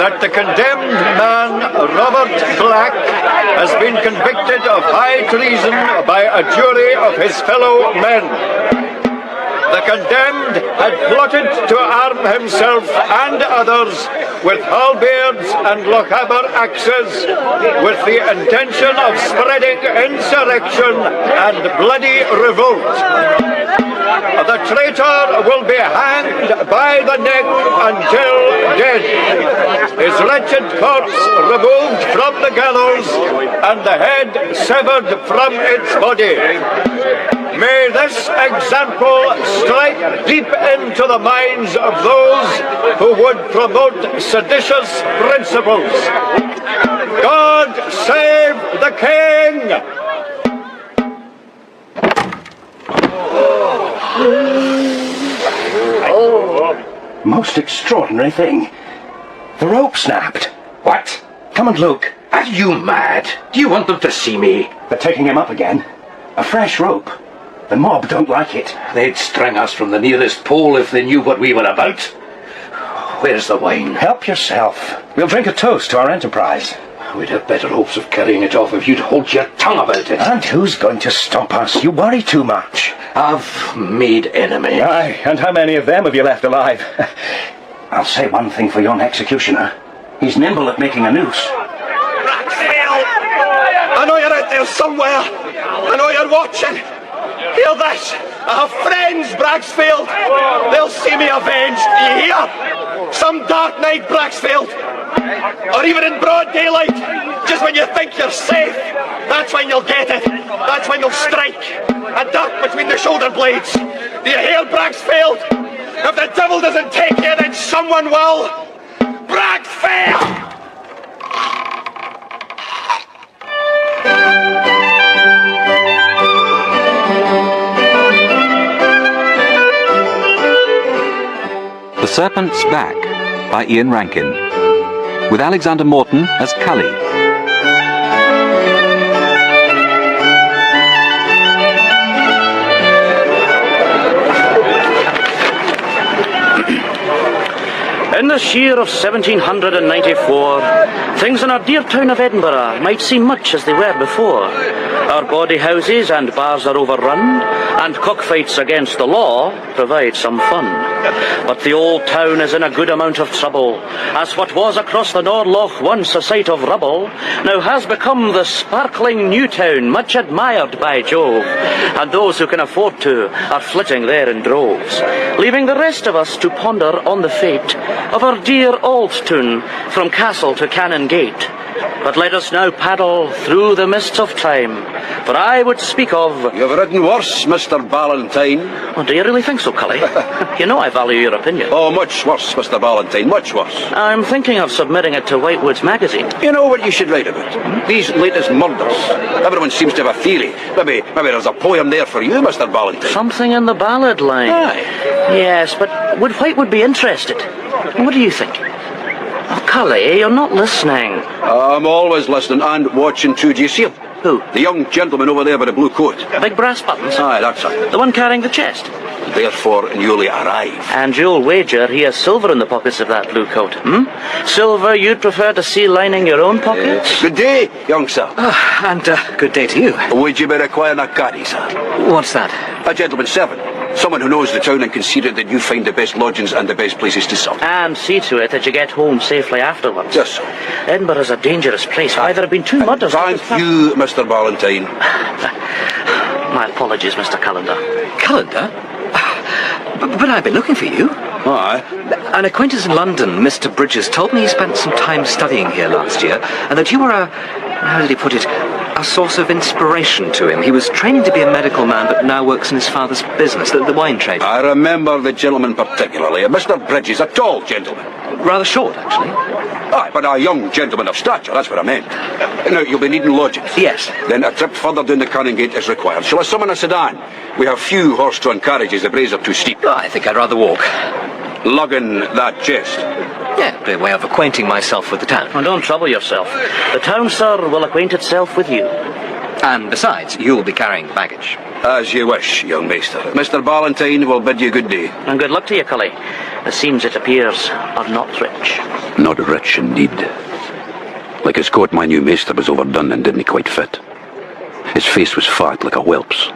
that the condemned man, Robert Black, has been convicted of high treason by a jury of his fellow men. The condemned had plotted to arm himself and others with halberds and Lochaber axes with the intention of spreading insurrection and bloody revolt. The traitor will be hanged by the neck until dead, his wretched corpse removed from the gallows and the head severed from its body. May this example strike deep into the minds of those who would promote seditious principles. God save the King! Most extraordinary thing. The rope snapped. What? Come and look. Are you mad? Do you want them to see me? They're taking him up again. A fresh rope. The mob don't like it. They'd string us from the nearest pole if they knew what we were about. Where's the wine? Help yourself. We'll drink a toast to our enterprise. We'd have better hopes of carrying it off if you'd hold your tongue about it. And who's going to stop us? You worry too much. I've made enemies. Aye, and how many of them have you left alive? I'll say one thing for yon executioner. He's nimble at making a noose. Braxfield! I know you're out there somewhere. I know you're watching. Hear this. I have friends, Braxfield. They'll see me avenged. Do you hear? Some dark night, Braxfield. Or even in broad daylight. Just when you think you're safe. That's when you'll get it. That's when they'll strike. A duck between the shoulder blades. Do you hear, Braxfield? If the devil doesn't take you, then someone will. Braxfield! The Serpent's Back by Ian Rankin, with Alexander Morton as Cully. In this year of 1794, things in our dear town of Edinburgh might seem much as they were before. Our bawdy houses and bars are overrun, and cockfights against the law provide some fun. But the old town is in a good amount of trouble, as what was across the Norloch once a sight of rubble, now has become the sparkling new town, much admired by Jove, and those who can afford to are flitting there in droves, leaving the rest of us to ponder on the fate of our dear old town from castle to cannon gate. But let us now paddle through the mists of time, for I would speak of... You've ridden worse, Mr. Ballantyne. Oh, do you really think so, Cully? You know I value your opinion. Oh, much worse, Mr. Ballantyne, much worse. I'm thinking of submitting it to Whitewood's magazine. You know what you should write about? These latest murders. Everyone seems to have a theory. Maybe there's a poem there for you, Mr. Ballantyne. Something in the ballad line. Aye. Yes, but would Whitewood be interested? What do you think? Oh, Cully, you're not listening. I'm always listening and watching too. Do you see him? Who? The young gentleman over there with the blue coat. Big brass buttons? Aye, that's it. The one carrying the chest? Therefore, newly arrived. And you'll wager he has silver in the pockets of that blue coat, Silver you'd prefer to see lining your own pockets? Good day, young sir. And good day to you. Would you be requiring a caddy, sir? What's that? A gentleman's servant. Someone who knows the town and can see to it that you find the best lodgings and the best places to sup. And see to it that you get home safely afterwards. Just so. Edinburgh is a dangerous place. Why, there have been two murders. Thank you, Mr. Ballantyne. My apologies, Mr. Callender. Callender? But I've been looking for you. Aye. An acquaintance in London, Mr. Bridges, told me he spent some time studying here last year, and that you were how did he put it, a source of inspiration to him. He was training to be a medical man, but now works in his father's business, the wine trade. I remember the gentleman particularly, Mr. Bridges, a tall gentleman. Rather short, actually. Aye, but a young gentleman of stature, that's what I meant. Now, you'll be needing lodgings. Yes. Then a trip further down the Canongate is required. Shall I summon a sedan? We have few horse-drawn carriages, the braes are too steep. I think I'd rather walk. Lugging that chest. Yeah, a way of acquainting myself with the town. Oh, don't trouble yourself. The town, sir, will acquaint itself with you. And besides, you'll be carrying baggage. As you wish, young maester. Mr. Ballantyne will bid you good day. And good luck to you, Cully. The seams, it appears, are not rich. Not rich indeed. Like his coat, my new maester was overdone and didn't quite fit. His face was fat like a whelp's,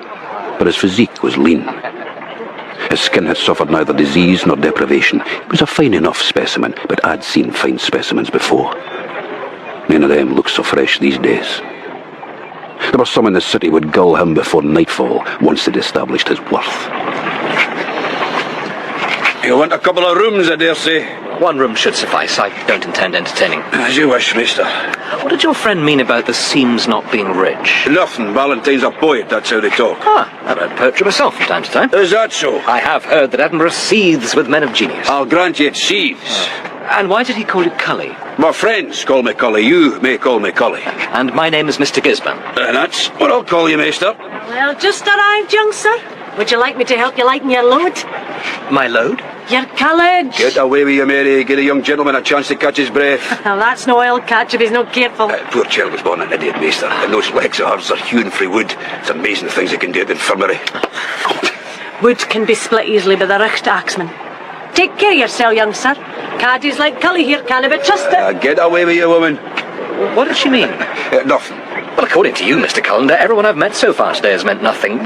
but his physique was lean. His skin had suffered neither disease nor deprivation. He was a fine enough specimen, but I'd seen fine specimens before. None of them look so fresh these days. There were some in the city would gull him before nightfall, once they'd established his worth. You want a couple of rooms, I dare say? One room should suffice. I don't intend entertaining. As you wish, maester. What did your friend mean about the seams not being rich? Nothing. Ballantyne's a poet, that's how they talk. I've read poetry myself from time to time. Is that so? I have heard that Edinburgh seethes with men of genius. I'll grant you it seethes. And why did he call you Cully? My friends call me Cully. You may call me Cully. And my name is Mr. Gisborne. And that's what I'll call you, maester. Well, just arrived, young sir. Would you like me to help you lighten your load? My load? Your college. Get away with you, Mary. Give a young gentleman a chance to catch his breath. Well, that's no oil catch if he's not careful. Poor child was born an idiot, maester. And those legs of hers are hewn frae wood. It's amazing the things they can do at the infirmary. Wood can be split easily by the richt axeman. Take care of yourself, young sir. Caddies like Cully here can't be trusted. Get away with you, woman. What did she mean? Nothing. Well, according to you, Mr. Cullender, everyone I've met so far today has meant nothing.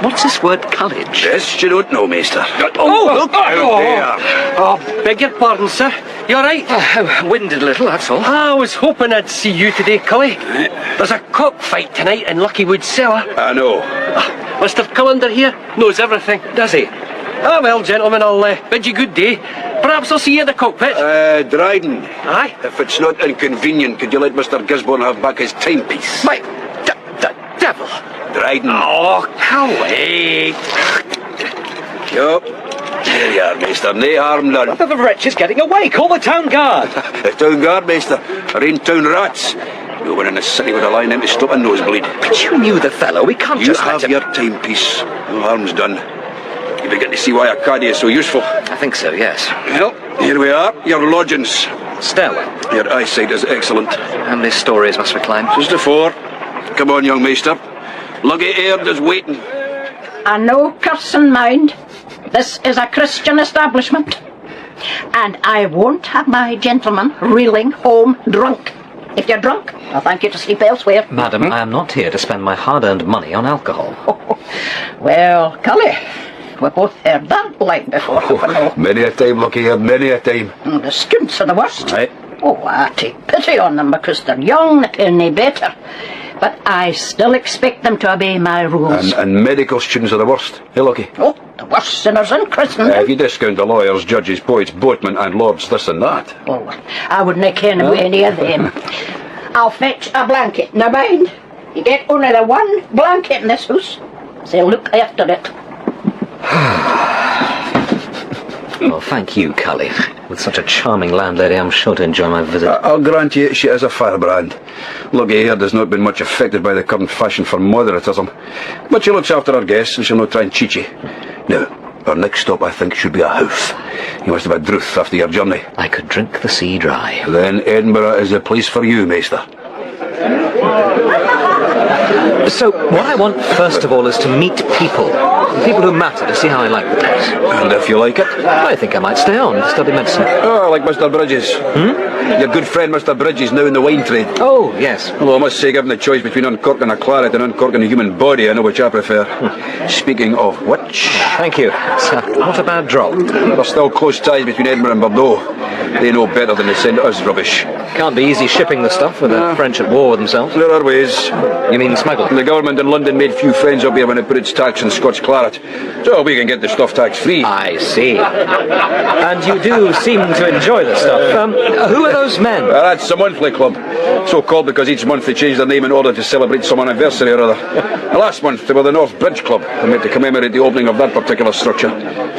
What's this word college? This you don't know, maester. Beg your pardon, sir. You all right? Winded a little, that's all. I was hoping I'd see you today, Cully. There's a cockfight tonight in Luckywood Cellar. I know. Mr. Cullender here knows everything. Does he? Ah, well, gentlemen, I'll bid you good day. Perhaps I'll see you at the cockpit. Dryden. Aye? If it's not inconvenient, could you let Mr. Gisborne have back his timepiece? My... the devil. Dryden. Oh, Cully. Yup. There you are, maester. No harm done. The wretch is getting away. Call the town guard. The town guard, maester. Are in town rats. No one in the city would allow them to stop a nosebleed. But you knew the fellow. We can't You just have let him... your timepiece. No harm's done. You begin to see why a caddy is so useful. I think so, yes. Well, here we are. Your lodgings. Stairway. Your eyesight is excellent. How many stories must we climb? Just the 4. Come on, young maester. Luggy Aird is waiting. And no cursing mind. This is a Christian establishment. And I won't have my gentleman reeling home drunk. If you're drunk, I'll thank you to sleep elsewhere. Madam, I am not here to spend my hard-earned money on alcohol. Well, Cully, we've both heard that line before, haven't we? Many a time, Lucky Aird, many a time. The students are the worst. Right. Oh, I take pity on them because they're young and no better. But I still expect them to obey my rules. And medical students are the worst. Hey, Lucky. Oh, the worst sinners in Christendom. If you discount the lawyers, judges, poets, boatmen, and lords, this and that. Oh, I wouldn't ken of any of them. I'll fetch a blanket. Now mind, you get only the one blanket in this house, so look after it. Well, thank you, Cully. With such a charming landlady, I'm sure to enjoy my visit. I'll grant you she is a firebrand. Lucky Aird has not been much affected by the current fashion for moderatism, but she looks after her guests and she'll not try and cheat you. Now, our next stop, I think, should be a house. You must have had druth after your journey. I could drink the sea dry. Then Edinburgh is the place for you, maester. So, what I want first of all is to meet people. People who matter, to see how I like the place. And if you like it? I think I might stay on to study medicine. Oh, like Mr. Bridges. Your good friend Mr. Bridges, now in the wine trade. Oh, yes. Although I must say, given the choice between uncorking a claret and uncorking a human body, I know which I prefer. Speaking of which... Thank you. It's not a bad drop. There are still close ties between Edinburgh and Bordeaux. They know better than to send us rubbish. Can't be easy shipping the stuff with the French at war with themselves. There are ways. You mean smuggling? The government in London made few friends up here when it put its tax on Scotch claret. So we can get the stuff tax-free. I see. And you do seem to enjoy the stuff. Who are those men? That's the monthly club. So called because each month they change their name in order to celebrate some anniversary or other. Last month they were the North Bridge Club. They met to commemorate the opening of that particular structure.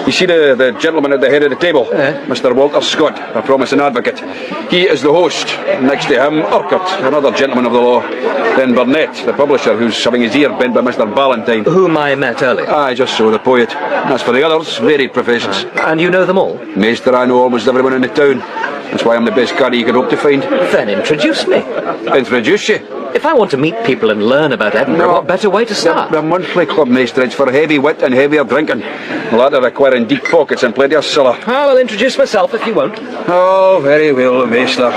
You see the gentleman at the head of the table? Mr. Walter Scott, a promising advocate. He is the host. Next to him, Urquhart, another gentleman of the law. Then Burnett, the publisher, who's having his ear bent by Mr. Ballantyne. Whom I met earlier. Aye, just so, the poet. As for the others, varied professions. And you know them all? Maester, I know almost everyone in the town. That's why I'm the best caddy you could hope to find. Then introduce me. Introduce you? If I want to meet people and learn about Edinburgh, what better way to start? The monthly club, Maester. It's for heavy wit and heavier drinking. The latter requiring deep pockets and plenty of siller. I'll introduce myself if you won't. Oh, very well, Maester.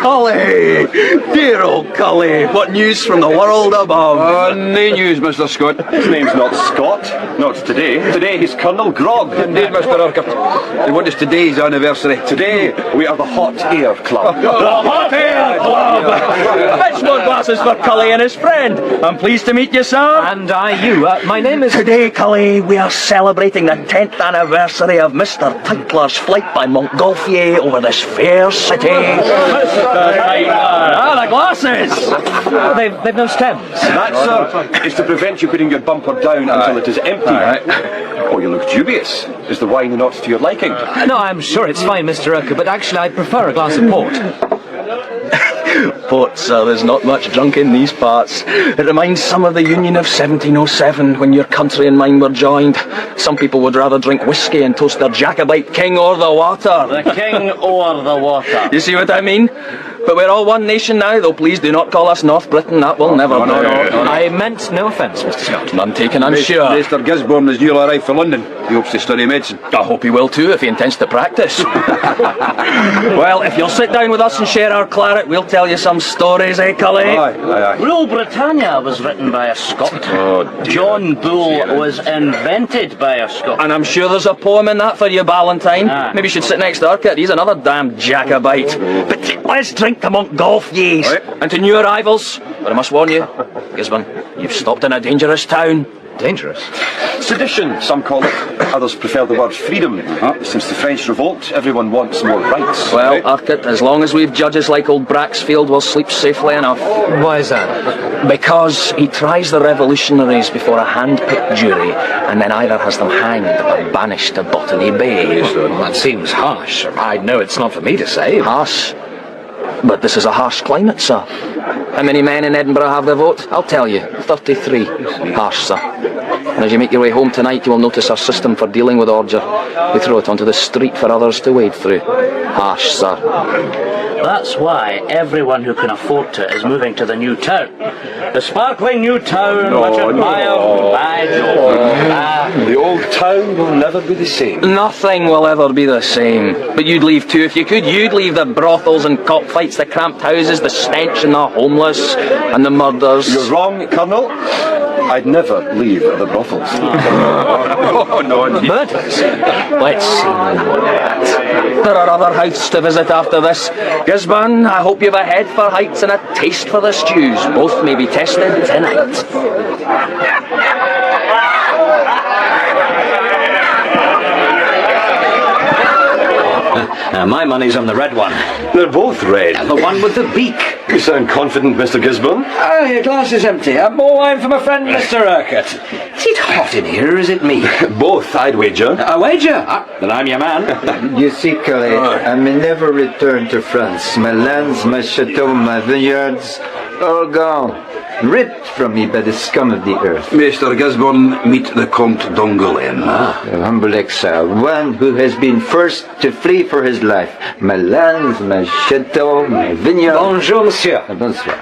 Cully! Dear old Cully, what news from the world above? No news, Mr. Scott. His name's not Scott. Not today. Today he's Colonel Grog. Indeed, Mr. Urquhart. And what is today's anniversary? Today we are the Hot Air Club. The Hot Air Club! Fetch more glasses for Cully and his friend. I'm pleased to meet you, sir. And you. My name is... Today, Cully, we are celebrating the 10th anniversary of Mr. Tinkler's flight by Montgolfier over this fair city. The glasses! They've no stems. That, sir, is to prevent you putting your bumper down until it is empty. Oh, you look dubious. Is the wine not to your liking? No, I'm sure it's fine, Mr. Urquhart, but actually I prefer a glass of port. Port, sir, there's not much drunk in these parts. It reminds some of the Union of 1707 when your country and mine were joined. Some people would rather drink whiskey and toast their Jacobite king or the water. The king or the water. You see what I mean? But we're all one nation now, though please do not call us North Britain. That will never do. I meant no offence, Mr. Scott. None taken, I'm sure. Mr. Gisborne has newly arrived from London. He hopes to study medicine. I hope he will too, if he intends to practice. Well, if you'll sit down with us and share our claret, we'll tell you some stories, eh, Cully? Aye. Rule Britannia was written by a Scot. John Bull was invented by a Scot. And I'm sure there's a poem in that for you, Ballantyne. Maybe you should sit next to Urquhart. He's another damn Jacobite. But let's drink to Montgolfiers and to new arrivals. But I must warn you, Gisborne, you've stopped in a dangerous town. Dangerous. Sedition, some call it. Others prefer the word freedom. Since the French revolt, everyone wants more rights. Well, Urquhart, as long as we've judges like old Braxfield, we'll sleep safely enough. Why is that? Because he tries the revolutionaries before a hand-picked jury, and then either has them hanged or banished to Botany Bay. That seems harsh. I know it's not for me to say. Harsh? But this is a harsh climate, sir. How many men in Edinburgh have the vote? I'll tell you. 33. Harsh, sir. And as you make your way home tonight, you will notice our system for dealing with ordure. We throw it onto the street for others to wade through. Harsh, sir. That's why everyone who can afford to is moving to the new town. The sparkling new town, much admired by Joe. The old town will never be the same. Nothing will ever be the same. But you'd leave too if you could. You'd leave the brothels and cockfights, the cramped houses, the stench and the homeless, and the murders. You're wrong, Colonel. I'd never leave the brothels. Murders? Let's see more of that. There are other house to visit after this. Gisborne, I hope you've a head for heights and a taste for the stews. Both may be tested tonight. My money's on the red one. They're both red. The one with the beak. You sound confident, Mr. Gisborne. Oh, your glass is empty. More wine for my friend, Mr. Urquhart. Is it hot in here or is it me? Both, I'd wager. A wager? Then I'm your man. You see, Cully, I may never return to France. My lands, my chateau, my vineyards, all gone. Ripped from me by the scum of the earth. Mr. Gisborne, meet the Comte d'Angoulême. A humble exile, one who has been forced to flee for his life. My lands, my chateau, my vineyards. Bonjour, monsieur. Bonsoir.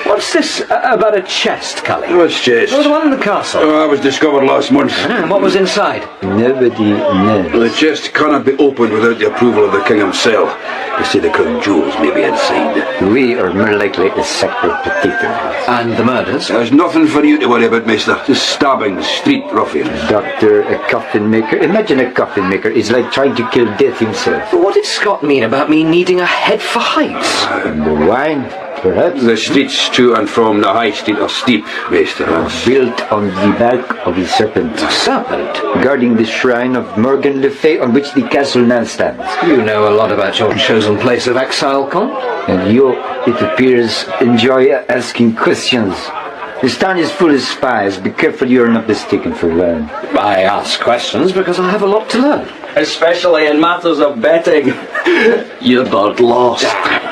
What's this about a chest, Cully? What's chest? Oh, the one in the castle. Oh, that was discovered last month. And what was inside? Nobody knows. The chest cannot be opened without the approval of the king himself. You see, the crown jewels may be inside. We are more likely a sack of potatoes. And the murders? There's nothing for you to worry about, mister. Just stabbings, street ruffians. Doctor, a coffin maker. Imagine a coffin maker is like trying to kill death himself. But what did Scott mean about me needing a head for heights? And the wine, perhaps. The streets to and from the high street are steep, mister. Built on the back of a serpent. A serpent? Guarding the shrine of Morgan Le Fay on which the castle now stands. You know a lot about your chosen place of exile, Comte. And you, it appears, enjoy asking questions. This town is full of spies. Be careful you are not mistaken for one. I ask questions because I have a lot to learn. Especially in matters of betting. You're both lost.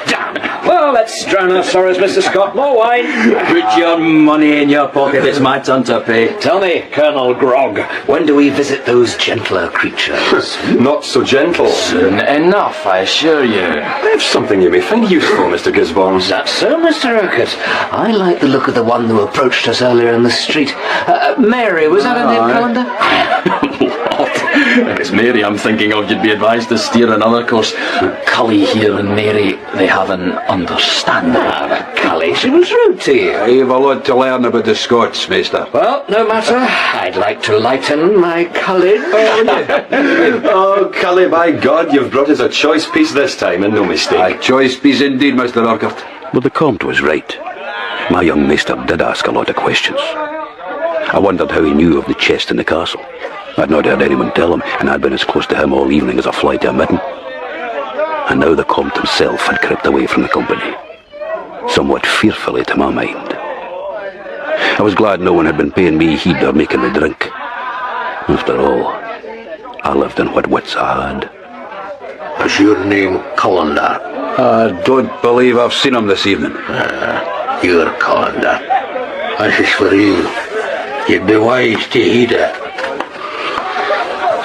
Damn. Well, Oh, let's drown our sorrows, Mr. Scott. More wine. Put your money in your pocket. It's my turn to pay. Tell me, Colonel Grog, when do we visit those gentler creatures? Not so gentle. Soon enough, I assure you. I have something you may find useful, Mr. Gisborne. Is that so, Mr. Urquhart? I like the look of the one who approached us earlier in the street. Mary, was that her name, Calendar? It's Mary I'm thinking of. You'd be advised to steer another course. Cully here and Mary, they have an understanding. Cully, she was rude to you. You've a lot to learn about the Scots, mister. Well, no matter. I'd like to lighten my college. Oh, Cully, by God, you've brought us a choice piece this time, and no mistake. A choice piece indeed, Mr. Urquhart. But the Comte was right. My young maester did ask a lot of questions. I wondered how he knew of the chest in the castle. I'd not heard anyone tell him, and I'd been as close to him all evening as a fly to a mitten. And now the Comte himself had crept away from the company, somewhat fearfully to my mind. I was glad no one had been paying me heed or making me drink. After all, I lived on what wits I had. Is your name Calendar? I don't believe I've seen him this evening. You're Calendar. This is for you. You'd be wise to heed it.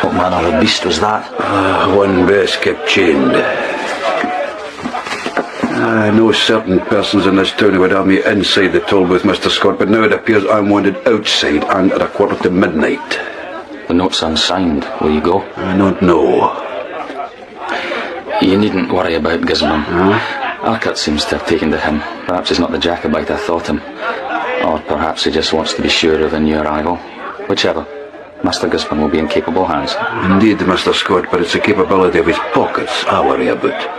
What manner of beast was that? One best kept chained. I know certain persons in this town who would have me inside the toll booth, Mr. Scott, but now it appears I'm wanted outside and at midnight. The note's unsigned. Will you go? I don't know. You needn't worry about Gisborne. Urquhart seems to have taken to him. Perhaps he's not the Jacobite I thought him. Or perhaps he just wants to be sure of a new arrival. Whichever. Master Gisborne will be in capable hands. Indeed, Mr. Scott, but it's the capability of his pockets I worry about.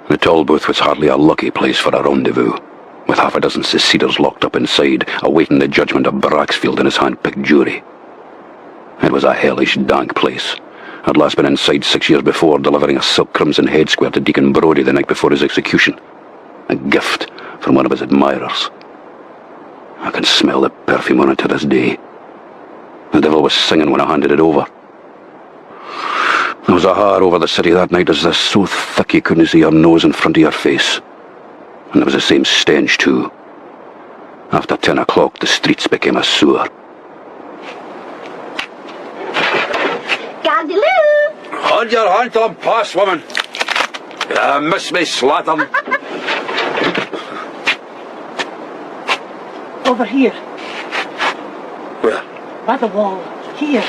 The toll booth was hardly a lucky place for a rendezvous, with half a dozen seceders locked up inside, awaiting the judgment of Braxfield and his hand-picked jury. It was a hellish, dank place. I'd last been inside 6 years before, delivering a silk crimson head square to Deacon Brodie the night before his execution. A gift from one of his admirers. I can smell the perfume on it to this day. The devil was singing when I handed it over. There was a har over the city that night as this, so thick you couldn't see your nose in front of your face. And there was the same stench too. After 10 o'clock, the streets became a sewer. Gardiloo! Hold your hand till I'm past, woman. Miss me slattern. Over here. Where? By the wall. Here.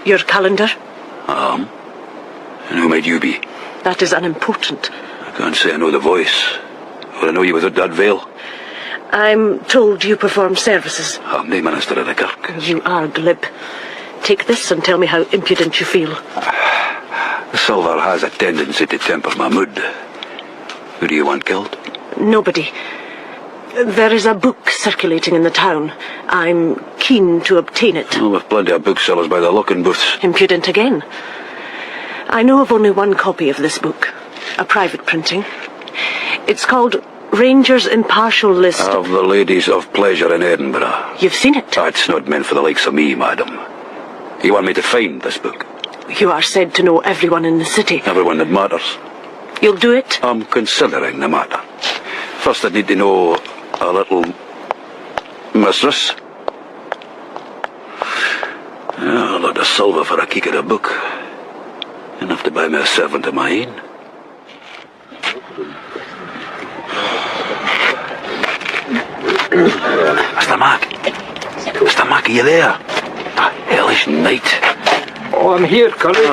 Your calendar? And who might you be? That is unimportant. I can't say I know the voice, or I know you without that veil. I'm told you perform services. I'm the minister of the kirk. You are glib. Take this and tell me how impudent you feel. Silver has a tendency to temper my mood. Who do you want killed? Nobody. There is a book circulating in the town. I'm keen to obtain it. Oh, with plenty of booksellers by the looking booths. Impudent again. I know of only one copy of this book. A private printing. It's called Ranger's Impartial List of the Ladies of Pleasure in Edinburgh. You've seen it? It's not meant for the likes of me, madam. You want me to find this book? You are said to know everyone in the city. Everyone that matters. You'll do it? I'm considering the matter. First I'd need to know a little mistress. A lot of silver for a kick at a book. Enough to buy me a servant of my own. Mr. Mac. Mr. Mac, are you there? That hellish night. Oh, I'm here, Cully.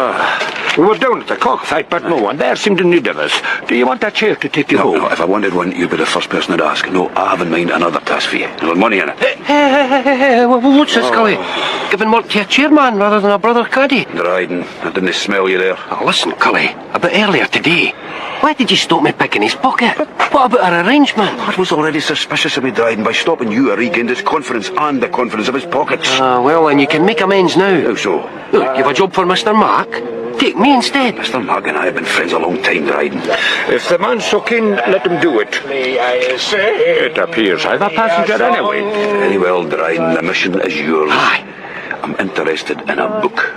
We were down at the cockfight, but no one there seemed in need of us. Do you want a chair to take you home? No, if I wanted one, you'd be the first person I'd ask. No, I have in mind another task for you. There's money in it. Hey, what's this, Cully? Giving work to a chairman rather than a brother caddy? Dryden, I didn't smell you there. Oh, listen, Cully, a bit earlier today. Why did you stop me picking his pocket? What about our arrangement? I was already suspicious of me, Dryden. By stopping you, I regained his confidence and the confidence of his pockets. Well, then you can make amends now. How so? Look, you've a job for Mr. Mark. Take me instead. Mr. Mark and I have been friends a long time, Dryden. If the man's so keen, let him do it. It appears I'm a passenger anyway. Very well, Dryden. The mission is yours. Aye. I'm interested in a book.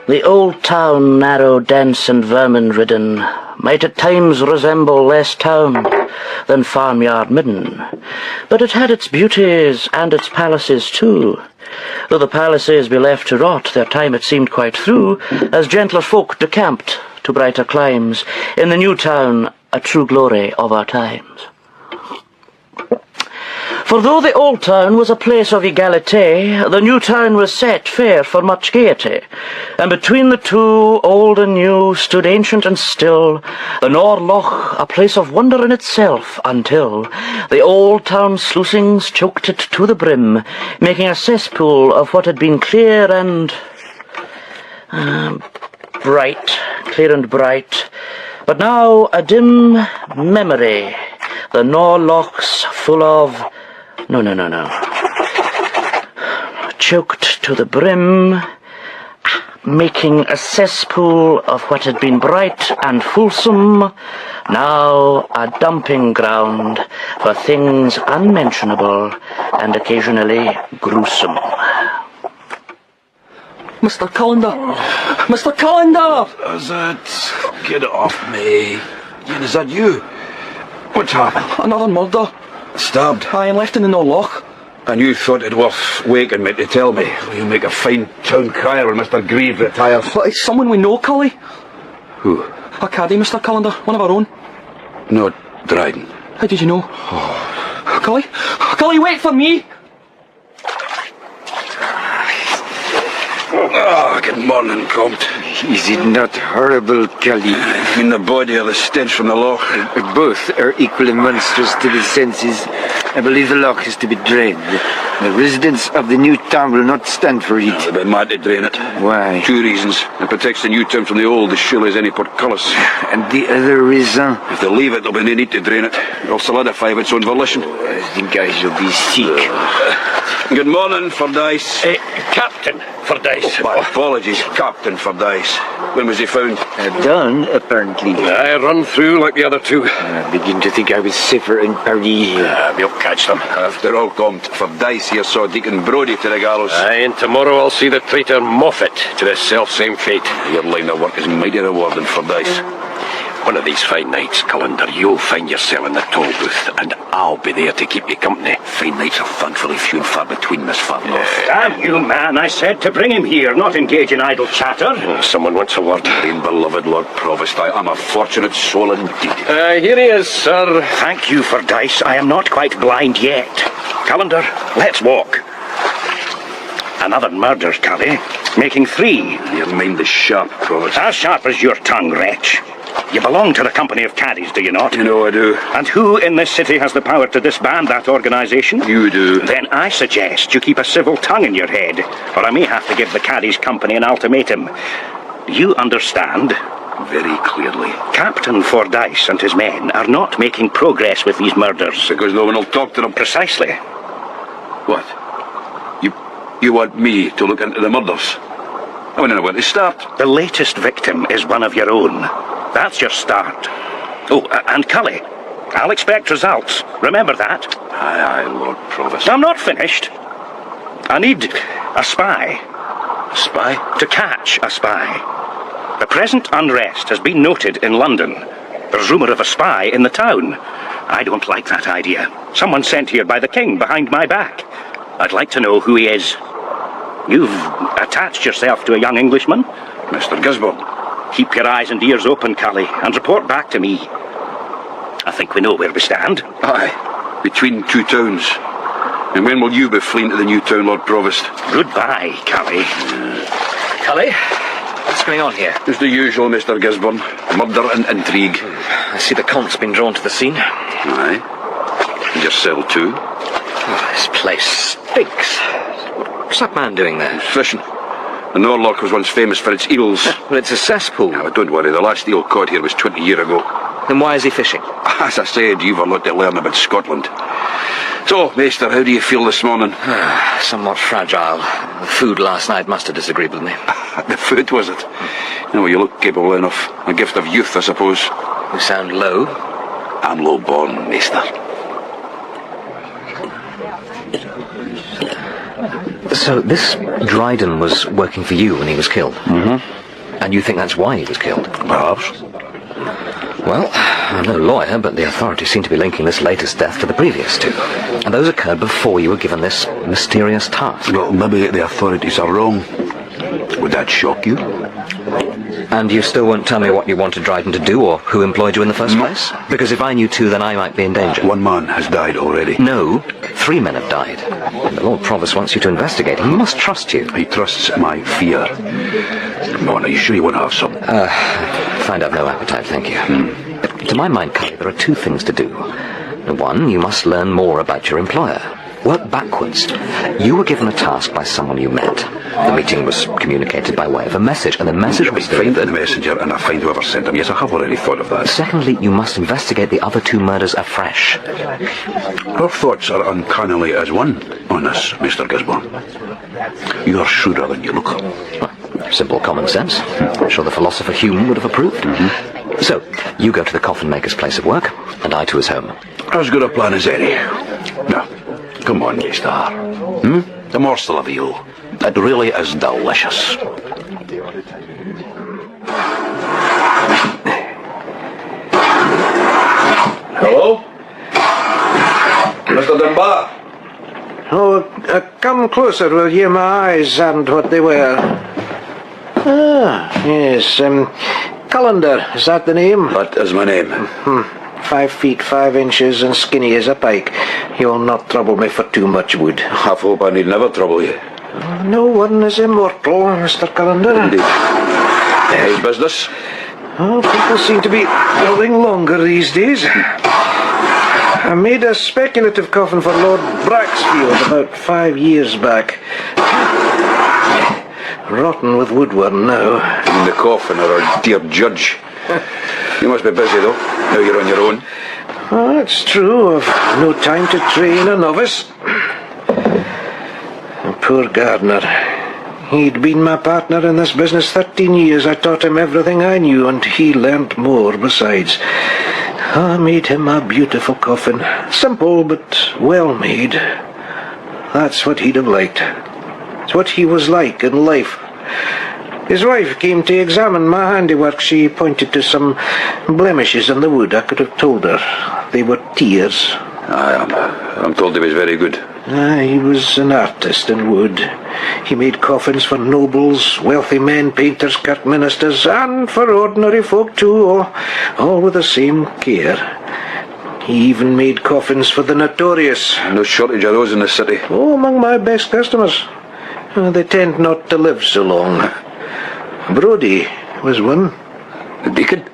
The old town, narrow, dense and vermin-ridden, might at times resemble less town than farmyard midden, but it had its beauties and its palaces too. Though the palaces be left to rot, their time it seemed quite through, as gentler folk decamped to brighter climes, in the new town, a true glory of our times. For though the old town was a place of egalite, the new town was set fair for much gaiety, and between the two, old and new, stood ancient and still, the Nor-Loch, a place of wonder in itself, until the old town sluicings choked it to the brim, making a cesspool of what had been clear and bright, but now a dim memory, the Nor-Loch's full of No. Choked to the brim, making a cesspool of what had been bright and fulsome, now a dumping ground for things unmentionable and occasionally gruesome. Mr. Callender! Mr. Callender! Is it? Get it off me. Ian, is that you? What's happened? Another murder. Stabbed? Aye, and left in the Nor-Loch. And you thought it worth waking me to tell me? Well, you make a fine town crier when Mr. Grieve retires. But it's someone we know, Cully. Who? A caddie, Mr. Callender, one of our own. No, Dryden. How did you know? Oh. Cully? Cully, wait for me! Oh, good morning, Comte. Is it not horrible, Cully? I mean the body or the stench from the loch? Both are equally monstrous to the senses. I believe the loch is to be drained. The residents of the new town will not stand for it. No, they've been mad to drain it. Why? 2 reasons. It protects the new town from the old as surely as any portcullis. And the other reason? If they leave it, there'll be no need to drain it. It'll solidify of its own volition. I think I shall be sick. Good morning, Fordyce. Captain Fordyce. My apologies, Captain Fordyce. When was he found? Done, apparently. I run through like the other two. I begin to think I was safer in Paris. We'll catch them. After all, Comte, Fordyce here saw Deacon Brodie to the gallows. Aye, and tomorrow I'll see the traitor Moffat to the self-same fate. Your line of work is mighty rewarding, Fordyce. One of these fine nights, Callender, you'll find yourself in the toll booth, and I'll be there to keep you company. Fine nights are thankfully few and far between, Miss Farnoff. Damn you, man. I said to bring him here, not engage in idle chatter. Oh, someone wants a word. Dear beloved Lord Provost, I am a fortunate soul indeed. Here he is, sir. Thank you, Fordyce. I am not quite blind yet. Callender, let's walk. Another murder, Cully. Making 3. Your mind is sharp, Provost. As sharp as your tongue, wretch. You belong to the company of caddies, do you not? You know I do. And who in this city has the power to disband that organisation? You do. Then I suggest you keep a civil tongue in your head, or I may have to give the caddies company an ultimatum. Do you understand? Very clearly. Captain Fordyce and his men are not making progress with these murders. Because no one will talk to them. Precisely. What? You want me to look into the murders? I want to know where to start. The latest victim is one of your own. That's your start. Oh, and Cully, I'll expect results. Remember that? Aye, Lord Provost. I'm not finished. I need a spy. A spy? To catch a spy. The present unrest has been noted in London. There's rumour of a spy in the town. I don't like that idea. Someone sent here by the king behind my back. I'd like to know who he is. You've attached yourself to a young Englishman? Mr. Gisborne. Keep your eyes and ears open, Cully, and report back to me. I think we know where we stand. Aye, between 2 towns. And when will you be fleeing to the new town, Lord Provost? Goodbye, Cully. Cully, what's going on here? Just the usual, Mr. Gisborne. Murder and intrigue. I see the Comte's been drawn to the scene. Aye. And yourself too. Oh, this place stinks. What's that man doing there? He's fishing. The Nor-Loch was once famous for its eels. Well, it's a cesspool. Now, don't worry, the last eel caught here was 20 years ago. Then why is he fishing? As I said, you've a lot to learn about Scotland. So, Maester, how do you feel this morning? Somewhat fragile. The food last night must have disagreed with me. The food, was it? No, you look capable enough. A gift of youth, I suppose. You sound low. I'm low-born, Maester. So this Dryden was working for you when he was killed? Mm-hmm. And you think that's why he was killed? Perhaps. Well, I'm no lawyer, but the authorities seem to be linking this latest death to the previous two. And those occurred before you were given this mysterious task. Well, maybe the authorities are wrong. Would that shock you? And you still won't tell me what you wanted Dryden to do, or who employed you in the first place? Because if I knew too, then I might be in danger. One man has died already. No, 3 men have died. And the Lord Provost wants you to investigate. He must trust you. He trusts my fear. Come on, are you sure you want to have some? Find out no appetite, thank you. To my mind, Cully, there are 2 things to do. One, you must learn more about your employer. Work backwards. You were given a task by someone you met. The meeting was communicated by way of a message, and the message was find the messenger and I find whoever sent him. Yes, I have already thought of that. Secondly, you must investigate the other 2 murders afresh. Our thoughts are uncannily as one on this, Mr. Gisborne. You are shrewder than you look. Simple common sense. I'm sure the philosopher Hume would have approved. Mm-hmm. So, you go to the coffin maker's place of work, and I to his home. As good a plan as any. Now, come on, ye star. The morsel of veal. It really is delicious. Hello? Mr. Dunbar? Oh, come closer, will you? My eyes aren't what they were. Yes, Callender, is that the name? That is my name. 5 feet 5 inches and skinny as a pike. You'll not trouble me for too much wood. I hope I need never trouble you. No one is immortal, Mr. Callender. Indeed. How's business? Oh, people seem to be living longer these days. I made a speculative coffin for Lord Braxfield about 5 years back. Rotten with woodworm now. In the coffin or our dear judge. You must be busy, though. Now you're on your own. Oh, it's true. I've no time to train a novice. Poor Gardner. He'd been my partner in this business 13 years. I taught him everything I knew, and he learnt more besides. I made him a beautiful coffin. Simple, but well made. That's what he'd have liked. It's what he was like in life. His wife came to examine my handiwork. She pointed to some blemishes in the wood. I could have told her. They were tears. I'm told he was very good. He was an artist in wood. He made coffins for nobles, wealthy men, painters, kirk ministers, and for ordinary folk too, all with the same care. He even made coffins for the notorious. No shortage of those in the city. Oh, among my best customers. They tend not to live so long. Brodie was one. The deacon?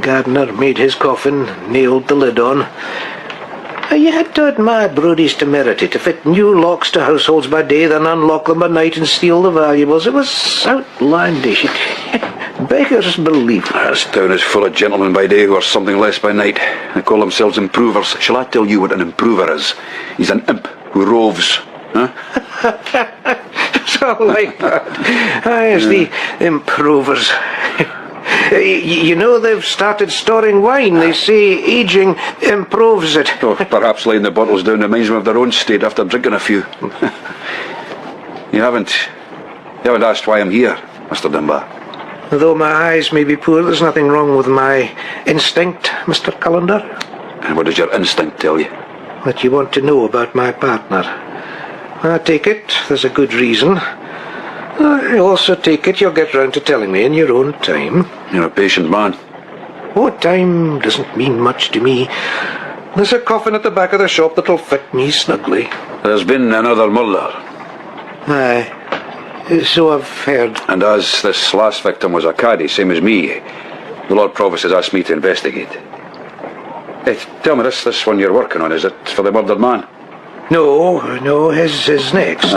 Gardner made his coffin, nailed the lid on. You had to admire Brodie's temerity to fit new locks to households by day, then unlock them by night and steal the valuables. It was outlandish. Beggars belief. This town is full of gentlemen by day who are something less by night. They call themselves improvers. Shall I tell you what an improver is? He's an imp who roves. Huh? So like that. It's the improvers. You know they've started storing wine. They say aging improves it. Oh, perhaps laying the bottles down reminds them of their own state after drinking a few. You haven't asked why I'm here, Mr. Dunbar. Though my eyes may be poor, there's nothing wrong with my instinct, Mr. Callender. And what does your instinct tell you? That you want to know about my partner. I take it there's a good reason. I also take it you'll get round to telling me in your own time. You're a patient man. Oh, time doesn't mean much to me. There's a coffin at the back of the shop that'll fit me snugly. There's been another murder. Aye, so I've heard. And as this last victim was a caddy, same as me, the Lord Provost has asked me to investigate. Hey, tell me, this one you're working on, is it for the murdered man? No, his next.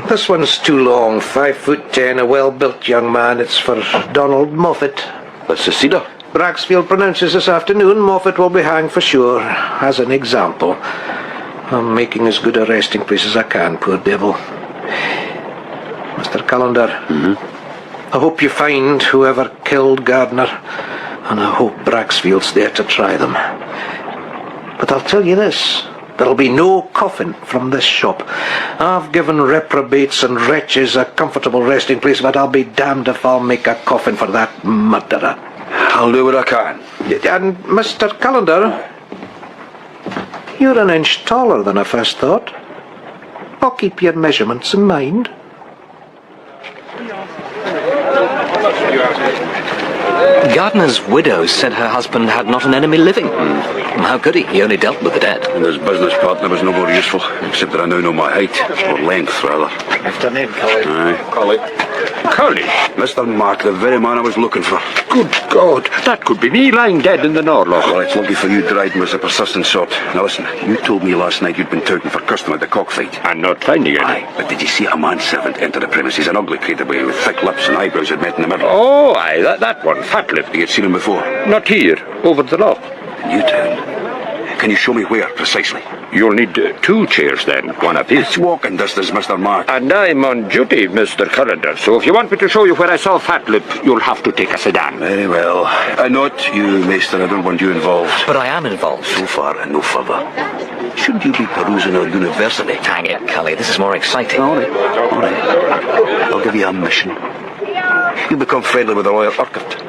This one's too long, 5'10", a well-built young man. It's for Donald Moffat. That's the cedar. Braxfield pronounces this afternoon Moffat will be hanged for sure, as an example. I'm making as good a resting place as I can, poor devil. Mr. Callender, I hope you find whoever killed Gardner, and I hope Braxfield's there to try them. But I'll tell you this, There'll be no coffin from this shop. I've given reprobates and wretches a comfortable resting place, but I'll be damned if I'll make a coffin for that murderer. I'll do what I can. And Mr. Callender, you're an inch taller than I first thought. I'll keep your measurements in mind. Gardner's widow said her husband had not an enemy living. How could he? He only dealt with the dead. And his business partner was no more useful, except that I now know my height, or length, rather. Afternoon, Cully. Aye. Cully. Cully? Mr. Mark, the very man I was looking for. Good God, that could be me lying dead in the Norloch. Well, it's lucky for you Dryden was a persistent sort. Now listen, you told me last night you'd been touting for custom at the cockfight. And not finding it. Aye, but did you see a manservant enter the premises? An ugly creature with thick lips and eyebrows had met in the middle. Oh, aye, that one, fat-lipped. You had seen him before? Not here, over the loch. Newtown. Can you show me where, precisely? You'll need 2 chairs then, one apiece. It's walking distance, Mr. Mark. And I'm on duty, Mr. Callender, so if you want me to show you where I saw Fatlip, you'll have to take a sedan. Very well. Not you, Maester. I don't want you involved. But I am involved. So far and no further. Shouldn't you be perusing our university? Hang it, Cully. This is more exciting. All right. All right. I'll give you a mission. You become friendly with the lawyer Urquhart.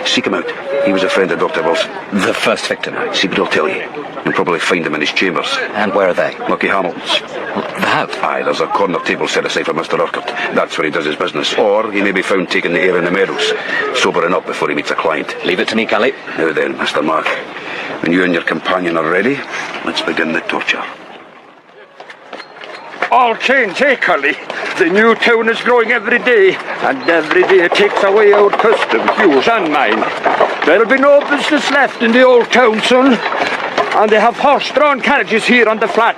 Seek him out. He was a friend of Dr. Wilson. The first victim. See what I'll tell you. You'll probably find him in his chambers. And where are they? Lucky Hamilton's. The house? Aye, there's a corner table set aside for Mr. Urquhart. That's where he does his business. Or he may be found taking the air in the meadows, sobering up before he meets a client. Leave it to me, Cully. Now then, Mr. Mark, when you and your companion are ready, let's begin the torture. All change, eh, Cully? The new town is growing every day, and every day it takes away our custom, yours and mine. There'll be no business left in the old town soon, and they have horse-drawn carriages here on the flat,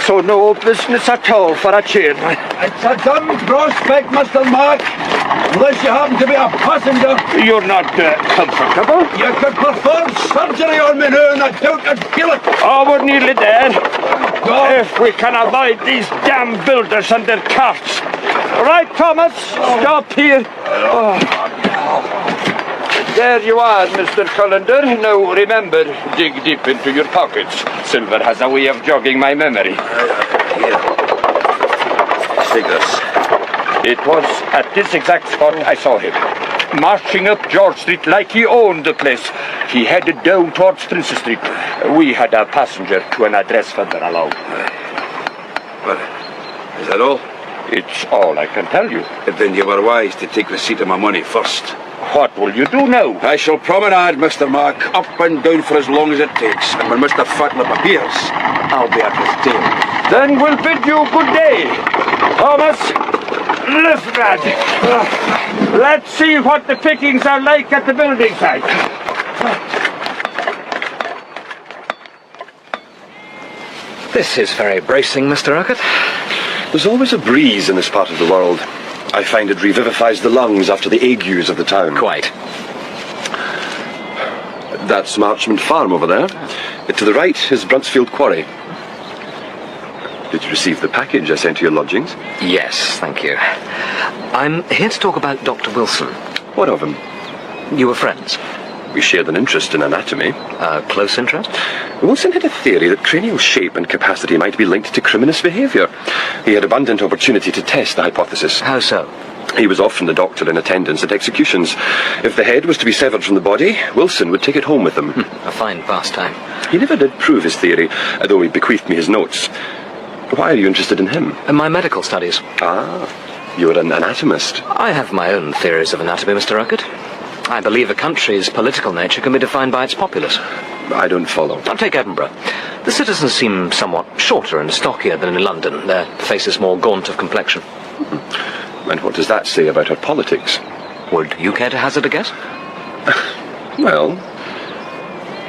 so no business at all for a chair. It's a dumb prospect, Mr. Mark, unless you happen to be a passenger. You're not comfortable? You could perform surgery on me now, and I doubt I'd feel it. Oh, we're nearly there. If we can avoid these damn builders and their carts. Right, Thomas, stop here. Oh. There you are, Mr. Callender. Now remember, dig deep into your pockets. Silver has a way of jogging my memory. Here. Take this. It was at this exact spot I saw him, marching up George Street like he owned the place. He headed down towards Princess Street. We had a passenger to an address further along. Well, is that all? It's all I can tell you. Then you were wise to take receipt of my money first. What will you do now? I shall promenade, Mr. Mark, up and down for as long as it takes. And when Mr. Fatlip appears, I'll be at his tail. Then we'll bid you good day. Thomas, lift, lad. Let's see what the pickings are like at the building site. This is very bracing, Mr. Urquhart. There's always a breeze in this part of the world. I find it revivifies the lungs after the agues of the town. Quite. That's Marchmont Farm over there. To the right is Bruntsfield Quarry. Did you receive the package I sent to your lodgings? Yes, thank you. I'm here to talk about Dr. Wilson. What of him? You were friends? We shared an interest in anatomy. A close interest? Wilson had a theory that cranial shape and capacity might be linked to criminous behaviour. He had abundant opportunity to test the hypothesis. How so? He was often the doctor in attendance at executions. If the head was to be severed from the body, Wilson would take it home with him. A fine pastime. He never did prove his theory, though he bequeathed me his notes. Why are you interested in him? In my medical studies. Ah, you're an anatomist. I have my own theories of anatomy, Mr. Urquhart. I believe a country's political nature can be defined by its populace. I don't follow. I'll take Edinburgh. The citizens seem somewhat shorter and stockier than in London. Their faces more gaunt of complexion. And what does that say about our politics? Would you care to hazard a guess? Well,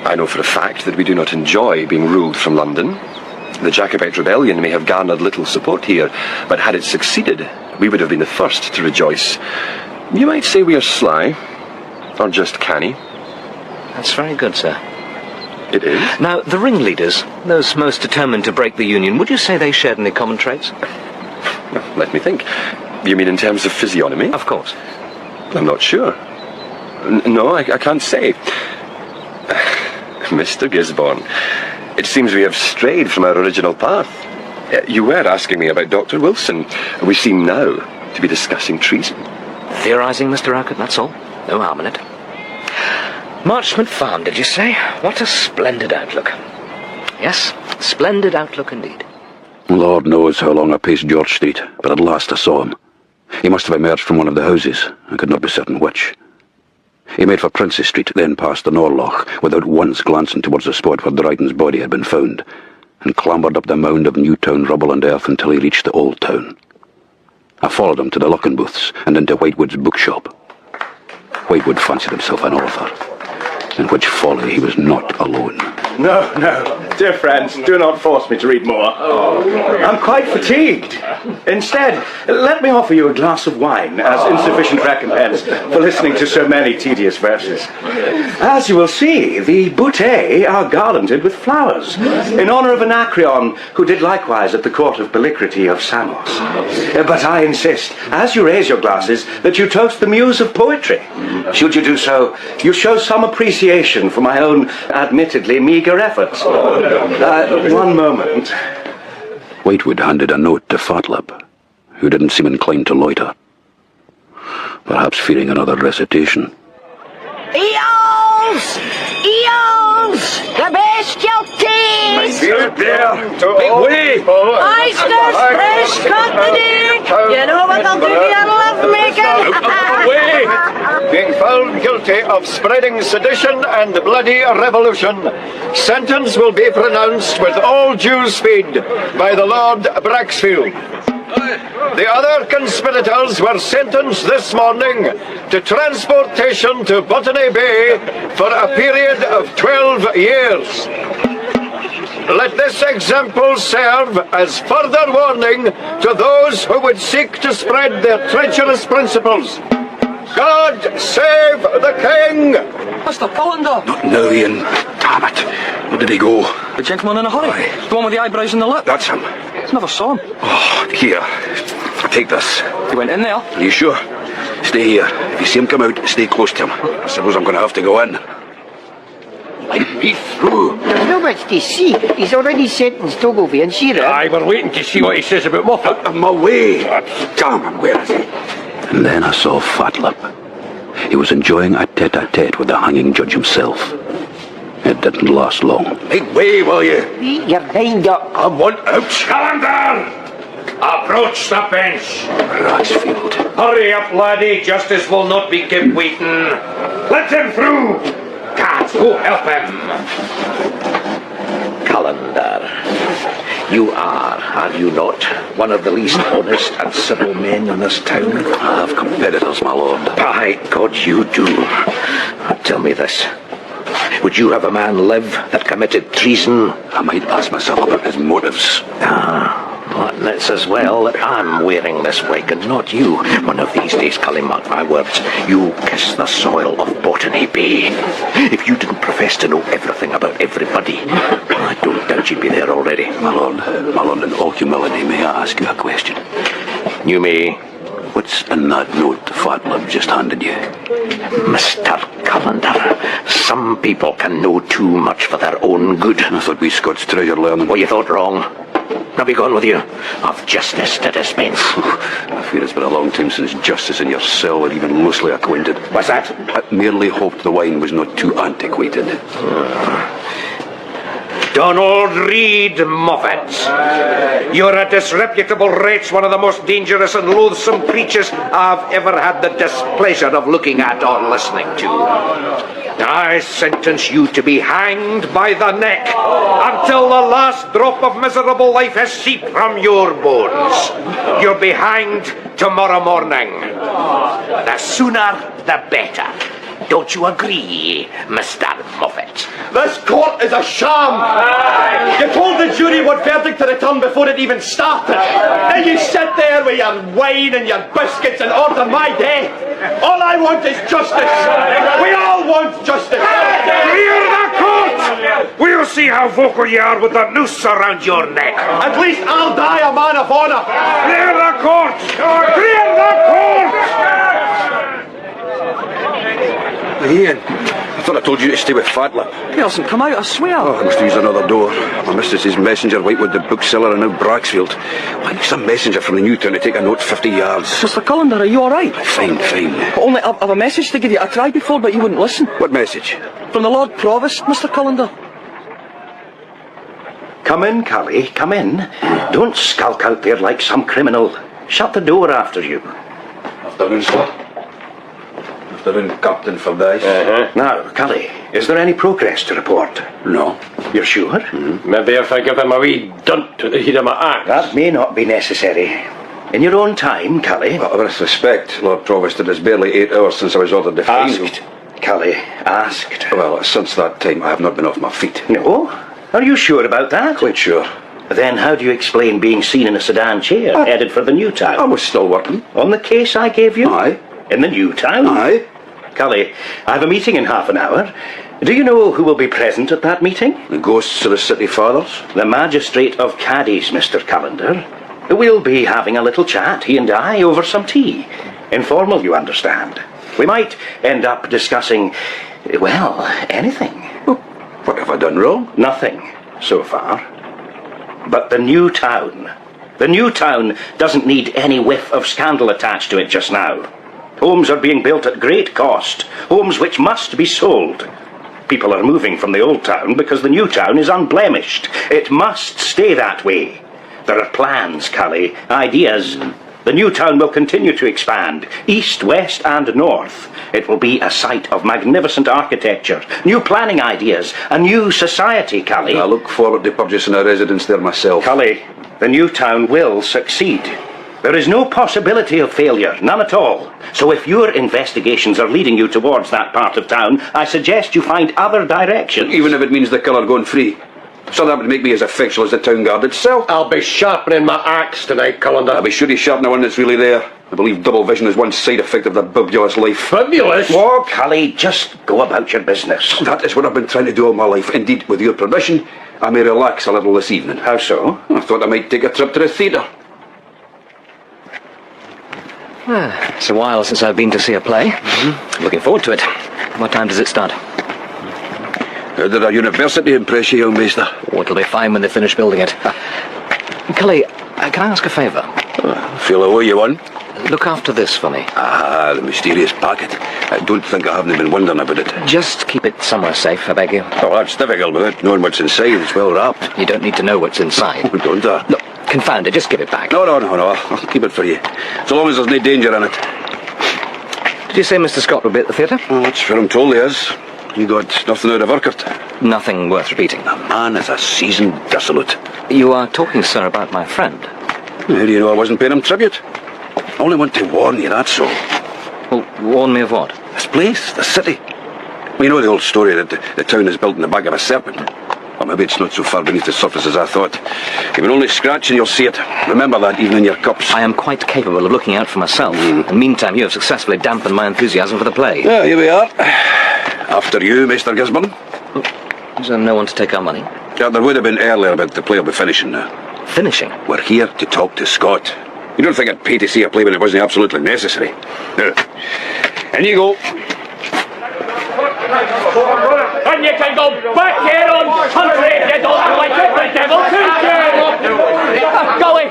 I know for a fact that we do not enjoy being ruled from London. The Jacobite rebellion may have garnered little support here, but had it succeeded, we would have been the first to rejoice. You might say we are sly, or just canny. That's very good, sir. It is? Now, the ringleaders, those most determined to break the Union, would you say they shared any common traits? Let me think. You mean in terms of physiognomy? Of course. I'm not sure. No, I can't say. Mr. Gisborne, It seems we have strayed from our original path. You were asking me about Dr. Wilson. We seem now to be discussing treason. Theorising, Mr. Rankin, that's all. No harm in it. Marchmont Farm, did you say? What a splendid outlook. Yes, splendid outlook indeed. Lord knows how long I paced George Street, but at last I saw him. He must have emerged from one of the houses. I could not be certain which. He made for Princess Street, then past the Norloch, without once glancing towards the spot where Dryden's body had been found, and clambered up the mound of Newtown rubble and earth until he reached the Old Town. I followed him to the Luckin booths and into Whitewood's bookshop. Whitewood fancied himself an author, in which folly he was not alone. No, dear friends, do not force me to read more. I'm quite fatigued. Instead, let me offer you a glass of wine as insufficient recompense for listening to so many tedious verses. As you will see, the bouteilles are garlanded with flowers, in honour of Anacreon, who did likewise at the court of Polycrates of Samos. But I insist, as you raise your glasses, that you toast the muse of poetry. Should you do so, you show some appreciation for my own admittedly meagre efforts. One moment. Whitewood handed a note to Fatlap, who didn't seem inclined to loiter, perhaps fearing another recitation. Eels! Eels! The bestial taste! Oysters, fresh company! You know what I'll do to your love maker? Being found guilty of spreading sedition and bloody revolution, sentence will be pronounced with all due speed by the Lord Braxfield. The other conspirators were sentenced this morning to transportation to Botany Bay for a period of 12 years. Let this example serve as further warning to those who would seek to spread their treacherous principles. God save the King! Mr. Callender! Not now, Ian. Damn it. Where did he go? The gentleman in a hurry. Aye. The one with the eyebrows and the lip. That's him. Never saw him. Oh, here. Take this. He went in there. Are you sure? Stay here. If you see him come out, stay close to him. I suppose I'm going to have to go in. Let me through. There's not much to see. He's already sentenced to Ogilvy and Shearer. Aye, we're waiting to see what he says about Moffat. Out of my way. Damn him, where is he? And then I saw Fatlap. He was enjoying a tete-a-tete with the hanging judge himself. It didn't last long. Make way, will you? You're lined up. I want out. Calendar! Approach the bench. Braxfield. Hurry up, laddie. Justice will not be kept waiting. Let him through. Guards, go help him. Calendar, you are you not, one of the least honest and civil men in this town? I have competitors, my lord. By God, you do. Tell me this. Would you have a man live that committed treason? I might ask myself about his motives. But it's as well that I'm wearing this wig and not you. One of these days, Cully, mark my words, you kiss the soil of Botany Bay. If you didn't profess to know everything about everybody, I don't doubt you'd be there already. My lord, in all humility, may I ask you a question? You may. What's in that note Fatlap just handed you? Mr. Calendar, some people can know too much for their own good. I thought we Scots treasure learning. Well, you thought wrong. Now be gone with you. I've justice to dispense. I fear it's been a long time since justice and your cell were even loosely acquainted. What's that? I merely hoped the wine was not too antiquated. Donald Reed Moffat. You're a disreputable wretch, one of the most dangerous and loathsome creatures I've ever had the displeasure of looking at or listening to. I sentence you to be hanged by the neck until the last drop of miserable life has seeped from your bones. You'll be hanged tomorrow morning. The sooner, the better. Don't you agree, Mr. Moffat? This court is a sham! You told the jury what verdict to return before it even started. Then you sit there with your wine and your biscuits and order my death. All I want is justice. We all want justice. Clear the court! We'll see how vocal you are with the noose around your neck. At least I'll die a man of honor. Clear the court! Clear the court! Ian, I thought I told told you to stay with Fatlip. He hasn't come out, I swear. Oh, I must use another door. My mistress's messenger, Whitewood the bookseller, and now Braxfield. Why some messenger from the new town to take a note 50 yards? Mr. Cullender, are you all right? Fine, fine. Only I've a message to give you. I tried before, but you wouldn't listen. What message? From the Lord Provost, Mr. Cullender. Come in, Cully, come in. Don't skulk out there like some criminal. Shut the door after you. Afternoon, sir. Afternoon, Captain Fordyce. Now, Cully, is there any progress to report? No. You're sure? Maybe if I give him a wee dunt to the heat of my axe. That may not be necessary. In your own time, Cully. With respect, Lord Provost, it is barely 8 hours since I was ordered to find you. Asked, Cully, asked. Well, since that time, I have not been off my feet. No? Are you sure about that? Quite sure. Then how do you explain being seen in a sedan chair, headed for the new town? I was still working. On the case I gave you? Aye. In the new town? Aye. Cully, I have a meeting in half an hour. Do you know who will be present at that meeting? The ghosts of the city fathers? The magistrate of Caddies, Mr. Cullender. We'll be having a little chat, he and I, over some tea. Informal, you understand. We might end up discussing, well, anything. What have I done wrong? Nothing, so far. But the new town. The new town doesn't need any whiff of scandal attached to it just now. Homes are being built at great cost. Homes which must be sold. People are moving from the old town because the new town is unblemished. It must stay that way. There are plans, Cully, ideas. The new town will continue to expand, east, west and north. It will be a site of magnificent architecture, new planning ideas, a new society, Cully. I look forward to purchasing a residence there myself. Cully, the new town will succeed. There is no possibility of failure, none at all. So if your investigations are leading you towards that part of town, I suggest you find other directions. Even if it means the killer going free. So that would make me as effectual as the town guard itself. I'll be sharpening my axe tonight, Cullender. I'll be sure to sharpen the one that's really there. I believe double vision is one side effect of the bibulous life. Bibulous? Oh, Cully, just go about your business. That is what I've been trying to do all my life. Indeed, with your permission, I may relax a little this evening. How so? I thought I might take a trip to the theatre. It's a while since I've been to see a play. Looking forward to it. What time does it start? How did our university impress you, young maester? Oh, it'll be fine when they finish building it. Cully, can I ask a favour? Feel I owe you one. Look after this for me. Ah, the mysterious packet. I don't think I haven't been wondering about it. Just keep it somewhere safe, I beg you. Oh, that's difficult without knowing what's inside. It's well wrapped. You don't need to know what's inside. Oh, don't I? Look, confound it, just give it back. No. I'll keep it for you. So long as there's no danger in it. Did you say Mr. Scott will be at the theatre? Well, that's what I'm told he is. He got nothing out of Urquhart. Nothing worth repeating. The man is a seasoned dissolute. You are talking, sir, about my friend. How do you know I wasn't paying him tribute? I only want to warn you, that's all. Well, warn me of what? This place, the city. Well, you know the old story that the town is built in the back of a serpent. Or maybe it's not so far beneath the surface as I thought. You can only scratch and you'll see it. Remember that even in your cups. I am quite capable of looking out for myself. In the meantime, you have successfully dampened my enthusiasm for the play. Yeah, here we are. After you, Mr. Gisborne. Is there no one to take our money? Yeah, there would have been earlier, but the play will be finishing now. Finishing? We're here to talk to Scott. You don't think I'd pay to see a play when it wasn't absolutely necessary? In you go. And you can go back here on country if you don't like it, the devil took you! Cully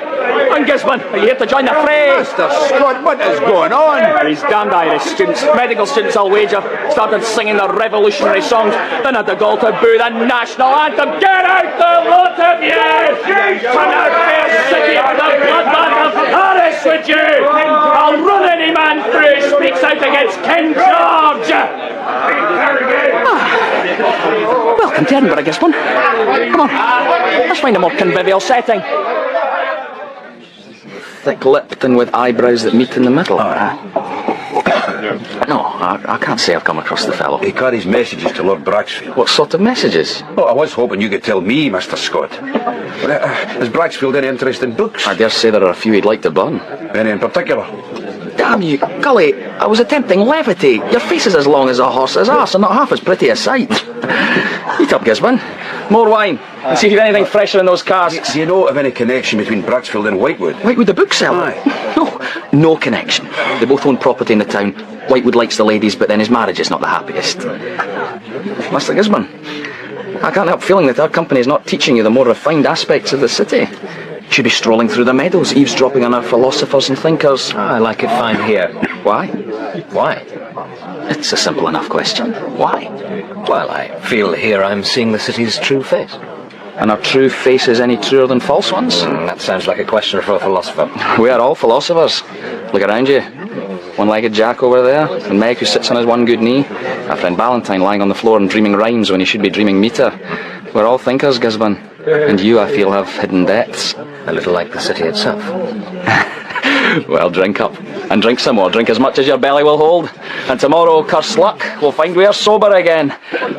and Gisborne, are you here to join the fray? Mr. Scott, what is going on? These damned Irish students, medical students I'll wager, started singing the revolutionary songs, then had the gall to boo the national anthem. Get out the lot of you! Turn out fair city for the bloodbath of Paris with you! I'll run any man through who speaks out against King George! Welcome to Edinburgh, Gisborne. Come on, let's find a more convivial setting. Thick-lipped and with eyebrows that meet in the middle. No, I can't say I've come across the fellow. He carries messages to Lord Braxfield. What sort of messages? Oh, I was hoping you could tell me, Mr. Scott. Has Braxfield any interest in books? I dare say there are a few he'd like to burn. Any in particular? Damn you, Cully, I was attempting levity. Your face is as long as a horse's arse and not half as pretty a sight. Eat up, Gisborne. More wine, and see if you've anything fresher in those casks. Do you know of any connection between Braxfield and Whitewood? Whitewood the bookseller? No connection. They both own property in the town. Whitewood likes the ladies, but then his marriage is not the happiest. Mr. Gisborne, I can't help feeling that our company is not teaching you the more refined aspects of the city. You should be strolling through the meadows, eavesdropping on our philosophers and thinkers. I like it fine here. Why? Why? It's a simple enough question. Why? Well, I feel here I'm seeing the city's true face. And are true faces any truer than false ones? That sounds like a question for a philosopher. We are all philosophers. Look around you. One-legged Jack over there, and Meg who sits on his one good knee, our friend Ballantyne lying on the floor and dreaming rhymes when he should be dreaming metre. We're all thinkers, Gisborne. And you, I feel, have hidden depths. A little like the city itself. Well, drink up. And drink some more. Drink as much as your belly will hold. And tomorrow, curse luck, we'll find we are sober again.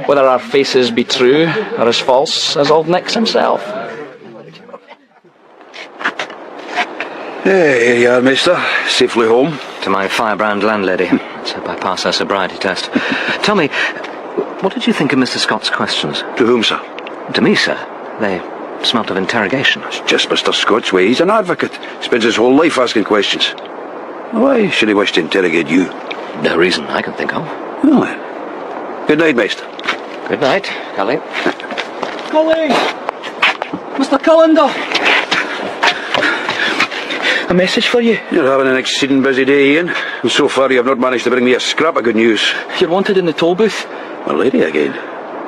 Whether our faces be true or as false as old Nix himself. Here you are, mister. Safely home. To my firebrand landlady. Let's hope I pass her sobriety test. Tell me, what did you think of Mr. Scott's questions? To whom, sir? To me, sir. They smelt of interrogation. It's just Mr. Scott's way. He's an advocate. Spends his whole life asking questions. Why should he wish to interrogate you? No reason I can think of. Well then. Good night, maester. Good night, Cully. Cully! Mr. Cullender! A message for you. You're having an exceeding busy day, Ian. And so far you have not managed to bring me a scrap of good news. You're wanted in the toll booth. A lady again?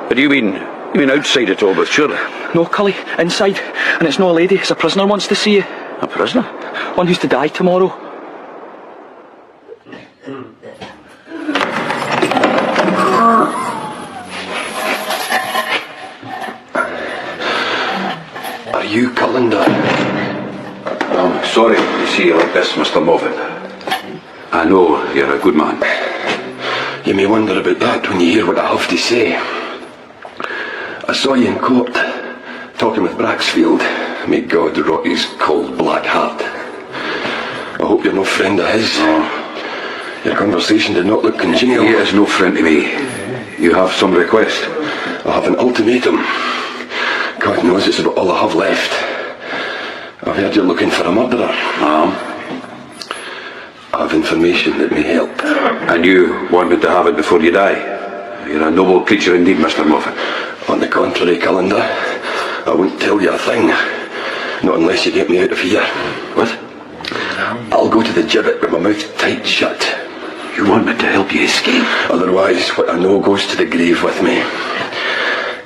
What do you mean? You mean outside the toll booth, surely? No, Cully, inside. And it's no a lady, it's a prisoner wants to see you. A prisoner? One who's to die tomorrow. Are you Cullender? I'm sorry to see you like this, Mr. Moffat. I know you're a good man. You may wonder about that when you hear what I have to say. I saw you in court, talking with Braxfield. May God rot his cold black heart. I hope you're no friend of his. No. Your conversation did not look congenial. He is no friend to me. You have some request? I have an ultimatum. God knows it's about all I have left. I've heard you're looking for a murderer. I have information that may help. And you want me to have it before you die? You're a noble creature indeed, Mr. Moffat. On the contrary, Cullender, I won't tell you a thing. Not unless you get me out of here. What? I'll go to the gibbet with my mouth tight shut. You want me to help you escape? Otherwise, what I know goes to the grave with me.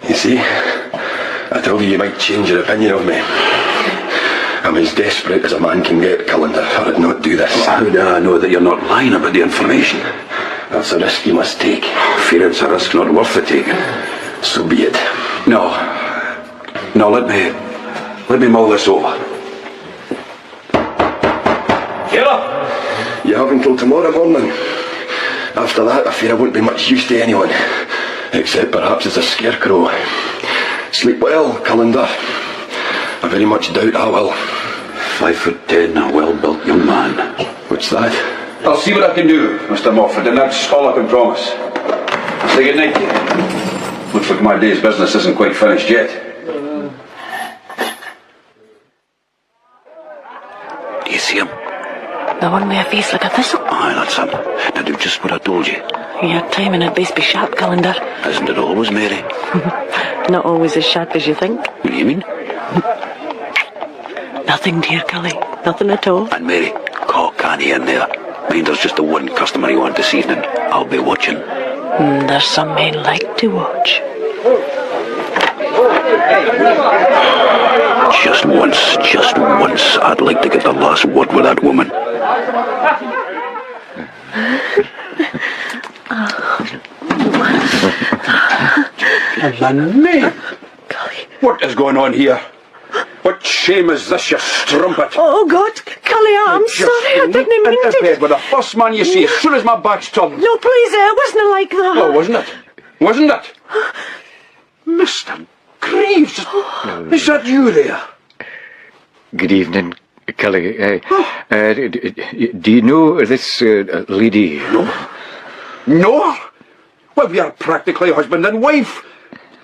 You see, I told you might change your opinion of me. I'm as desperate as a man can get, Cullender, or I'd not do this. How do I know that you're not lying about the information? That's a risk you must take. Fear it's a risk not worth the taking. So be it. No, let me mull this over. Get up! You have until tomorrow morning. After that, I fear I won't be much use to anyone, except perhaps as a scarecrow. Sleep well, Cullender. I very much doubt I will. 5'10", a well-built young man. What's that? I'll see what I can do, Mr. Moffat, and that's all I can promise. Say good night to you. Looks like my day's business isn't quite finished yet. Do you see him? The one with a face like a thistle? Aye, that's him. Now do just what I told you. Your timing had best be sharp, Cullender. Isn't it always, Mary? Not always as sharp as you think. What do you mean? Nothing, dear Cully. Nothing at all. And Mary, call Connie in there. Mind there's just the one customer you want this evening. I'll be watching. There's some men like to watch. Just once, I'd like to get the last word with that woman. And me! What is going on here? What shame is this, you strumpet? Oh, God, Cully, I'm sorry, I didn't mean into to. bed with the first man you see as soon as my back's turned. No, please, it wasn't like that. Oh, wasn't it? Wasn't it? Mr. Greaves, is that you there? Good evening, Cully, do you know this lady? No? No? Well, we are practically husband and wife.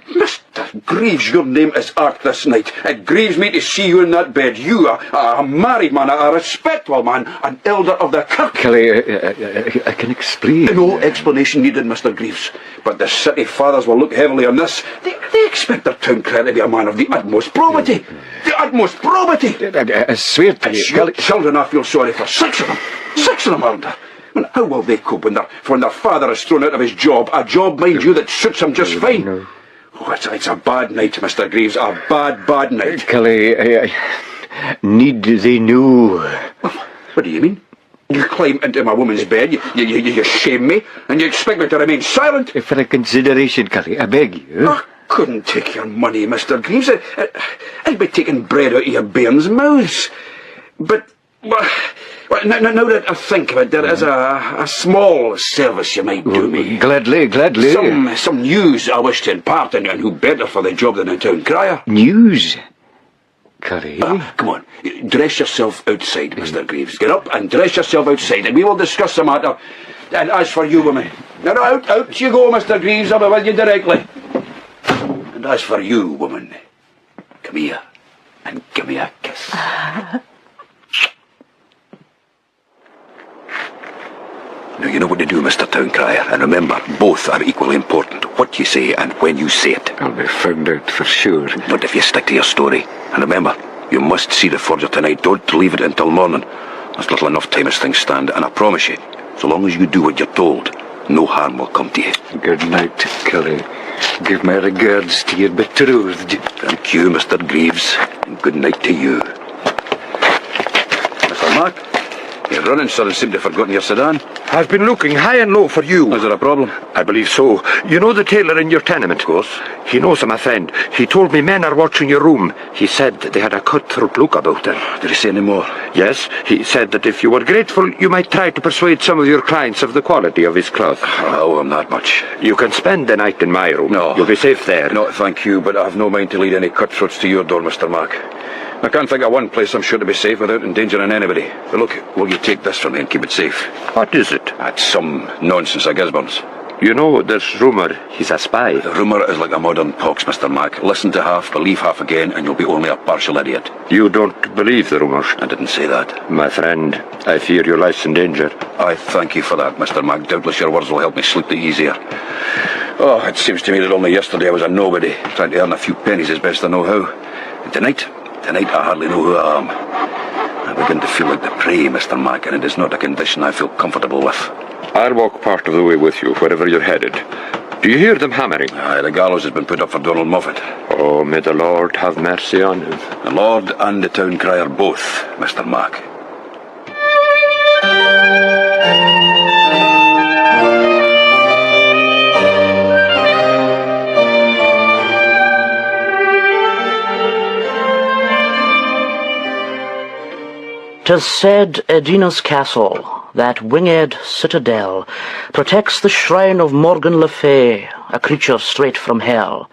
Mr. Greaves, your name is Art this night. It grieves me to see you in that bed. You are a married man, a respectable man, an elder of the kirk. Cully, I can explain. No explanation needed, Mr. Greaves. But the city fathers will look heavily on this. They expect their town crier to be a man of the utmost probity. The utmost probity. I swear to you, your children, I feel sorry for. 6 of them. 6 of them, aren't there? And how will they cope when their father is thrown out of his job? A job, mind you, that suits him just fine. No. Oh, it's a bad night, Mr. Greaves. A bad night. Cully, need they know? What do you mean? You climb into my woman's bed, you shame me, and you expect me to remain silent? For a consideration, Cully, I beg you. I couldn't take your money, Mr. Greaves. I'd be taking bread out of your bairns' mouths. But, now that I think of it, there is a small service you might do me. Gladly. Some news I wish to impart, and who better for the job than a town crier? News? Cully? Come on, dress yourself outside, Mr. Greaves. Get up and dress yourself outside, and we will discuss the matter. And as for you, woman, now out you go, Mr. Greaves. I'll be with you directly. And as for you, woman, come here and give me a kiss. Now you know what to do, Mr. Town Crier, and remember, both are equally important. What you say and when you say it. I'll be found out for sure. But if you stick to your story, and remember, you must see the forger tonight. Don't leave it until morning. There's little enough time as things stand, and I promise you, so long as you do what you're told, no harm will come to you. Good night, Cully. Give my regards to your betrothed. Thank you, Mr. Greaves, and good night to you. Mr. Mark, you're running, sir, and seem to have forgotten your sedan. I've been looking high and low for you. Is there a problem? I believe so. You know the tailor in your tenement? Of course. He knows I'm a friend. He told me men are watching your room. He said they had a cutthroat look about them. Did he say any more? Yes. He said that if you were grateful, you might try to persuade some of your clients of the quality of his cloth. I owe him that much. You can spend the night in my room. No. You'll be safe there. No, thank you, but I've no mind to lead any cutthroats to your door, Mr. Mark. I can't think of one place I'm sure to be safe without endangering anybody. But look, will you take this from me and keep it safe? What is it? That's some nonsense, I guess, Burns. You know, there's rumour he's a spy. The rumour is like a modern pox, Mr. Mac. Listen to half, believe half again, and you'll be only a partial idiot. You don't believe the rumours? I didn't say that. My friend, I fear your life's in danger. I thank you for that, Mr. Mac. Doubtless your words will help me sleep the easier. Oh, it seems to me that only yesterday I was a nobody, trying to earn a few pennies as best I know how. And tonight I hardly know who I am. I begin to feel like the prey, Mr. Mac, and it is not a condition I feel comfortable with. I'll walk part of the way with you, wherever you're headed. Do you hear them hammering? Aye, the gallows has been put up for Donald Moffat. Oh, may the Lord have mercy on him. The Lord and the town crier both, Mr. Mac. "'Tis said Edina's castle, that winged citadel, protects the shrine of Morgan le Fay, a creature straight from hell.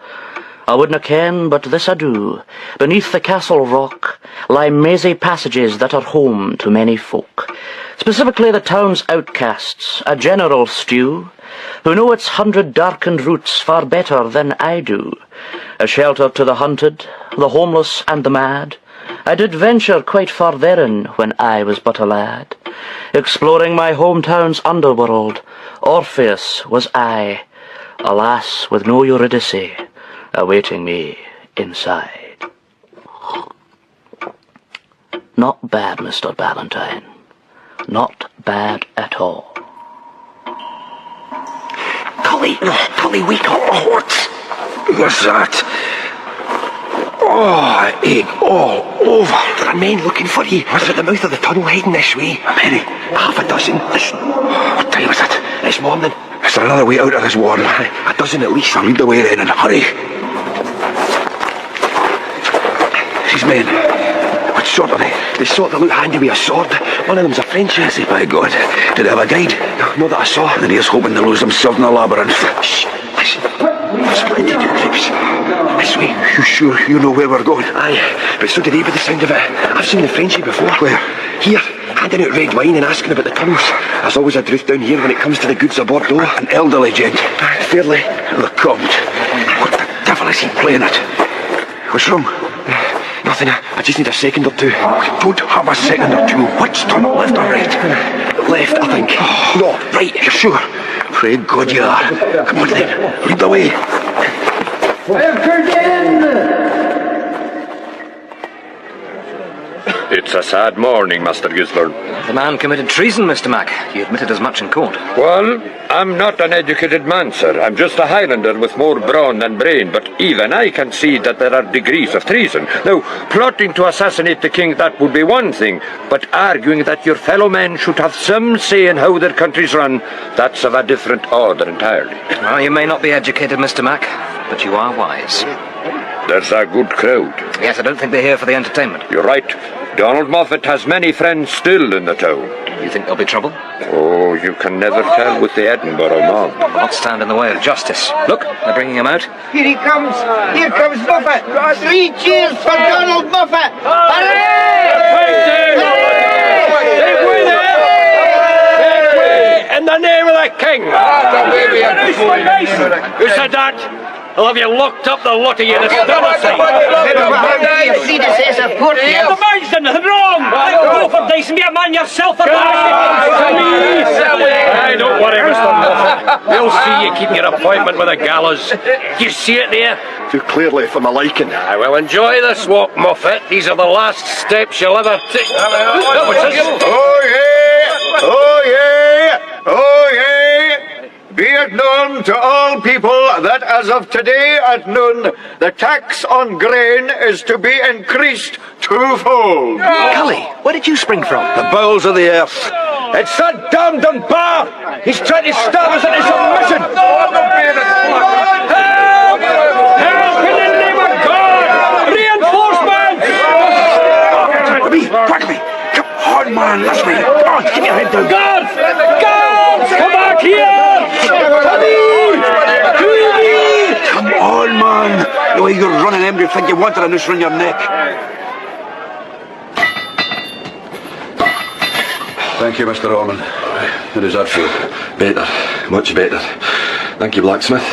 I wouldna ken, but this I do, beneath the castle rock lie mazy passages that are home to many folk, specifically the town's outcasts, a general stew, who know its 100 darkened roots far better than I do, a shelter to the hunted, the homeless and the mad. I did venture quite far therein when I was but a lad, exploring my hometown's underworld. Orpheus was I, alas, with no Eurydice, awaiting me inside." Not bad, Mr. Ballantyne. Not bad at all. Cully, wait, horse. What's that? Oh, I ache all over. There are men looking for you. They're at the mouth of the tunnel heading this way. How many? Half a dozen. Listen. What time is it? It's morning. Is there another way out of this warren? A dozen at least. I'll lead the way then and hurry. These men, what sort are they? The sort that look handy with a sword. One of them's a Frenchie. I say, by God. Do they have a guide? No, that I saw. Then he's hoping to lose himself in the labyrinth. Shh, listen. What's what did you do, Cripes? This way. You sure you know where we're going? Aye, but so did he by the sound of it. I've seen the Frenchie before. Where? Here, handing out red wine and asking about the tunnels. There's always a drought down here when it comes to the goods aboard though. An elderly gent. Fairly. The Comte. What the devil is he playing at? What's wrong? Nothing. I just need a second or two. We don't have a second or two. Which tunnel, left or right? Left, I think. No, right, you're sure? Pray God you are. Come on then, lead the way. It's a sad morning, Master Gisborne. The man committed treason, Mr. Mac. He admitted as much in court. Well, I'm not an educated man, sir. I'm just a Highlander with more brawn than brain, but even I can see that there are degrees of treason. Now, plotting to assassinate the king, that would be one thing, but arguing that your fellow men should have some say in how their countries run, that's of a different order entirely. Well, you may not be educated, Mr. Mac, but you are wise. There's a good crowd. Yes, I don't think they're here for the entertainment. You're right. Donald Moffat has many friends still in the town. You think there'll be trouble? Oh, you can never tell with the Edinburgh mob. Not stand in the way of justice. Look, they're bringing him out. Here he comes. Here comes Moffat. 3 cheers for Donald Moffat. In the name of the king! Who said that? I'll have you locked up, the lot of you, to stand aside. Your predecessor, Portia. The man's done nothing wrong. Go for dice and be a man yourself. Don't worry, Mr. Moffat. We'll see you keeping your appointment with the gallows. Do you see it there? Too clearly for my liking. I will enjoy this walk, Moffat. These are the last steps you'll ever take. What's this? Oh, yeah! Oh, yeah! Oh, yeah! Be it known to all people that as of today at noon, the tax on grain is to be increased twofold. Cully, where did you spring from? The bowels of the earth. It's that damned Dunbar! He's trying to starve us into submission! Help! Help in the name of God! Reinforcements! Quickly! Come on, man, that's me. Come on, keep your head down. Guards! Guards! Come back here! Come on, man! The way you're running him, you think you wanted a noose around your neck. Thank you, Mr. Ormond. How does that feel? Better. Much better. Thank you, blacksmith.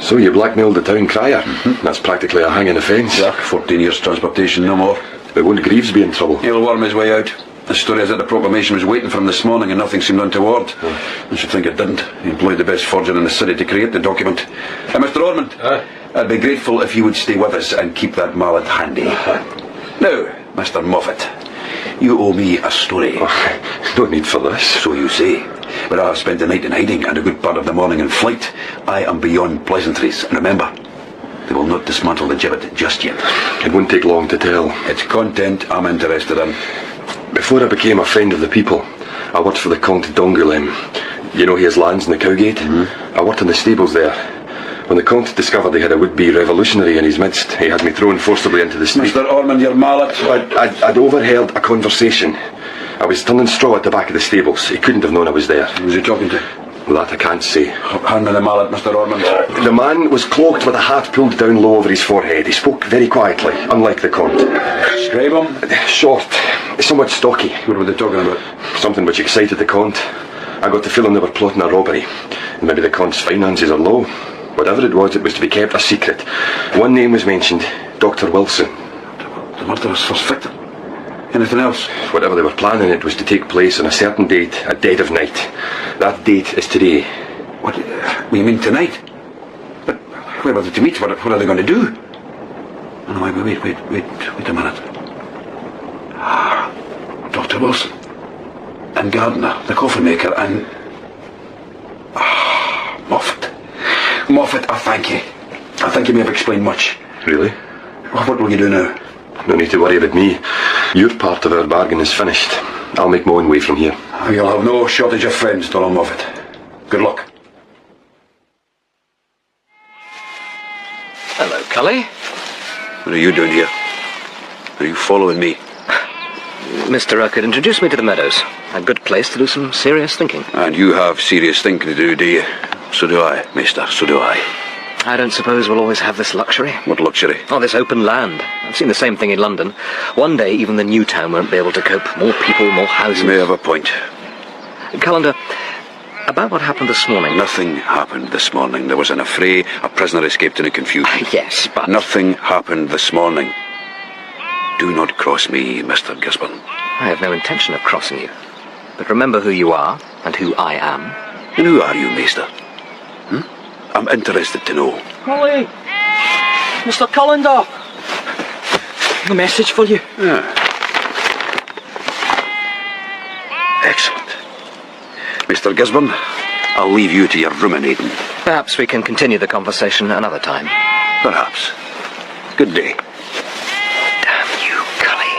So you blackmailed the town crier? That's practically a hanging offence. Yeah, 14 years transportation, no more. But won't Greaves be in trouble? He'll worm his way out. The story is that the proclamation was waiting for him this morning and nothing seemed untoward. I should think it didn't. He employed the best forger in the city to create the document. Mr. Ormond, I'd be grateful if you would stay with us and keep that mallet handy. Now, Mr. Moffat, you owe me a story. No need for this. So you say. But I have spent the night in hiding and a good part of the morning in flight. I am beyond pleasantries. And remember, they will not dismantle the gibbet just yet. It won't take long to tell. It's content I'm interested in. Before I became a friend of the people, I worked for the Comte d'Angoulême. You know he has lands in the Cowgate? I worked in the stables there. When the Comte discovered he had a would-be revolutionary in his midst, he had me thrown forcibly into the street. Mr. Ormond, your mallet. I'd overheard a conversation. I was turning straw at the back of the stables. He couldn't have known I was there. Who was he talking to? Well, that I can't say. Hand me the mallet, Mr. Ormond. The man was cloaked with a hat pulled down low over his forehead. He spoke very quietly, unlike the Comte. Describe him? Short, somewhat stocky. What were they talking about? Something which excited the Comte. I got the feeling they were plotting a robbery. Maybe the Comte's finances are low. Whatever it was to be kept a secret. One name was mentioned, Dr. Wilson. The murderer's first victim? Anything else? Whatever they were planning, it was to take place on a certain date, at dead of night. That date is today. What you mean tonight? But where were they to meet? What are they going to do? Oh, no, wait a minute. Dr. Wilson. And Gardner, the coffin maker, and... Moffat. Moffat, I thank you. I think you may have explained much. Really? What will you do now? No need to worry about me. Your part of our bargain is finished. I'll make my own way from here. You'll have no shortage of friends, Donald Moffat. Good luck. Hello, Cully. What are you doing here? Are you following me? Mr. Urquhart introduced me to the Meadows. A good place to do some serious thinking. And you have serious thinking to do you? So do I, mister, so do I. I don't suppose we'll always have this luxury. What luxury? Oh, this open land. I've seen the same thing in London. One day, even the new town won't be able to cope. More people, more houses. You may have a point. Callender, about what happened this morning. Nothing happened this morning. There was an affray, a prisoner escaped in a confusion. Yes, but... Nothing happened this morning. Do not cross me, Mr. Gisborne. I have no intention of crossing you. But remember who you are, and who I am. And who are you, Maester? I'm interested to know. Cully! Mr. Callender! A message for you. Excellent. Mr. Gisborne, I'll leave you to your ruminating. Perhaps we can continue the conversation another time. Perhaps. Good day. Damn you, Cully.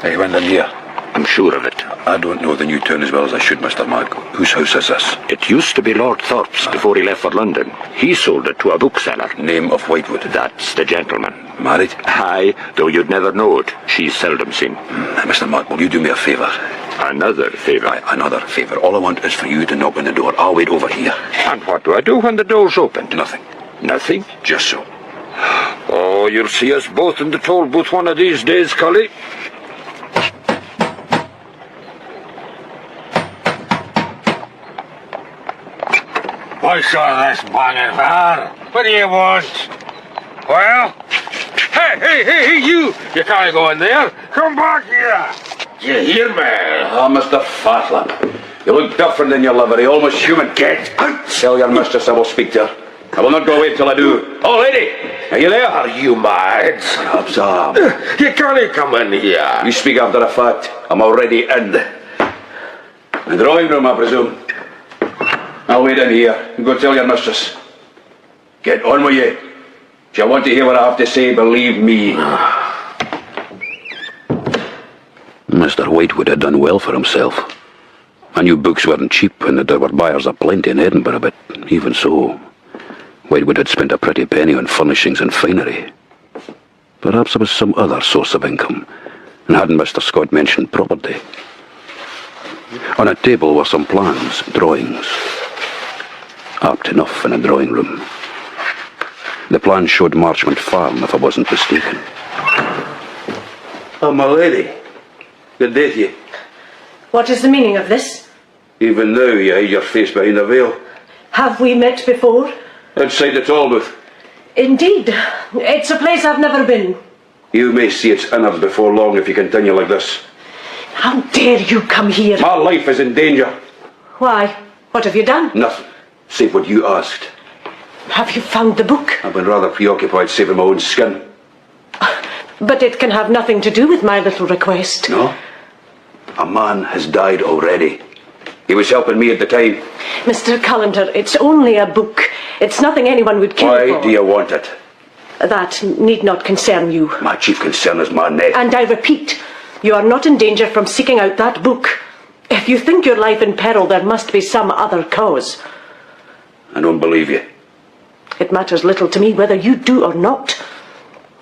Hey, when they're here. I'm sure of it. I don't know the new town as well as I should, Mr. Mark. Whose house is this? It used to be Lord Thorpe's before he left for London. He sold it to a bookseller. Name of Whitewood? That's the gentleman. Married? Aye, though you'd never know it. She's seldom seen. Mr. Mark, will you do me a favour? Another favour? Aye, another favour. All I want is for you to knock on the door. I'll wait over here. And what do I do when the door's opened? Nothing. Nothing? Just so. Oh, you'll see us both in the toll booth one of these days, Cully. What's all this banging for? What do you want? Well? Hey, you! You can't go in there. Come back here. You hear me? Ah, Mr. Fatlap. You look different in your livery, almost human. Get out! Tell your mistress I will speak to her. I will not go away till I do. Oh, lady! Are you there? Are you mad? Perhaps I am. You can't come in here. You speak after a fact. I'm already in. The drawing room, I presume. I'll wait in here and go tell your mistress. Get on with you. If you want to hear what I have to say, believe me. Mr. Whitewood had done well for himself. I knew books weren't cheap and that there were buyers aplenty in Edinburgh, but even so, Whitewood had spent a pretty penny on furnishings and finery. Perhaps there was some other source of income, and hadn't Mr. Scott mentioned property. On a table were some plans, drawings. Apt enough in a drawing room. The plan showed Marchmont Farm, if I wasn't mistaken. Oh, my lady. Good day to you. What is the meaning of this? Even now you hide your face behind a veil. Have we met before? Outside the toll booth. Indeed. It's a place I've never been. You may see its innards before long if you continue like this. How dare you come here? My life is in danger. Why? What have you done? Nothing, save what you asked. Have you found the book? I've been rather preoccupied saving my own skin. But it can have nothing to do with my little request. No? A man has died already. He was helping me at the time. Mr. Callender, it's only a book. It's nothing anyone would kill for. Why do you want it? That need not concern you. My chief concern is my neck. And I repeat, you are not in danger from seeking out that book. If you think your life in peril, there must be some other cause. I don't believe you. It matters little to me whether you do or not.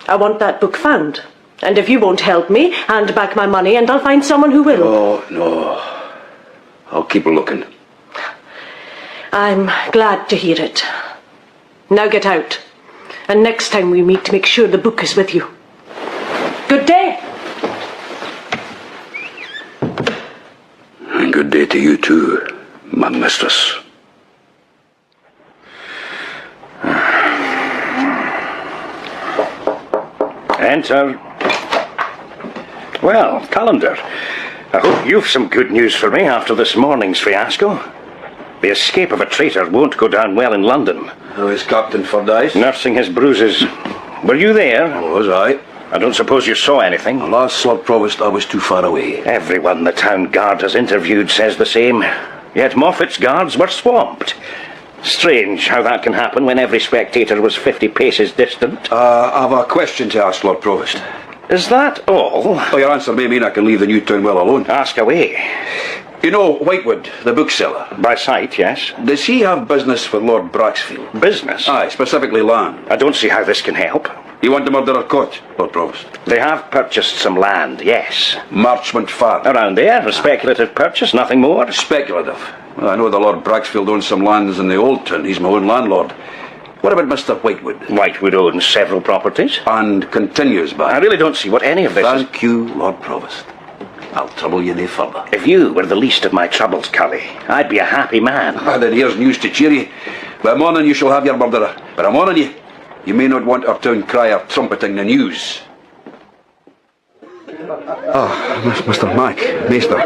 I want that book found. And if you won't help me, hand back my money and I'll find someone who will. Oh, no. I'll keep looking. I'm glad to hear it. Now get out. And next time we meet, make sure the book is with you. Good day. And good day to you too, my mistress. Enter. Well, Callender, I hope you've some good news for me after this morning's fiasco. The escape of a traitor won't go down well in London. How is Captain Fordyce? Nursing his bruises. Were you there? Was I? I don't suppose you saw anything. Last Lord Provost, I was too far away. Everyone the town guard has interviewed says the same. Yet Moffat's guards were swamped. Strange how that can happen when every spectator was 50 paces distant. I've a question to ask, Lord Provost. Is that all? Oh, your answer may mean I can leave the new town well alone. Ask away. You know Whitewood, the bookseller? By sight, yes. Does he have business with Lord Braxfield? Business? Aye, specifically land. I don't see how this can help. You want the murderer caught, Lord Provost? They have purchased some land, yes. Marchmont Farm. Around there, a speculative purchase, nothing more. Speculative? Well, I know the Lord Braxfield owns some lands in the Old Town. He's my own landlord. What about Mr. Whitewood? Whitewood owns several properties. And continues by. I really don't see what any of this is. Thank you, Lord Provost. I'll trouble you no further. If you were the least of my troubles, Cully, I'd be a happy man. Then here's news to cheer you. By morning you shall have your murderer. But I'm warning you, you may not want our town crier trumpeting the news. Mr. Mac, Maester,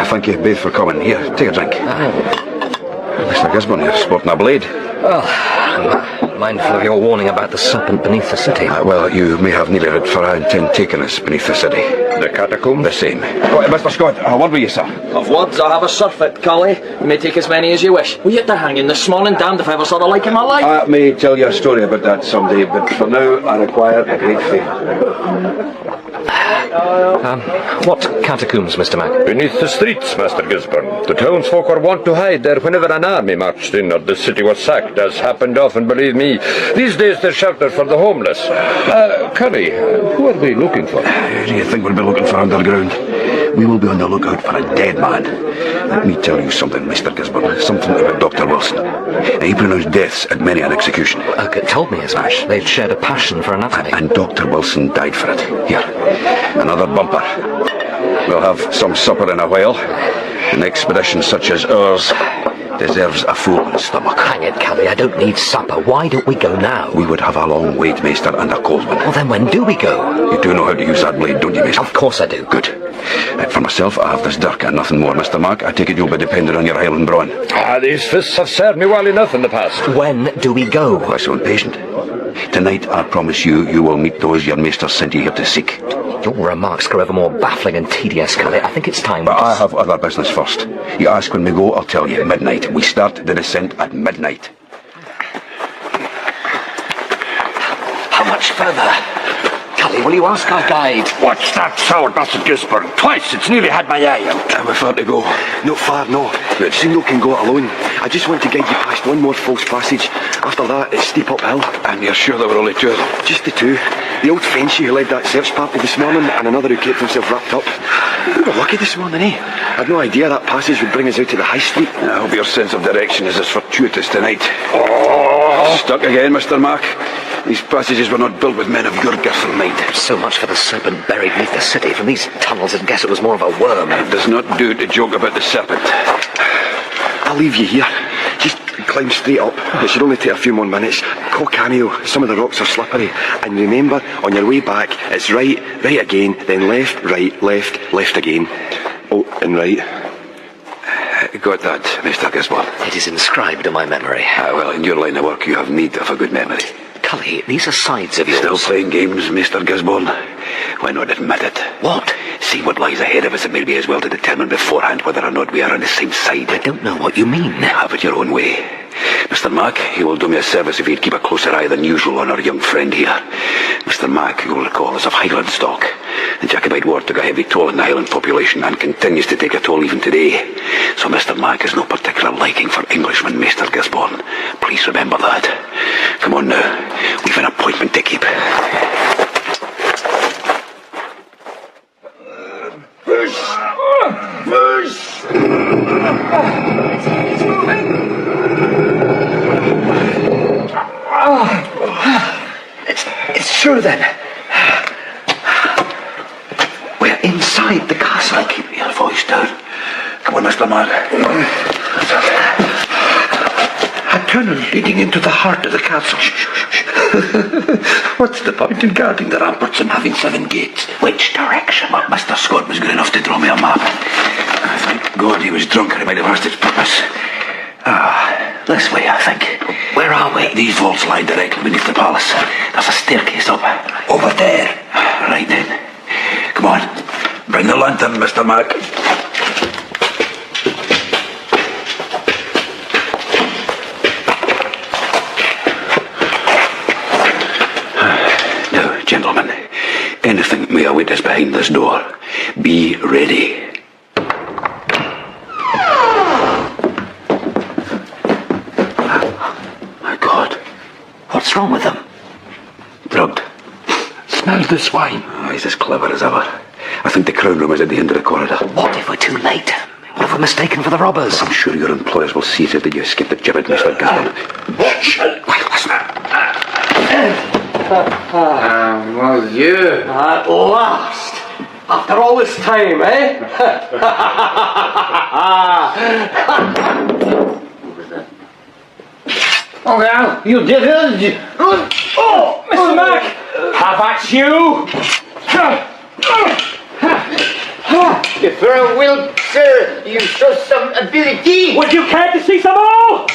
thank you both for coming. Here, take a drink. Mr. Gisborne, you're sporting a blade. Well, I'm mindful of your warning about the serpent beneath the city. Well, you may have nearly read, for I intend taking us beneath the city. The catacomb? The same. Oh, Mr. Scott, a word with you, sir. Of words, I have a surfeit, Cully. You may take as many as you wish. We hit the hanging this morning, damned if I ever saw the like in my life. I may tell you a story about that someday, but for now, I require a great favour. What catacombs, Mr. Mac? Beneath the streets, Master Gisborne. The townsfolk were wont to hide there whenever an army marched in or the city was sacked, as happened often, believe me. These days they're shelter for the homeless. Cully, who are we looking for? Do you think we'll be looking for underground? We will be on the lookout for a dead man. Let me tell you something, Mr. Gisborne. Something about Dr. Wilson. He pronounced deaths at many an execution. It told me as much. They'd shared a passion for anatomy. And Dr. Wilson died for it. Here, another bumper. We'll have some supper in a while. An expedition such as ours deserves a full stomach. Hang it, Cully, I don't need supper. Why don't we go now? We would have a long wait, Maester, and a cold one. Well, then when do we go? You do know how to use that blade, don't you, Maester? Of course I do. Good. For myself, I have this dirk and nothing more. Mr. Mac, I take it you'll be dependent on your Highland brawn. These fists have served me well enough in the past. When do we go? Why so impatient? Tonight, I promise you, you will meet those your Maester sent you here to seek. Your remarks grow ever more baffling and tedious, Cully. I think it's time. But I have other business first. You ask when we go, I'll tell you. Midnight. We start the descent at midnight. How much further? Cully, will you ask our guide? What's that sound, Master Gisborne? Twice it's nearly had my eye out. How far to go? Not far, no. But Single can go it alone. I just want to guide you past one more false passage. After that, it's steep uphill. And you're sure there were only two of them? Just the two. The old Frenchy who led that search party this morning, and another who kept himself wrapped up. We were lucky this morning, eh? I had no idea that passage would bring us out to the high street. I hope your sense of direction is as fortuitous tonight. Oh! Stuck again, Mr. Mac. These passages were not built with men of your girth and mind. So much for the serpent buried beneath the city. From these tunnels, I'd guess it was more of a worm. It does not do to joke about the serpent. I'll leave you here. Just climb straight up. It should only take a few more minutes. Call Cameo. Some of the rocks are slippery. And remember, on your way back, it's right, right again, then left, left again. Oh, and right. Got that, Mr. Gisborne? It is inscribed in my memory. Well, in your line of work, you have need of a good memory. Cully, these are sides of yours. Still playing games, Mr. Gisborne? Why not admit it? What? See what lies ahead of us. It may be as well to determine beforehand whether or not we are on the same side. I don't know what you mean. Have it your own way. Mr. Mac, he will do me a service if he'd keep a closer eye than usual on our young friend here. Mr. Mac, you'll recall, is of Highland stock. The Jacobite war took a heavy toll on the Highland population and continues to take a toll even today. So Mr. Mac has no particular liking for Englishmen, Mr. Gisborne. Please remember that. Come on now. We've an appointment to keep. It's true then. We're inside the castle. Keep your voice down. Come on, Mr. Mac. A tunnel leading into the heart of the castle. What's the point in guarding the ramparts and having 7 gates? Which direction? Well, Mr. Scott was good enough to draw me a map. Thank God he was drunk or he might have asked its purpose. This way, I think. Where are we? These vaults lie directly beneath the palace. There's a staircase up. Over there. Right then. Come on. Bring the lantern, Mr. Mac. Now, gentlemen, anything may await us behind this door. Be ready. What's wrong with them? Drugged. smelled the swine. Oh, he's as clever as ever. I think the crown room is at the end of the corridor. What if we're too late? What if we're mistaken for the robbers? I'm sure your employers will see to it that you skip the gibbet, Mr. Garland. Shh! Quiet, listen. Well, you. At last! After all this time, eh? Oh, well, you did it! Oh, Mr. Mac! Have at you! If for a will, sir, you show some ability. Would you care to see some more?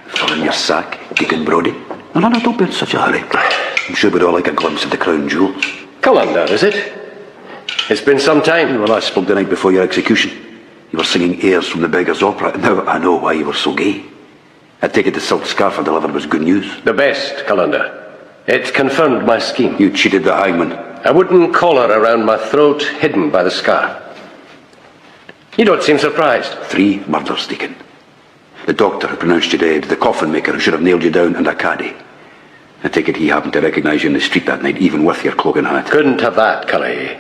Full in your sack, Deacon Brodie? No, don't be in such a hurry. I'm sure we'd all like a glimpse of the crown jewels. Callender, is it? It's been some time. Well, I spoke the night before your execution. You were singing airs from the Beggar's Opera. Now I know why you were so gay. I take it the silk scarf I delivered was good news. The best, Callender. It confirmed my scheme. You cheated the hangman. A wooden collar around my throat, hidden by the scarf. You don't seem surprised. 3 murders, Deacon. The doctor who pronounced you dead, the coffin maker who should have nailed you down, and a caddy. I take it he happened to recognise you in the street that night, even with your cloak and hat. Couldn't have that, Cully.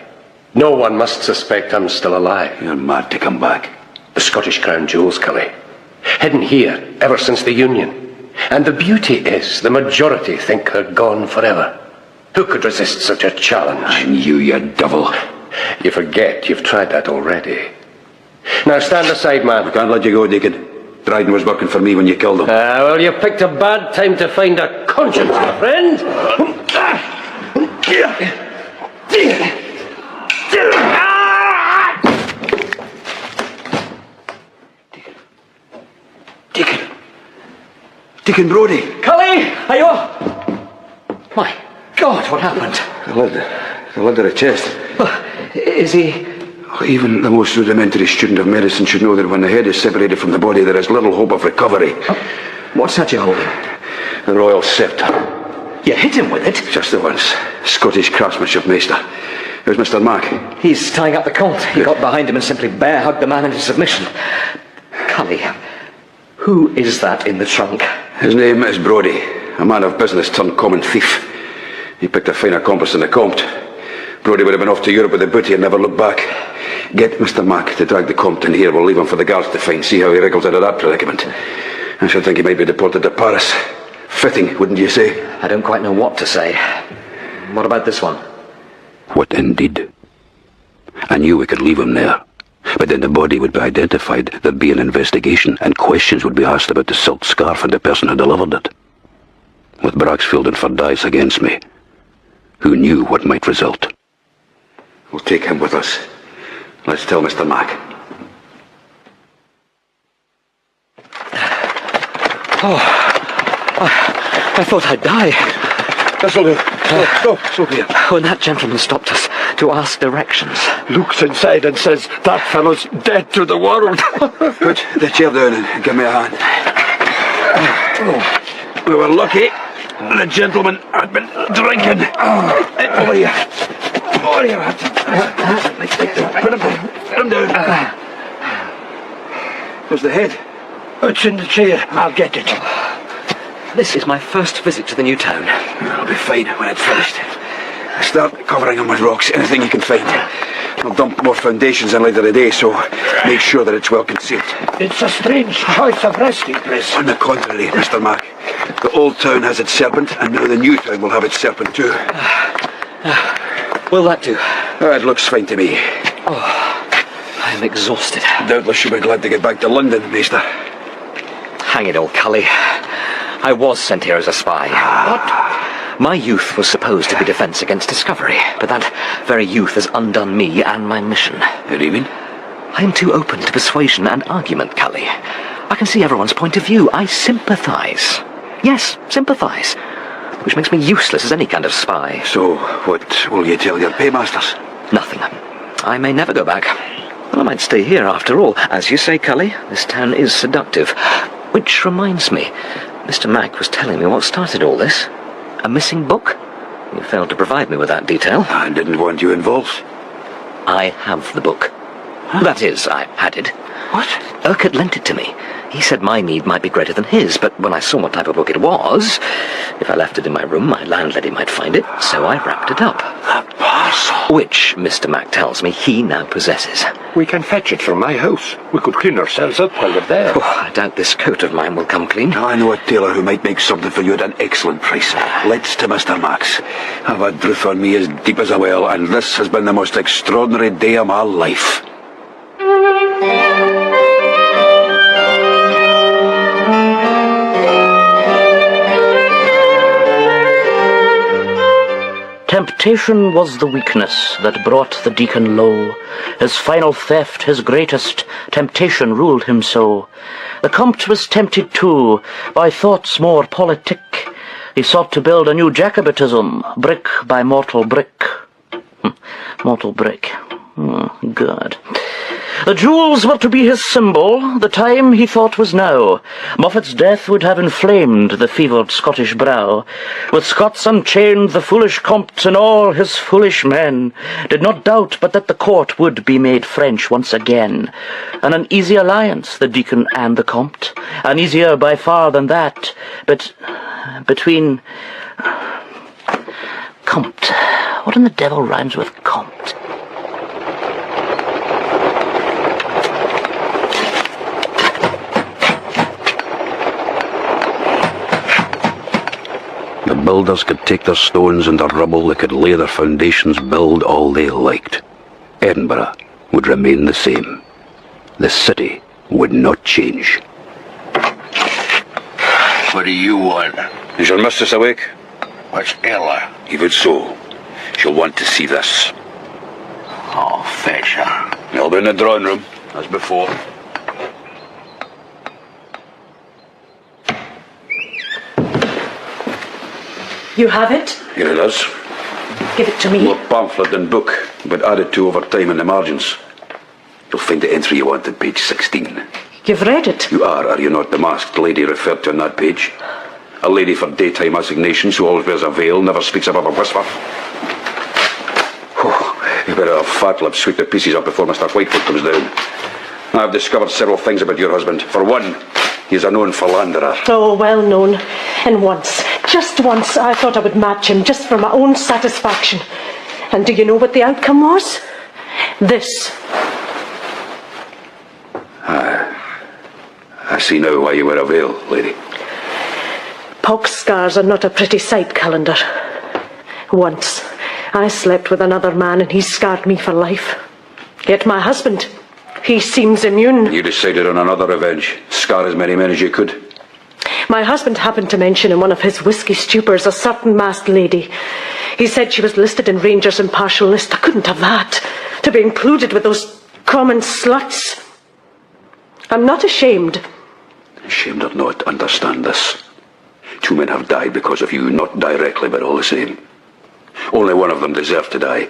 No one must suspect I'm still alive. You're mad to come back. The Scottish crown jewels, Cully. Hidden here ever since the Union. And the beauty is, the majority think they're gone forever. Who could resist such a challenge? And you devil. You forget you've tried that already. Now stand aside, man. I can't let you go, Deacon. Dryden was working for me when you killed him. Well, you picked a bad time to find a conscience, my friend. Deacon Brodie! Cully, are you... My God, what happened? The lid of the chest. Is he... Even the most rudimentary student of medicine should know that when the head is separated from the body, there is little hope of recovery. What's that you're holding? The royal sceptre. You hit him with it? Just the once. Scottish craftsmanship, Maester. Where's Mr. Mac? He's tying up the colt. He got behind him and simply bear-hugged the man into submission. Cully, who is that in the trunk? His name is Brodie, a man of business turned common thief. He picked a finer compass than the Comte. Brodie would have been off to Europe with the booty and never looked back. Get Mr. Mac to drag the Comte in here. We'll leave him for the guards to find, see how he wriggles out of that predicament. I should think he might be deported to Paris. Fitting, wouldn't you say? I don't quite know what to say. What about this one? What indeed? I knew we could leave him there. But then the body would be identified, there'd be an investigation, and questions would be asked about the silk scarf and the person who delivered it. With Braxfield and Fordyce against me, who knew what might result? We'll take him with us. Let's tell Mr. Mac. I thought I'd die. This'll do. Go, Sophia. When that gentleman stopped us to ask directions. Looks inside and says, that fellow's dead to the world. Put the chair down and give me a hand. We were lucky. The gentleman had been drinking. Over here. Over here. Put him down. Where's the head? It's in the chair. I'll get it. This is my first visit to the new town. I'll be fine when it's finished. Start covering him with rocks, anything you can find. I'll dump more foundations in later today, so make sure that it's well concealed. It's a strange choice of resting place. On the contrary, Mr. Mac. The old town has its serpent, and now the new town will have its serpent too. Will that do? It looks fine to me. I am exhausted. Doubtless you'll be glad to get back to London, Maester. Hang it all, Cully. I was sent here as a spy. What? My youth was supposed to be defence against discovery, but that very youth has undone me and my mission. What do you mean? I am too open to persuasion and argument, Cully. I can see everyone's point of view. I sympathise. Yes, sympathise. Which makes me useless as any kind of spy. So, what will you tell your paymasters? Nothing. I may never go back. Well, I might stay here after all. As you say, Cully, this town is seductive. Which reminds me, Mr. Mac was telling me what started all this. A missing book? You failed to provide me with that detail. I didn't want you involved. I have the book. Huh? That is, I had it. What? Urquhart lent it to me. He said my mead might be greater than his, but when I saw what type of book it was, if I left it in my room, my landlady might find it, so I wrapped it up. A parcel? Which, Mr. Mac tells me, he now possesses. We can fetch it from my house. We could clean ourselves up while we're there. Oh, I doubt this coat of mine will come clean. I know a tailor who might make something for you at an excellent price. Let's to Mr. Max. I've had druth on me as deep as a well, and this has been the most extraordinary day of my life. Temptation was the weakness that brought the deacon low. His final theft, his greatest, temptation ruled him so. The Comte was tempted too by thoughts more politic. He sought to build a new Jacobitism, brick by mortal brick. Mortal brick. God. The jewels were to be his symbol. The time, he thought, was now. Moffat's death would have inflamed the fevered Scottish brow. With Scots unchained, the foolish Comte and all his foolish men did not doubt but that the court would be made French once again. An uneasy alliance, the deacon and the Comte. Uneasier by far than that. But between... Comte. What in the devil rhymes with Comte? The builders could take their stones and their rubble, they could lay their foundations, build all they liked. Edinburgh would remain the same. The city would not change. What do you want? Is your mistress awake? What's Ella? Even so, she'll want to see this. Oh, fetch her. I'll be in the drawing room, as before. You have it? Here it is. Give it to me. More pamphlet than book, but added to over time in the margins. You'll find the entry you want at page 16. You've read it? You are you not, the masked lady referred to on that page? A lady for daytime assignations who always wears a veil, never speaks above a whisper. You better have fat lips sweep the pieces up before Mr. Whitefoot comes down. I've discovered several things about your husband. For one, he's a known philanderer. Oh, well known. And once, just once, I thought I would match him just for my own satisfaction. And do you know what the outcome was? This. I see now why you wear a veil, lady. Pox scars are not a pretty sight, Calendar. Once, I slept with another man and he scarred me for life. Yet my husband, he seems immune. You decided on another revenge. Scar as many men as you could. My husband happened to mention in one of his whiskey stupors a certain masked lady. He said she was listed in Rangers' impartial list. I couldn't have that. To be included with those common sluts. I'm not ashamed. Ashamed or not, understand this. 2 men have died because of you, not directly, but all the same. Only one of them deserved to die.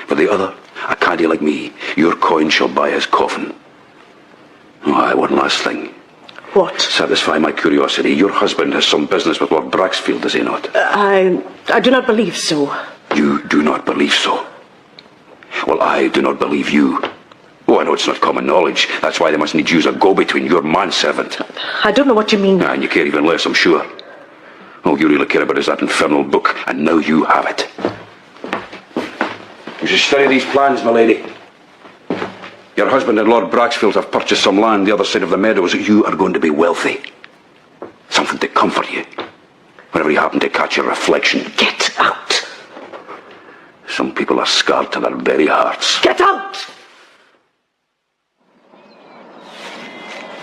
For the other, a caddy like me, your coin shall buy his coffin. Oh, aye, one last thing. What? Satisfy my curiosity. Your husband has some business with Lord Braxfield, does he not? I do not believe so. You do not believe so? Well, I do not believe you. Oh, I know it's not common knowledge. That's why they must need use a go-between, your manservant. I don't know what you mean. And you care even less, I'm sure. All you really care about is that infernal book, and now you have it. You should study these plans, my lady. Your husband and Lord Braxfield have purchased some land the other side of the meadows. You are going to be wealthy. Something to comfort you. Whenever you happen to catch your reflection. Get out! Some people are scarred to their very hearts. Get out!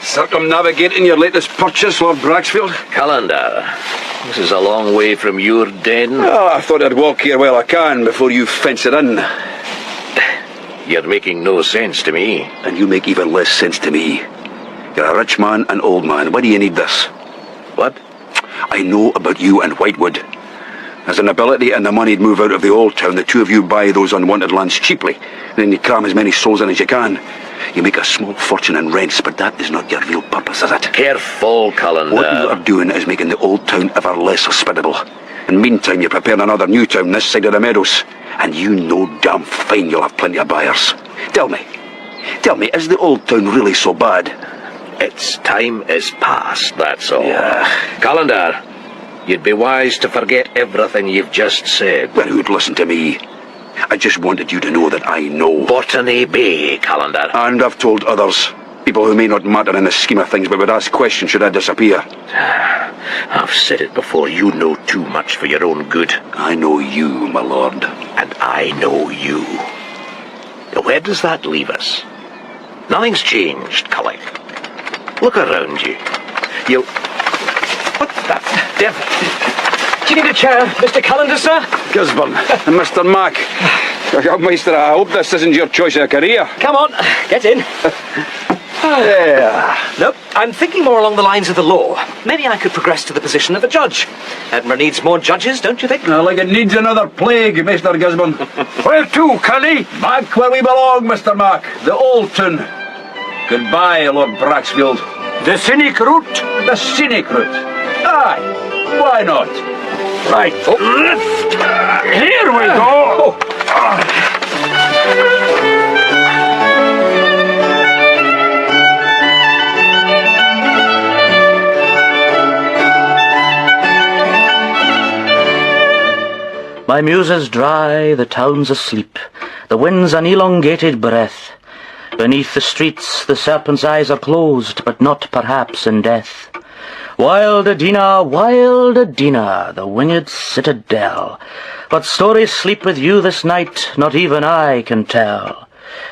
Circumnavigating your latest purchase, Lord Braxfield? Calendar, this is a long way from your den. Oh, I thought I'd walk here while I can before you fence it in. You're making no sense to me. And you make even less sense to me. You're a rich man, an old man. Why do you need this? What? I know about you and Whitewood. There's an ability and the money'd move out of the old town. The two of you buy those unwanted lands cheaply. Then you cram as many souls in as you can. You make a small fortune in rents, but that is not your real purpose, is it? Careful, Calendar. What you are doing is making the old town ever less hospitable. In the meantime, you're preparing another new town this side of the meadows. And you know damn fine you'll have plenty of buyers. Tell me, is the old town really so bad? Its time is past, that's all. Yeah. Calendar, you'd be wise to forget everything you've just said. Well, who'd listen to me? I just wanted you to know that I know. Botany Bay, Calendar. And I've told others. People who may not matter in the scheme of things, but would ask questions should I disappear. I've said it before, you know too much for your own good. I know you, my lord. And I know you. Where does that leave us? Nothing's changed, Cully. Look around you. What the devil? Do you need a chair, Mr. Calendar, sir? Gisborne and Mr. Mac. Meister, I hope this isn't your choice of a career. Come on, get in. Yeah. Nope, I'm thinking more along the lines of the law. Maybe I could progress to the position of a judge. Edinburgh needs more judges, don't you think? Like it needs another plague, Mr. Gisborne. Where to, Cully? Back where we belong, Mr. Mac. The old tune. Goodbye, Lord Braxfield. The scenic route? The scenic route. Aye, why not? Right. Lift. Here we go. My muse is dry, the town's asleep, the wind's an elongated breath. Beneath the streets the serpent's eyes are closed, but not perhaps in death. Wild Adina, the winged citadel. What stories sleep with you this night, not even I can tell.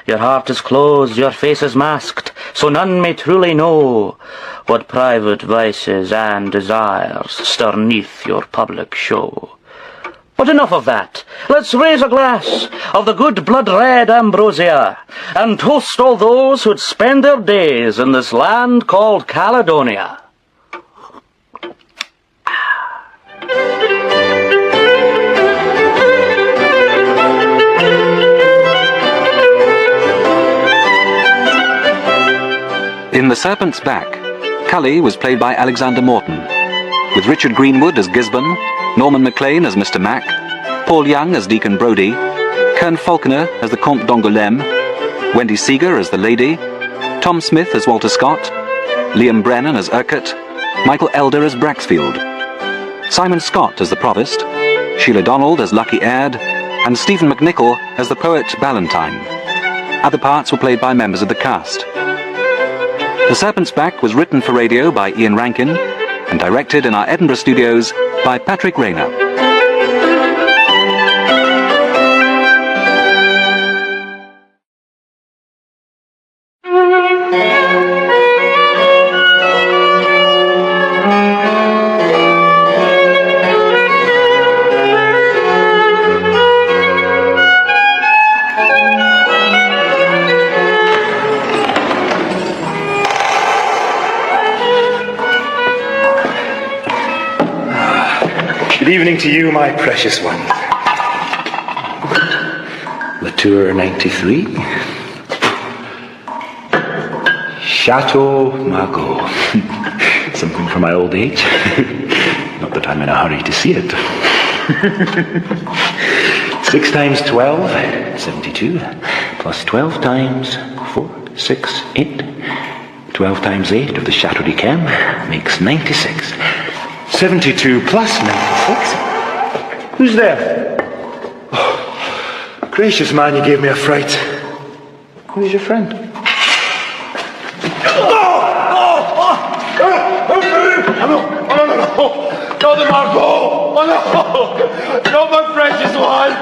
Your heart is closed, your face is masked, so none may truly know what private vices and desires stir 'neath your public show. But enough of that. Let's raise a glass of the good blood-red ambrosia, and toast all those who'd spend their days in this land called Caledonia. In The Serpent's Back, Cully was played by Alexander Morton, with Richard Greenwood as Gisborne, Norman MacLean as Mr. Mac, Paul Young as Deacon Brodie, Kern Faulkner as the Comte d'Angoulême, Wendy Seeger as the Lady, Tom Smith as Walter Scott, Liam Brennan as Urquhart, Michael Elder as Braxfield, Simon Scott as the Provost, Sheila Donald as Lucky Aird, and Stephen McNichol as the poet Ballantyne. Other parts were played by members of the cast. The Serpent's Back was written for radio by Ian Rankin and directed in our Edinburgh studios by Patrick Rayner. Good evening to you, my precious one. Latour 93. Chateau Margaux. Something for my old age. Not that I'm in a hurry to see it. 6 times 12, 72. Plus 12 times 4, 6, 8. 12 times 8 of the Chateau d'Yquem makes 96. 72 plus 96. Who's there? Oh, gracious man, you gave me a fright. Who's your friend? No, not the Margaux! Oh no! Not my precious one!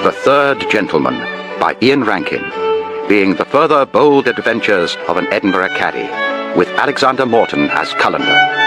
The Third Gentleman by Ian Rankin, being the further bold adventures of an Edinburgh caddie, with Alexander Morton as Calendar.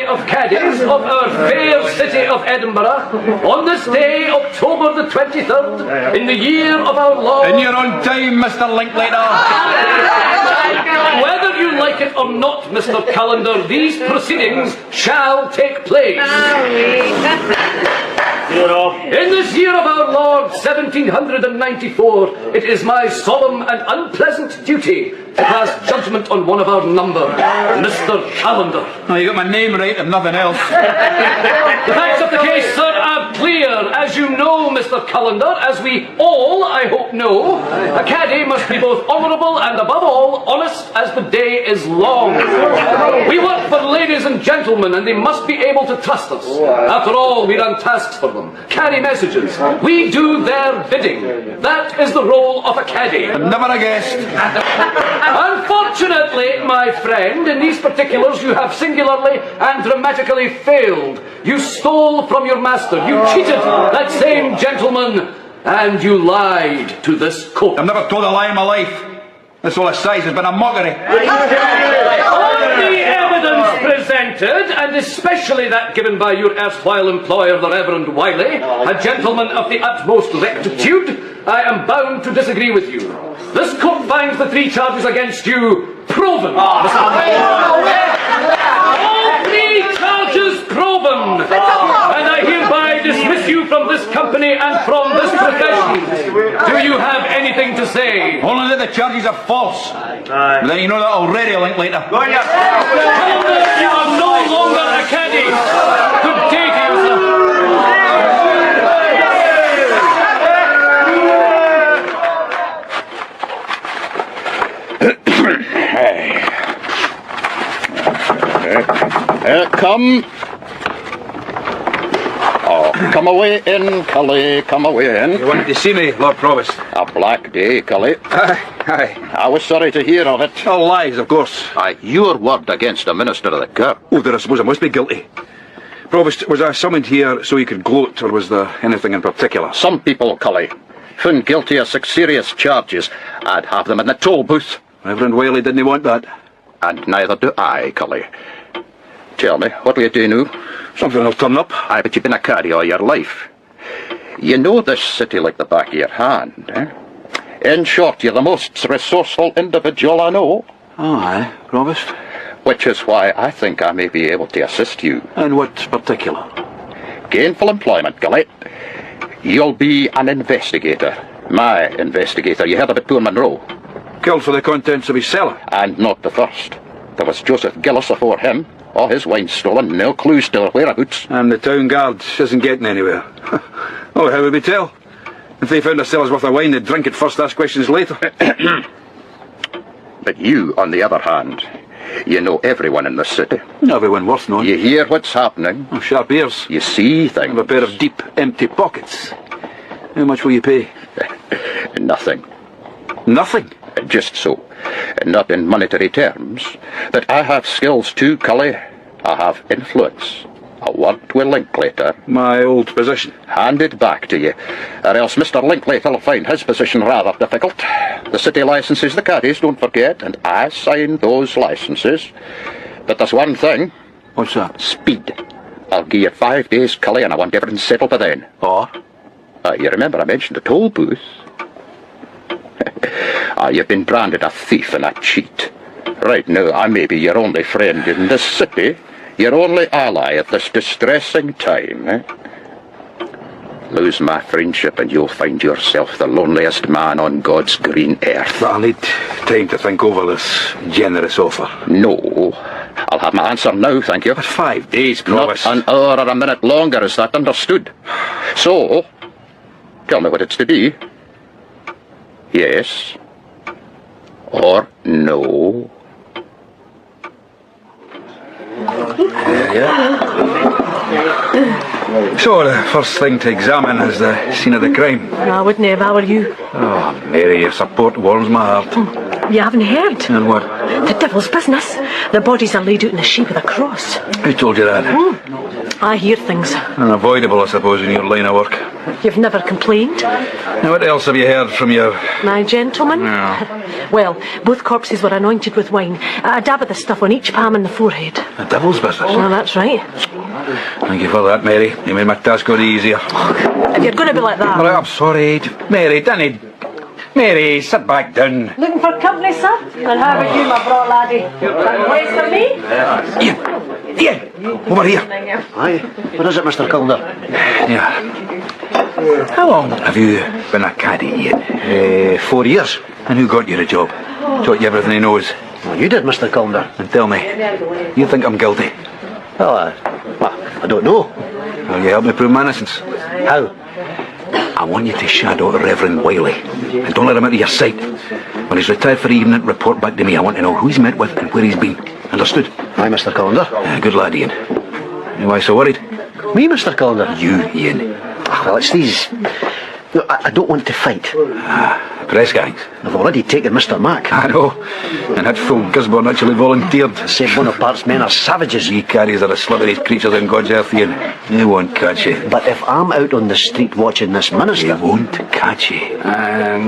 Of caddies of our fair city of Edinburgh, on this day, October the 23rd, in the year of our Lord... And you're on time, Mr. Linklater. like it or not, Mr. Calendar, these proceedings shall take place. In this year of our Lord, 1794, it is my solemn and unpleasant duty to pass judgment on one of our number, Mr. Calendar. Oh, you got my name right and nothing else. The facts of the case, sir, are clear. As you know, Mr. Calendar, as we all, I hope, know, a caddy must be both honourable and, above all, honest as the day is long. We work for ladies and gentlemen, and they must be able to trust us. After all, we run tasks for them, carry messages. We do their bidding. That is the role of a caddy. Never a guest. Unfortunately, my friend, in these particulars you have singularly and dramatically failed. You stole from your master, you cheated that same gentleman, and you lied to this court. I've never told a lie in my life. This whole size has been a mockery. On the evidence presented, and especially that given by your erstwhile employer, the Reverend Wiley, a gentleman of the utmost rectitude, I am bound to disagree with you. This court finds the 3 charges against you proven. All 3 charges proven. And I hereby dismiss you from this company and from this profession. Do you have anything to say? Only that the charges are false. But then you know that already, Linklater. You are no longer a caddy. Good day to you, sir. Come. Oh, come away in, Cully, come away in. You wanted to see me, Lord Provost? A black day, Cully. Aye. I was sorry to hear of it. All lies, of course. Aye, your word against the Minister of the Kirk. Oh, then I suppose I must be guilty. Provost, was I summoned here so you could gloat, or was there anything in particular? Some people, Cully, found guilty of 6 serious charges. I'd have them in the toll booth. Reverend Wiley didn't want that. And neither do I, Cully. Tell me, what will you do now? Something will turn up. Aye, but you've been a caddy all your life. You know this city like the back of your hand, eh? In short, you're the most resourceful individual I know. Oh, aye, Provost. Which is why I think I may be able to assist you. In what particular? Gainful employment, Cully. You'll be an investigator. My investigator. You heard about poor Monroe. Killed for the contents of his cellar. And not the first. There was Joseph Gillis afore him. All his wine stolen, no clues to their whereabouts. And the town guard isn't getting anywhere. Oh, how would we tell? If they found their cellars worth of wine, they'd drink it first, ask questions later. But you, on the other hand, you know everyone in the city. Everyone worth knowing. You hear what's happening. Oh, sharp ears. You see things. I have a pair of deep, empty pockets. How much will you pay? Nothing. Nothing? Just so. Not in monetary terms. But I have skills too, Cully. I have influence. A word with Linklater. My old position. Handed back to you. Or else Mr. Linklater will find his position rather difficult. The city licenses the caddies, don't forget, and I sign those licenses. But there's one thing. What's that? Speed. I'll give you 5 days, Cully, and I want everything settled by then. Oh? You remember I mentioned the toll booth? You've been branded a thief and a cheat. Right now, I may be your only friend in this city, your only ally at this distressing time, eh? Lose my friendship and you'll find yourself the loneliest man on God's green earth. But I'll need time to think over this generous offer. No. I'll have my answer now, thank you. But 5 days, Provost. Not an hour or a minute longer, is that understood? So, tell me what it's to be. Yes. Or no. So, the first thing to examine is the scene of the crime. I wouldn't if I were you. Oh, Mary, your support warms my heart. You haven't heard? And what? The devil's business. The bodies are laid out in the shape of a cross. Who told you that? I hear things. Unavoidable, I suppose, in your line of work. You've never complained? Now, what else have you heard from your... My gentleman? No. Well, both corpses were anointed with wine. A dab of the stuff on each palm and the forehead. The devil's business? Well, that's right. Thank you for that, Mary. You made my task go easier. If you're going to be like that... All right, I'm sorry, Mary, didn't Mary, sit back down. Looking for company, sir? And how about you, my braw laddie? Got a place for me? Ian, over here. Aye. What is it, Mr. Calder? Yeah. How long have you been a caddy, Ian? 4 years. And who got you the job? Taught you everything he knows? Well, you did, Mr. Calder. And tell me, you think I'm guilty? Well, I don't know. Will you help me prove my innocence? How? I want you to shadow Reverend Wiley. And don't let him out of your sight. When he's retired for the evening, report back to me. I want to know who he's met with and where he's been. Understood? Aye, Mr. Calder. Good lad, Ian. Why so worried? Me, Mr. Calder? You, Ian. Well, it's these... No, I don't want to fight. Press gangs? I've already taken Mr. Mack. I know. And that fool Gisborne actually volunteered. Said Bonaparte's men are savages. Ye caddies are the slitheriest creatures in God's earth, Ian. They won't catch you. But if I'm out on the street watching this minister... They won't catch you.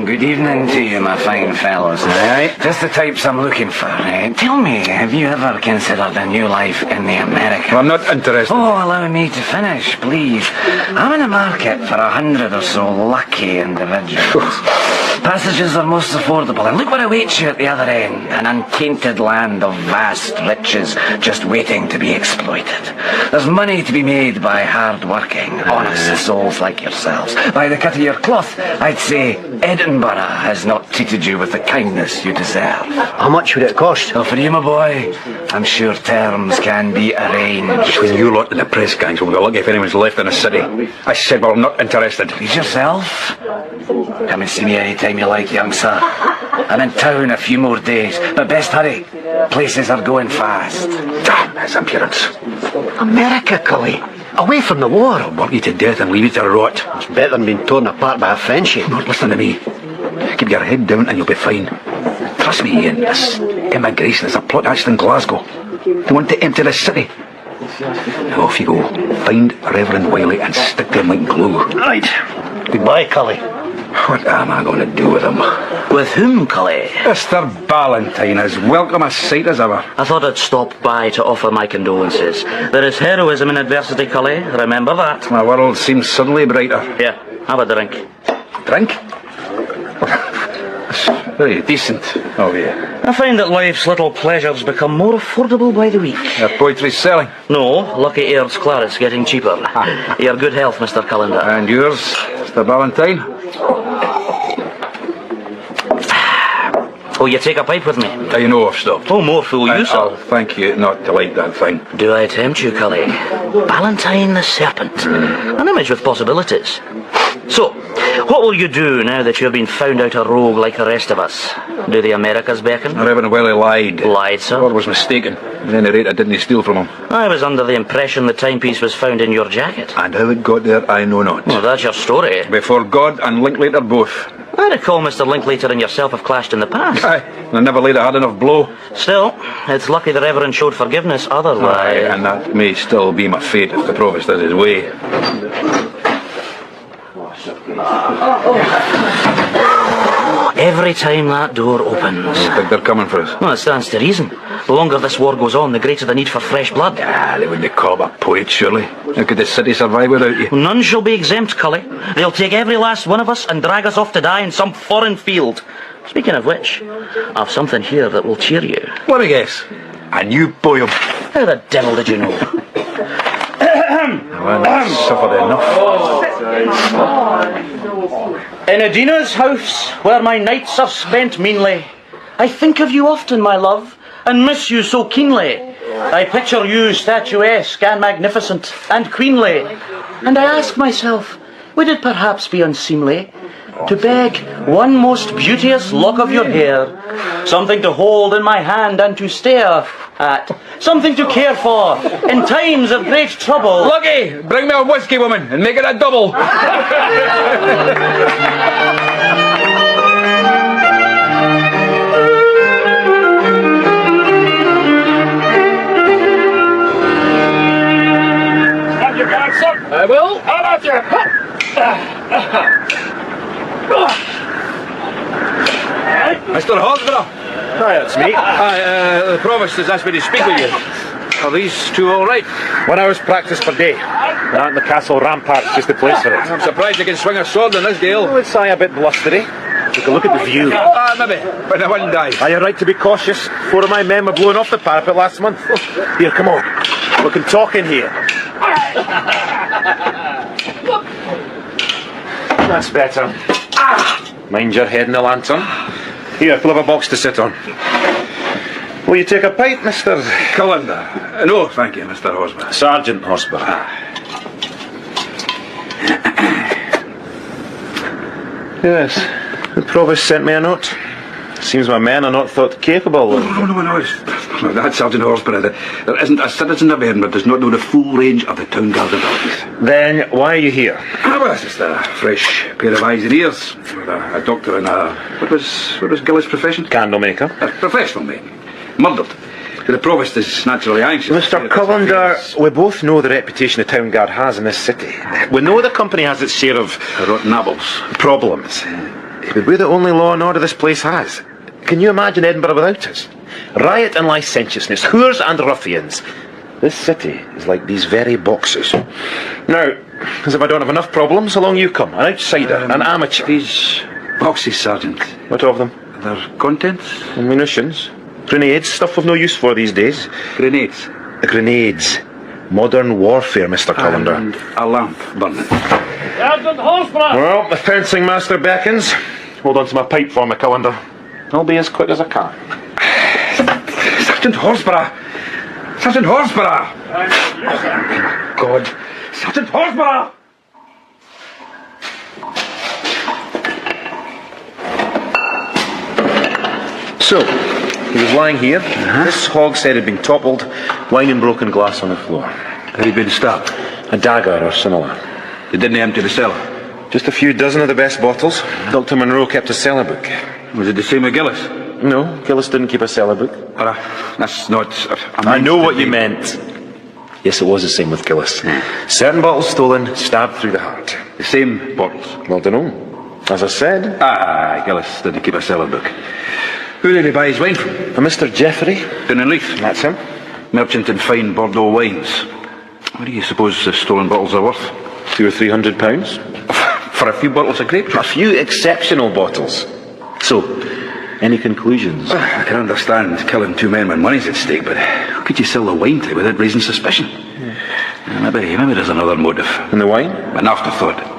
Good evening to you, my fine fellows. Aye. Just the types I'm looking for. Tell me, have you ever considered a new life in the America? I'm not interested. Oh, allow me to finish, please. I'm in the market for 100 or so lucky individuals. Passages are most affordable, and look what awaits you at the other end. An untainted land of vast riches just waiting to be exploited. There's money to be made by hard-working, honest souls like yourselves. By the cut of your cloth, I'd say Edinburgh has not treated you with the kindness you deserve. How much would it cost? Well, for you, my boy, I'm sure terms can be arranged. Between you lot and the press gangs, we'll be lucky if anyone's left in the city. I said we're not interested. Please yourself. Come and see me anytime you like, young sir. I'm in town a few more days, but best hurry. Places are going fast. Damn his impudence. America, Cully. Away from the war. I'll work you to death and leave you to rot. It's better than being torn apart by a Frenchie. Not listen to me. Keep your head down and you'll be fine. Trust me, Ian, this immigration is a plot hatched in Glasgow. They want to empty the city. Now off you go. Find Reverend Wiley and stick to him like glue. Right. Goodbye, Cully. What am I going to do with him? With whom, Cully? Mr. Ballantyne, as welcome a sight as ever. I thought I'd stop by to offer my condolences. There is heroism in adversity, Cully. Remember that. My world seems suddenly brighter. Here, have a drink. Drink? That's very decent of you. I find that life's little pleasures become more affordable by the week. Your poetry's selling? No, Lucky Aird's claret's getting cheaper. Your good health, Mr. Callender. And yours, Mr. Ballantyne? Oh, you take a pipe with me? You know I've stopped. Oh, more fool you, sir. Thank you not to like that thing. Do I tempt you, Cully? Ballantyne the Serpent. An image with possibilities. So, what will you do now that you've been found out a rogue like the rest of us? Do the Americas beckon? Reverend Wiley lied. Lied, sir? Or was mistaken. At any rate, I didn't steal from him. I was under the impression the timepiece was found in your jacket. And how it got there, I know not. Well, that's your story. Before God and Linklater both. I recall Mr. Linklater and yourself have clashed in the past. Aye, and I never laid a hard enough blow. Still, it's lucky the Reverend showed forgiveness otherwise. Aye, and that may still be my fate if the Provost does his way. Every time that door opens. I think they're coming for us. Well, it stands to reason. The longer this war goes on, the greater the need for fresh blood. They wouldn't call up a poet, surely. How could the city survive without you? None shall be exempt, Cully. They'll take every last one of us and drag us off to die in some foreign field. Speaking of which, I've something here that will cheer you. Let me guess. A new poem. How the devil did you know? Well, I've suffered enough. In Adina's house, where my nights are spent meanly, I think of you often, my love, and miss you so keenly. I picture you statuesque and magnificent and queenly, and I ask myself, would it perhaps be unseemly to beg one most beauteous lock of your hair, something to hold in my hand and to stare at, something to care for in times of great trouble? Lucky, bring me a whiskey, woman, and make it a double. I will. How about you? Mr. Hosborough. Hi, that's me. The Provost has asked me to speak with you. Are these two all right? 1 hour's practice per day. They're at the castle ramparts, just the place for it. I'm surprised you can swing a sword in this gale. Oh, it's a bit blustery. Take a look at the view. Maybe, when the wind dies. Are you right to be cautious? 4 of my men were blown off the parapet last month. Here, come on. We can talk in here. That's better. Mind your head in the lantern. Here, we'll have a box to sit on. Will you take a pipe, Mr. Callender? No, thank you, Mr. Hosmer. Sergeant Hosmer. Yes, the provost sent me a note. Seems my men are not thought capable of... No. That Sergeant Horsburgh, there isn't a citizen of Edinburgh does not know the full range of the town guard abilities. Then why are you here? Well, it's just a fresh pair of eyes and ears. With a doctor and a... What was Gillis' profession? Candlemaker. A professional man. Murdered. The provost is naturally anxious. Mr. Callender, we both know the reputation the town guard has in this city. We know the company has its share of... rotten apples. Problems. But we're the only law and order this place has. Can you imagine Edinburgh without us? Riot and licentiousness, whores and ruffians. This city is like these very boxes. Now, as if I don't have enough problems, along you come. An outsider, an amateur. These boxes, Sergeant. What of them? Their contents? Munitions. Grenades, stuff we've no use for these days. Grenades? Grenades. Modern warfare, Mr. Callender. And a lamp burning. Sergeant Horsburgh! Well, the fencing master beckons. Hold on to my pipe for me, Callender. I'll be as quick as I can. Sergeant Horsburgh! Sergeant Horsburgh! God. Sergeant Horsburgh! So, he was lying here. This hogshead had been toppled, wine and broken glass on the floor. Had he been stabbed? A dagger or similar. They didn't empty the cellar? Just a few dozen of the best bottles. Dr. Monroe kept a cellar book. Was it the same with Gillis? No, Gillis didn't keep a cellar book. That's not... I know what you meant. Yes, it was the same with Gillis. Certain bottles stolen, stabbed through the heart. The same bottles? Well, dunno. As I said... Gillis didn't keep a cellar book. Who did he buy his wine from? A Mr. Jeffrey. Down in Leith? That's him. Merchant in fine Bordeaux wines. What do you suppose the stolen bottles are worth? £200 or £300. For a few bottles of grape juice? A few exceptional bottles. So, any conclusions? I can understand killing 2 men when money's at stake, but how could you sell the wine to without raising suspicion? Maybe there's another motive. And the wine? An afterthought.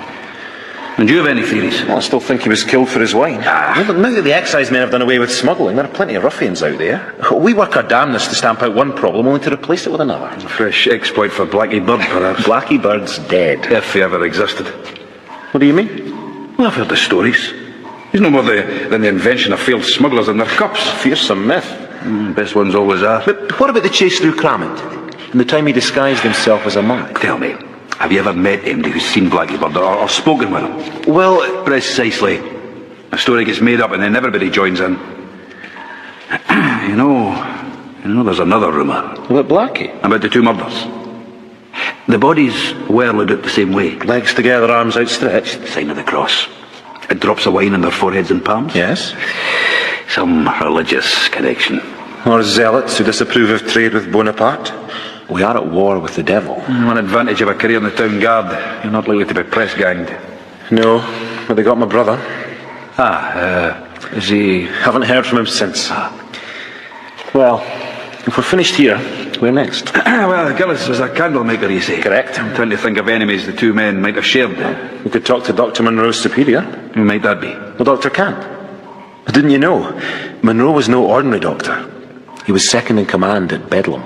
And do you have any theories? Well, I still think he was killed for his wine. Now that the excise men have done away with smuggling, there are plenty of ruffians out there. We work our damnedest to stamp out one problem, only to replace it with another. A fresh exploit for Blackie Bird, perhaps. Blackie Bird's dead. If he ever existed. What do you mean? Well, I've heard the stories. He's no more than the invention of failed smugglers and their cups. Fearsome myth. Best ones always are. But what about the chase through Cramond? And the time he disguised himself as a monk? Tell me, have you ever met anybody who's seen Blackie Bird or spoken with him? Well... Precisely. A story gets made up and then everybody joins in. You know, there's another rumour. About Blackie? About the 2 murders. The bodies were laid out the same way. Legs together, arms outstretched. Sign of the cross. And drops of wine on their foreheads and palms. Yes. Some religious connection. Or zealots who disapprove of trade with Bonaparte. We are at war with the devil. One advantage of a career in the town guard. You're not likely to be press-ganged. No, but they got my brother. Is he... Haven't heard from him since. Well, if we're finished here, where next? Well, Gillis was a candlemaker, you say? Correct. I'm trying to think of enemies the 2 men might have shared. We could talk to Dr. Monroe's superior. Who might that be? Well, Dr. Camp. Didn't you know? Monroe was no ordinary doctor. He was second in command at Bedlam.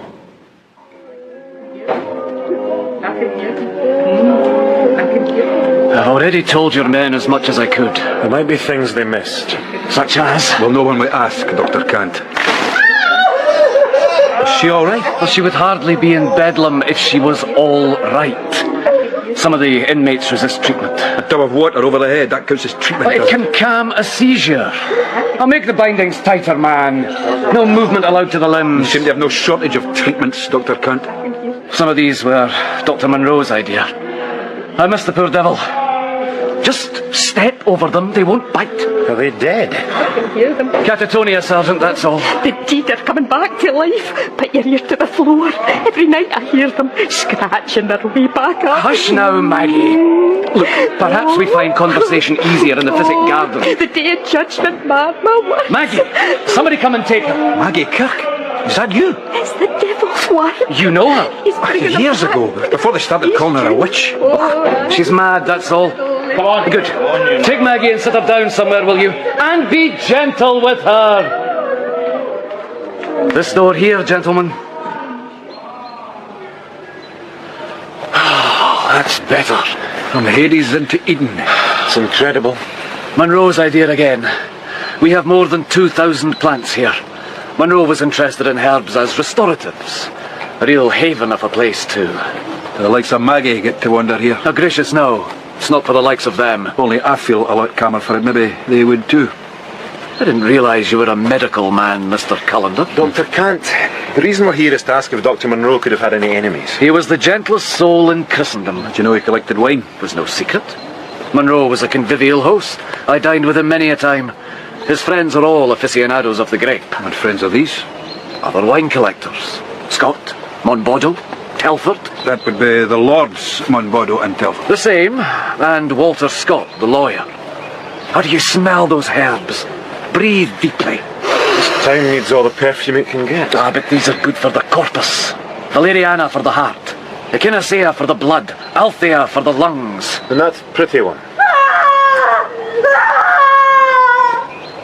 I've already told your men as much as I could. There might be things they missed. Such as? Well, no one will ask, Dr. Kant. Is she all right? Well, she would hardly be in Bedlam if she was all right. Some of the inmates resist treatment. A tub of water over the head, that counts as treatment. It can calm a seizure. I'll make the bindings tighter, man. No movement allowed to the limbs. You seem to have no shortage of treatments, Dr. Kant. Some of these were Dr. Monroe's idea. I miss the poor devil. Just step over them, they won't bite. Are they dead? I can hear them. Catatonia, Sergeant, that's all. The deed are coming back to life. Put your ear to the floor. Every night I hear them scratching their way back up. Hush now, Maggie. Look, perhaps we find conversation easier in the physic garden. The day of judgment, man. Maggie, somebody come and take her. Maggie Kirk? Is that you? It's the devil's wife. You know her? He's bringing them Years back. ago, before they started calling her a witch. She's mad, that's all. Come on. Good. Take Maggie and sit her down somewhere, will you? And be gentle with her. This door here, gentlemen. That's better. From Hades into Eden. It's incredible. Monroe's idea again. We have more than 2,000 plants here. Monroe was interested in herbs as restoratives. A real haven of a place, too. The likes of Maggie get to wander here. Now, gracious, no. It's not for the likes of them. Only I feel a lot calmer for it. Maybe they would too. I didn't realise you were a medical man, Mr. Cullender. Dr. Kant, the reason we're here is to ask if Dr. Monroe could have had any enemies. He was the gentlest soul in Christendom. Do you know he collected wine? It was no secret. Monroe was a convivial host. I dined with him many a time. His friends are all aficionados of the grape. What friends are these? Other wine collectors. Scott, Monboddo, Telford. That would be the Lords Monboddo and Telford. The same, and Walter Scott, the lawyer. How do you smell those herbs? Breathe deeply. This town needs all the perfume it can get. Ah, but these are good for the corpus. Valeriana for the heart. Echinacea for the blood. Althea for the lungs. And that pretty one?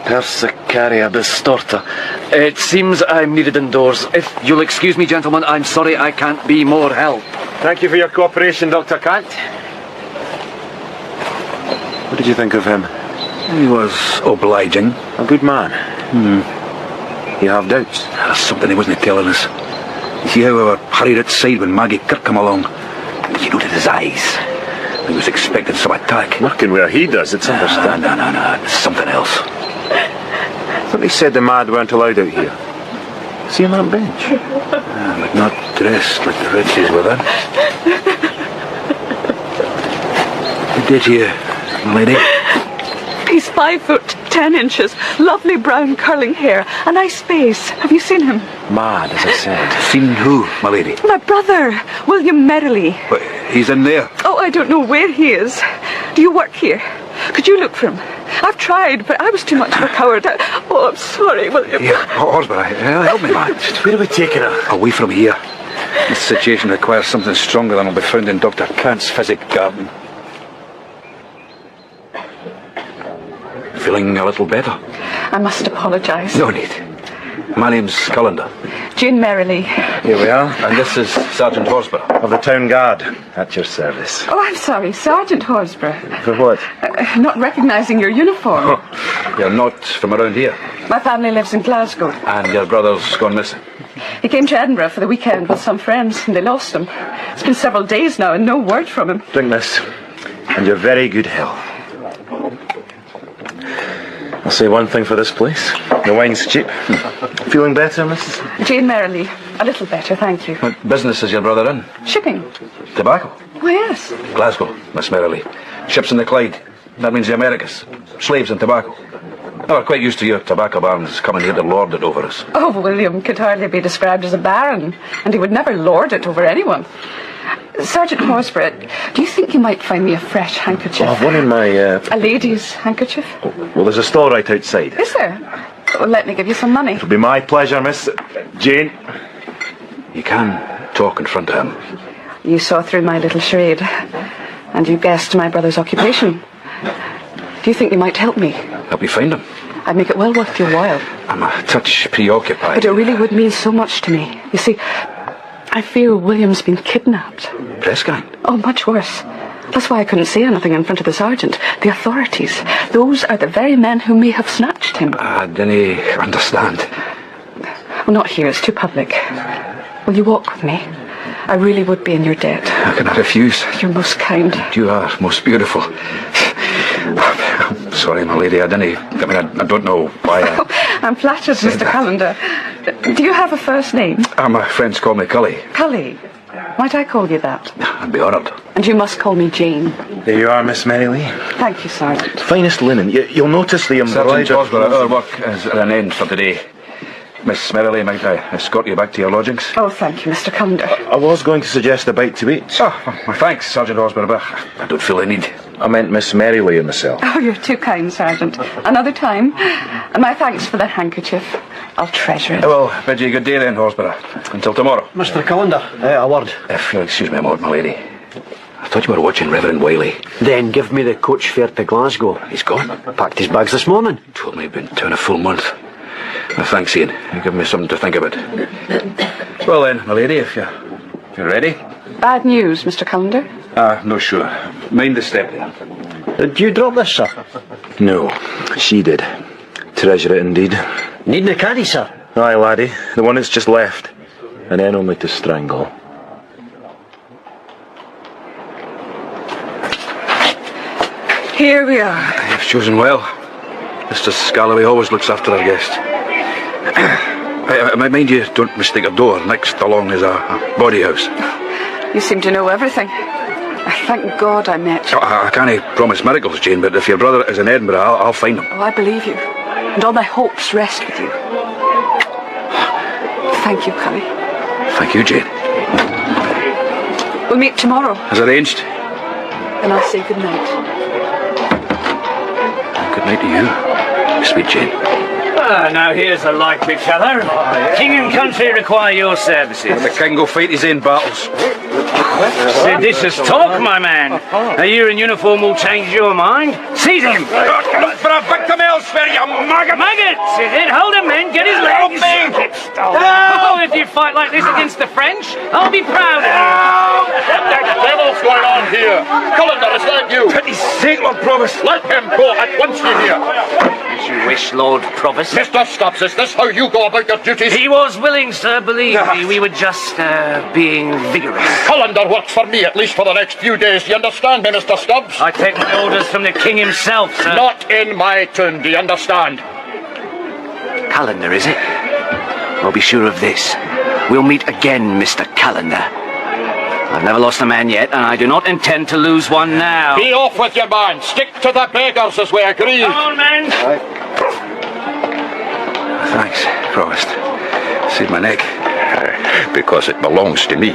Persicaria bistorta. It seems I'm needed indoors. If you'll excuse me, gentlemen, I'm sorry I can't be more help. Thank you for your cooperation, Dr. Kant. What did you think of him? He was obliging. A good man. You have doubts? There's something he wasn't telling us. You see how we were hurried outside when Maggie Kirk came along? You noted his eyes. He was expecting some attack. Working where he does, it's understandable. No, it's something else. I thought they said the mad weren't allowed out here. See on that bench? But not dressed like the riches were then. Who did you, my lady? He's 5'10", lovely brown curling hair, a nice face. Have you seen him? Mad, as I said. Seen who, my lady? My brother, William Merrily. But he's in there. Oh, I don't know where he is. Do you work here? Could you look for him? I've tried, but I was too much of a coward. Oh, I'm sorry, William. Yeah, Horsburgh, help me, man. Where are we taking her? Away from here. This situation requires something stronger than will be found in Dr. Kant's physic garden. Feeling a little better? I must apologise. No need. My name's Cullender. Jane Merrily. Here we are, and this is Sergeant Horsburgh. Of the town guard. At your service. Oh, I'm sorry, Sergeant Horsburgh. For what? Not recognising your uniform. Oh, you're not from around here. My family lives in Glasgow. And your brother's gone missing. He came to Edinburgh for the weekend with some friends, and they lost him. It's been several days now, and no word from him. Drink this, and your very good health. I'll say one thing for this place. The wine's cheap. Feeling better, Mrs.? Jane Merrily. A little better, thank you. What business is your brother in? Shipping. Tobacco? Why, yes. Glasgow, Miss Merrily. Ships in the Clyde. That means the Americas. Slaves and tobacco. Now, we're quite used to your tobacco barons coming here to lord it over us. Oh, William could hardly be described as a baron, and he would never lord it over anyone. Sergeant Horsburgh, do you think you might find me a fresh handkerchief? Oh, I've one in my... A lady's handkerchief? Well, there's a stall right outside. Is there? Well, let me give you some money. It'll be my pleasure, Miss... Jane. You can talk in front of him. You saw through my little charade, and you guessed my brother's occupation. Do you think you might help me? Help you find him? I'd make it well worth your while. I'm a touch preoccupied. But it really would mean so much to me. You see, I fear William's been kidnapped. Press gang? Oh, much worse. That's why I couldn't say anything in front of the sergeant. The authorities. Those are the very men who may have snatched him. I didn't understand. Well, not here. It's too public. Will you walk with me? I really would be in your debt. How can I refuse? You're most kind. You are most beautiful. I'm sorry, my lady. I don't know why I'm flattered, Mr. Cullender. Do you have a first name? My friends call me Cully. Cully. Might I call you that? I'd be honoured. And you must call me Jane. There you are, Miss Mary Lee. Thank you, Sergeant. Finest linen. You'll notice the embroidered... Sergeant Osborne, our work is at an end for today. Miss Merrily, might I escort you back to your lodgings? Oh, thank you, Mr. Callender. I was going to suggest a bite to eat. Well, thanks, Sergeant Osborne, but I don't feel the need. I meant Miss Mary Lee and myself. Oh, you're too kind, Sergeant. Another time. And my thanks for that handkerchief. I'll treasure it. Well, bid you good day then, Horsburgh. Until tomorrow. Mr. Callender, a word. If you'll excuse me a moment, my lady. I thought you were watching Reverend Wiley. Then give me the coach fare to Glasgow. He's gone. Packed his bags this morning. Told me he'd been in town a full month. Well, thanks, Ian. You've given me something to think about. Well then, my lady, if you're ready. Bad news, Mr. Callender. No, sure. Mind the step there. Did you drop this, sir? No, she did. Treasure it indeed. Needing a caddy, sir? Aye, laddie. The one that's just left. And then only to strangle. Here we are. You've chosen well. Mr. Scalloway always looks after our guest. Mind you, don't mistake a door. Next along is a body house. You seem to know everything. I thank God I met you. I can't promise miracles, Jane, but if your brother is in Edinburgh, I'll find him. Oh, I believe you. And all my hopes rest with you. Thank you, Cully. Thank you, Jane. We'll meet tomorrow. As arranged. And I'll say good night. Good night to you, sweet Jane. Now here's a likely fellow. King and country require your services. Let the king go fight his own battles. Seditious talk, my man. A year in uniform will change your mind. Seize him! Look for a victim elsewhere, you maggot! Maggots, is it? Hold him, men. Get his legs. Oh, if you fight like this against the French, I'll be proud of you. What the devil's going on here? Callender, is that you? Pity's sake, Lord Provost. Let him go at once, you hear. As you wish, Lord Provost. Mr. Stubbs, is this how you go about your duties? He was willing, sir, believe me. We were just, being vigorous. Callender works for me, at least for the next few days. Do you understand me, Mr. Stubbs? I take my orders from the king himself, sir. Not in my tune, do you understand? Callender, is it? Well, be sure of this. We'll meet again, Mr. Callender. I've never lost a man yet, and I do not intend to lose one now. Be off with your man. Stick to the beggars as we agreed. Come on, men. Thanks, Provost. Saved my neck. Because it belongs to me.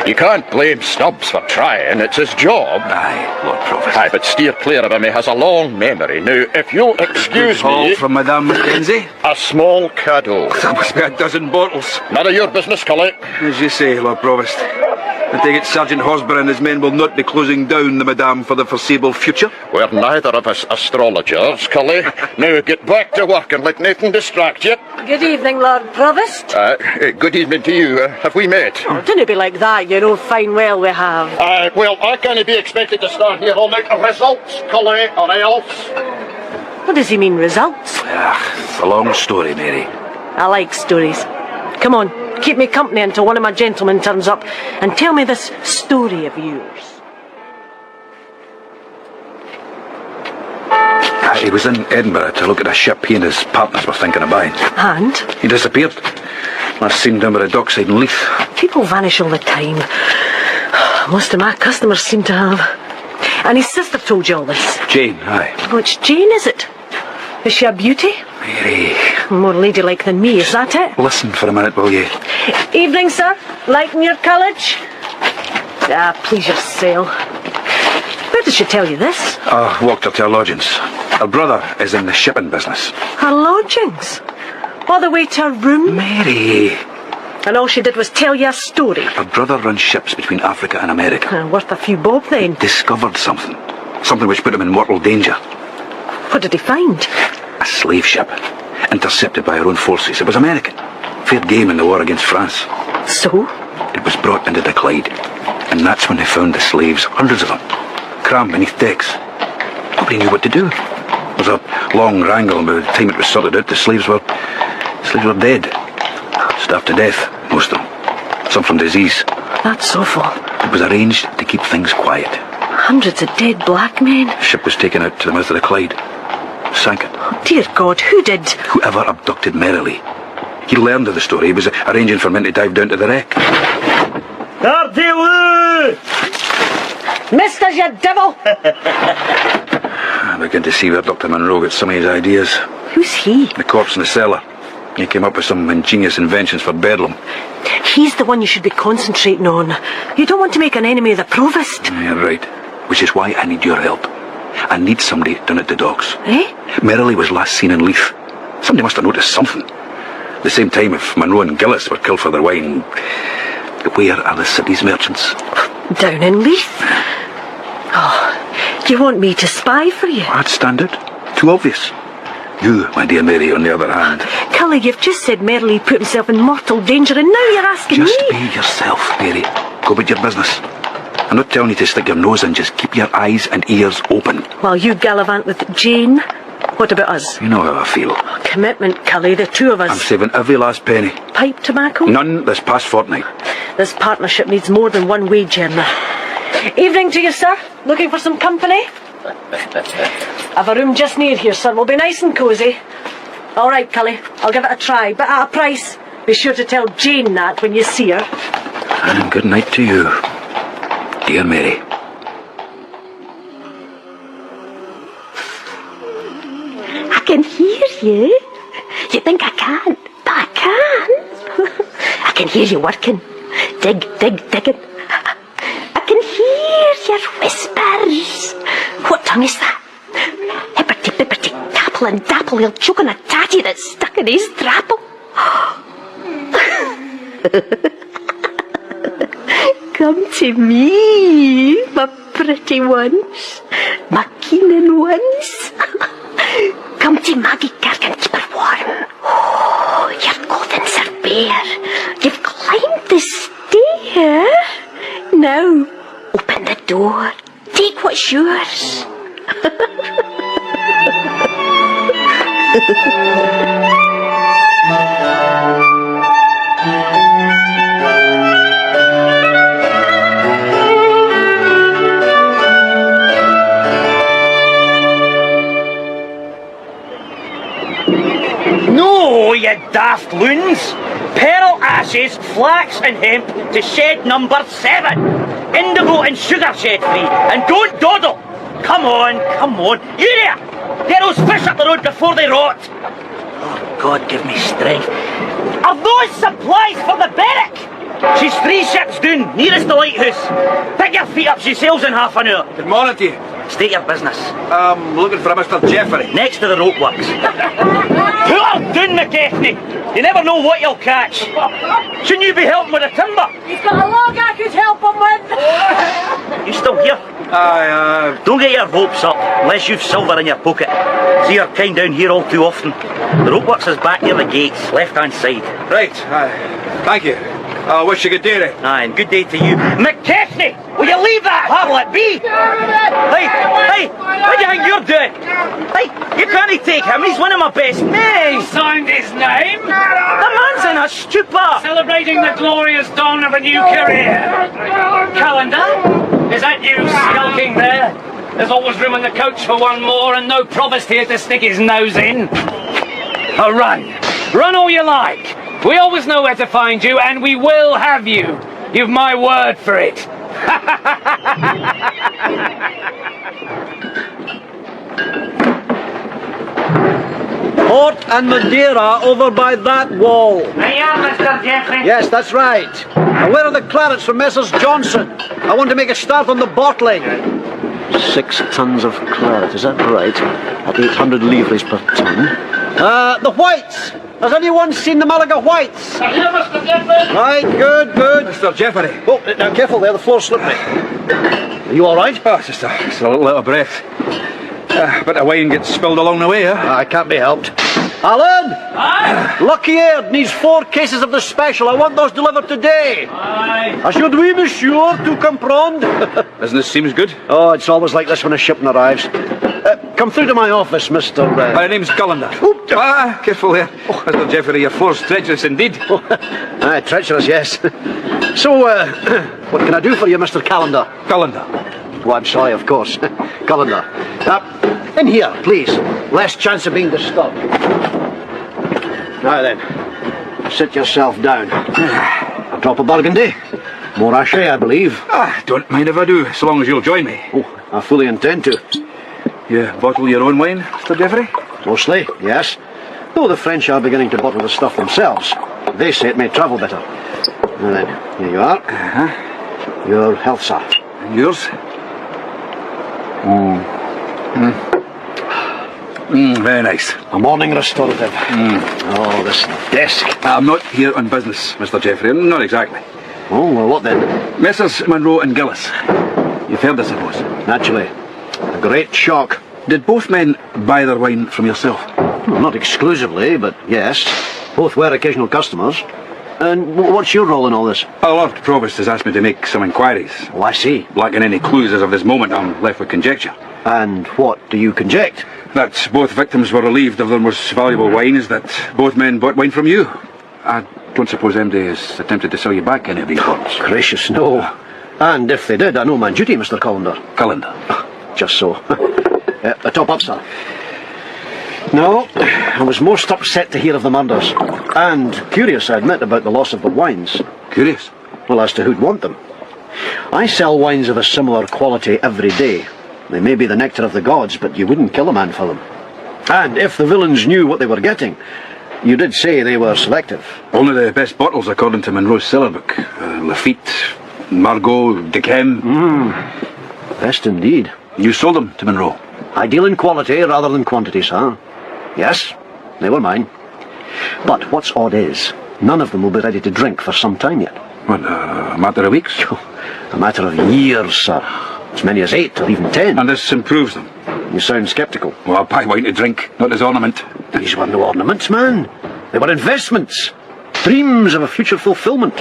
You can't blame Stubbs for trying. It's his job. Aye, Lord Provost. Aye, but steer clear of him. He has a long memory. Now, if you'll excuse me... me... from Madame Mackenzie? A small cadeau. That must be a dozen bottles. None of your business, Cully. As you say, Lord Provost. I take it Sergeant Hosborough and his men will not be closing down the Madame for the foreseeable future? We're neither of us astrologers, Cully. Now get back to work and let nothing distract you. Good evening, Lord Provost. Good evening to you. Have we met? Oh, don't be like that, you know fine well we have. Well, I can't be expected to stand here all night. Results, Cully, or else. What does he mean, results? It's a long story, Mary. I like stories. Come on, keep me company until one of my gentlemen turns up and tell me this story of yours. He was in Edinburgh to look at a ship he and his partners were thinking of buying. And? He disappeared. Last seen down by the dockside in Leith. People vanish all the time. Most of my customers seem to have. And his sister told you all this? Jane, aye. Which Jane is it? Is she a beauty? Mary. More ladylike than me, is that it? Listen for a minute, will you? Evening, sir. Liking your colourage? Please yourself. Where did she tell you this? Walked her to her lodgings. Her brother is in the shipping business. Her lodgings? All the way to her room? Mary. And all she did was tell you a story? Her brother runs ships between Africa and America. Worth a few bob, then. Discovered something. Something which put him in mortal danger. What did he find? A slave ship. Intercepted by our own forces. It was American. Fair game in the war against France. So? It was brought into the Clyde. And that's when they found the slaves, hundreds of them, crammed beneath decks. Nobody knew what to do. There was a long wrangle, and by the time it was sorted out, the slaves were dead. Starved to death, most of them. Some from disease. That's awful. It was arranged to keep things quiet. Hundreds of dead black men. The ship was taken out to the mouth of the Clyde. Sank it. Oh, dear God, who did? Whoever abducted Merrily. He learned of the story. He was arranging for men to dive down to the wreck. Dirty-woo! Mister, you devil! I begin to see where Dr. Monroe got some of his ideas. Who's he? The corpse in the cellar. He came up with some ingenious inventions for bedlam. He's the one you should be concentrating on. You don't want to make an enemy of the provost. You're right. Which is why I need your help. I need somebody down at the docks. Eh? Merrily was last seen in Leith. Somebody must have noticed something. At the same time, if Monroe and Gillis were killed for their wine, where are the city's merchants? Down in Leith. Oh, you want me to spy for you? I'd stand it. Too obvious. You, my dear Mary, on the other hand. Cully, you've just said Merrily put himself in mortal danger, and now you're asking Just me. be yourself, Mary. Go about your business. I'm not telling you to stick your nose in, just keep your eyes and ears open. While you gallivant with Jane, what about us? You know how I feel. Commitment, Cully, the two of us. I'm saving every last penny. Pipe tobacco? None this past fortnight. This partnership needs more than one wage earner. Evening to you, sir. Looking for some company? I've a room just near here, sir. We'll be nice and cosy. All right, Cully. I'll give it a try, but at a price. Be sure to tell Jane that when you see her. And good night to you, dear Mary. I can hear you. You think I can't, but I can. I can hear you working. Digging. I can hear your whispers. What tongue is that? Hipperty, tapple and dapple, he'll choke on a tatty that's stuck in his thrapple. Come to me, my pretty ones, my keening ones. Come to Maggie Kirk and keep her warm. Oh, your golden are bare. You've climbed the stair. Now, open the door. Take what's yours. No, you daft loons! Pearl ashes, flax and hemp to shed number 7. Indigo and sugar shed free. And don't dawdle! Come on. You there! Get those fish up the road before they rot! Oh, God, give me strength. Are those supplies for the barrack? She's 3 ships down, nearest the lighthouse. Pick your feet up, she sails in half an hour. Good morning to you. State your business. I'm looking for a Mr. Jeffrey. Next to the rope works. Pull her down, McKechnie. You never know what you'll catch. Shouldn't you be helping with the timber? He's got a log I could help him with. You still here? Aye, Don't get your hopes up, unless you've silver in your pocket. See your kind down here all too often. The rope works is back near the gates, left-hand side. Right, thank you. I wish you good day, then. Aye, and good day to you. McKechnie! Will you leave that harlot be? Hey, what do you think you're doing? Hey, you can't take him, he's one of my best men. He signed his name. The man's in a stupor. Celebrating the glorious dawn of a new career. Calendar, is that you skulking there? There's always room in the coach for one more and no provost here to stick his nose in. Oh, run all you like. We always know where to find you, and we will have you. You've my word for it. Port and Madeira over by that wall. There you are, Mr. Jeffrey. Yes, that's right. And where are the clarets from Messrs. Johnson? I want to make a start on the bottling. 6 tons of claret, is that right? At 800 livres per ton. The whites! Has anyone seen the Malaga whites? Here, Mr. Jeffrey. Right, good. Mr. Jeffrey. Oh, now careful there, the floor's slippery. Are you all right? Oh, just a little out of breath. Bit of wine gets spilled along the way, huh? I can't be helped. Alan! Aye? Lucky Aird needs 4 cases of the special. I want those delivered today. Aye. Should we be sure to comprehend? Doesn't this seem good? Oh, it's always like this when a shipment arrives. Come through to my office, Mr. My name's Cullender. Careful there. Oh, Mr. Jeffrey, your floor's treacherous indeed. Aye, treacherous, yes. So, what can I do for you, Mr. Calendar? Cullender. Oh, I'm sorry, of course. Cullender. In here, please. Less chance of being disturbed. Now then, sit yourself down. A drop of Burgundy. Morashe, I believe. Don't mind if I do, so long as you'll join me. Oh, I fully intend to. You bottle your own wine, Mr. Jeffrey? Mostly, yes. Though the French are beginning to bottle the stuff themselves. They say it may travel better. Now then, here you are. Uh-huh. Your health, sir. And yours? Very nice. A morning restorative. Oh, this desk. I'm not here on business, Mr. Jeffrey. Not exactly. Oh, well, what then? Messrs. Monroe and Gillis. You've heard, I suppose. Naturally. A great shock. Did both men buy their wine from yourself? Well, not exclusively, but yes. Both were occasional customers. And what's your role in all this? Our Lord Provost has asked me to make some inquiries. Oh, I see. Lacking any clues as of this moment, I'm left with conjecture. And what do you conject? That both victims were relieved of their most valuable wines, that both men bought wine from you. I don't suppose MD has attempted to sell you back any of these bottles. Gracious, no. And if they did, I know my duty, Mr. Callender. Callender? Just so. The top up, sir. No, I was most upset to hear of the murders. And curious, I admit, about the loss of the wines. Curious? Well, as to who'd want them. I sell wines of a similar quality every day. They may be the nectar of the gods, but you wouldn't kill a man for them. And if the villains knew what they were getting, you did say they were selective. Only the best bottles, according to Monroe's cellar book. Lafitte, Margaux, Dechem. Best indeed. You sold them to Monroe? I deal in quality rather than quantity, sir. Yes, they were mine. But what's odd is, none of them will be ready to drink for some time yet. What, a matter of weeks? A matter of years, sir. As many as 8 or even 10. And this improves them? You sound sceptical. Well, I'll buy wine to drink, not as ornament. These were no ornaments, man. They were investments. Dreams of a future fulfillment.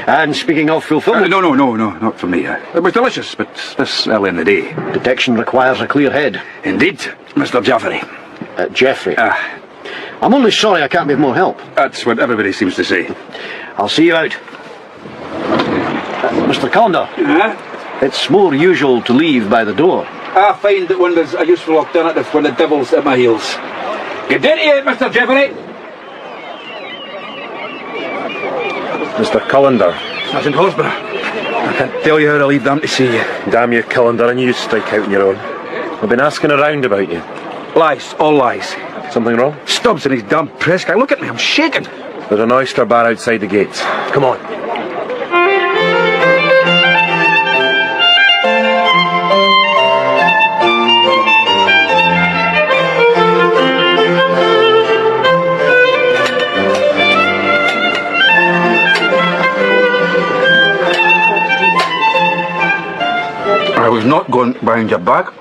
And speaking of fulfillment... No, not for me. It was delicious, but this early in the day. Detection requires a clear head. Indeed, Mr. Jeffrey. Jeffrey. I'm only sorry I can't be of more help. That's what everybody seems to say. I'll see you out. Mr. Callender. It's more usual to leave by the door. I find that when there's a useful alternative when the devil's at my heels. Good day to you, Mr. Jeffrey. Mr. Callender. Sergeant Horsburgh. I can't tell you how relieved I am to see you. Damn you, Callender, I knew you'd strike out on your own. I've been asking around about you. Lies, all lies. Something wrong? Stubbs and his damn press guy. Look at me, I'm shaking. There's an oyster bar outside the gates. Come on. I was not going behind your back.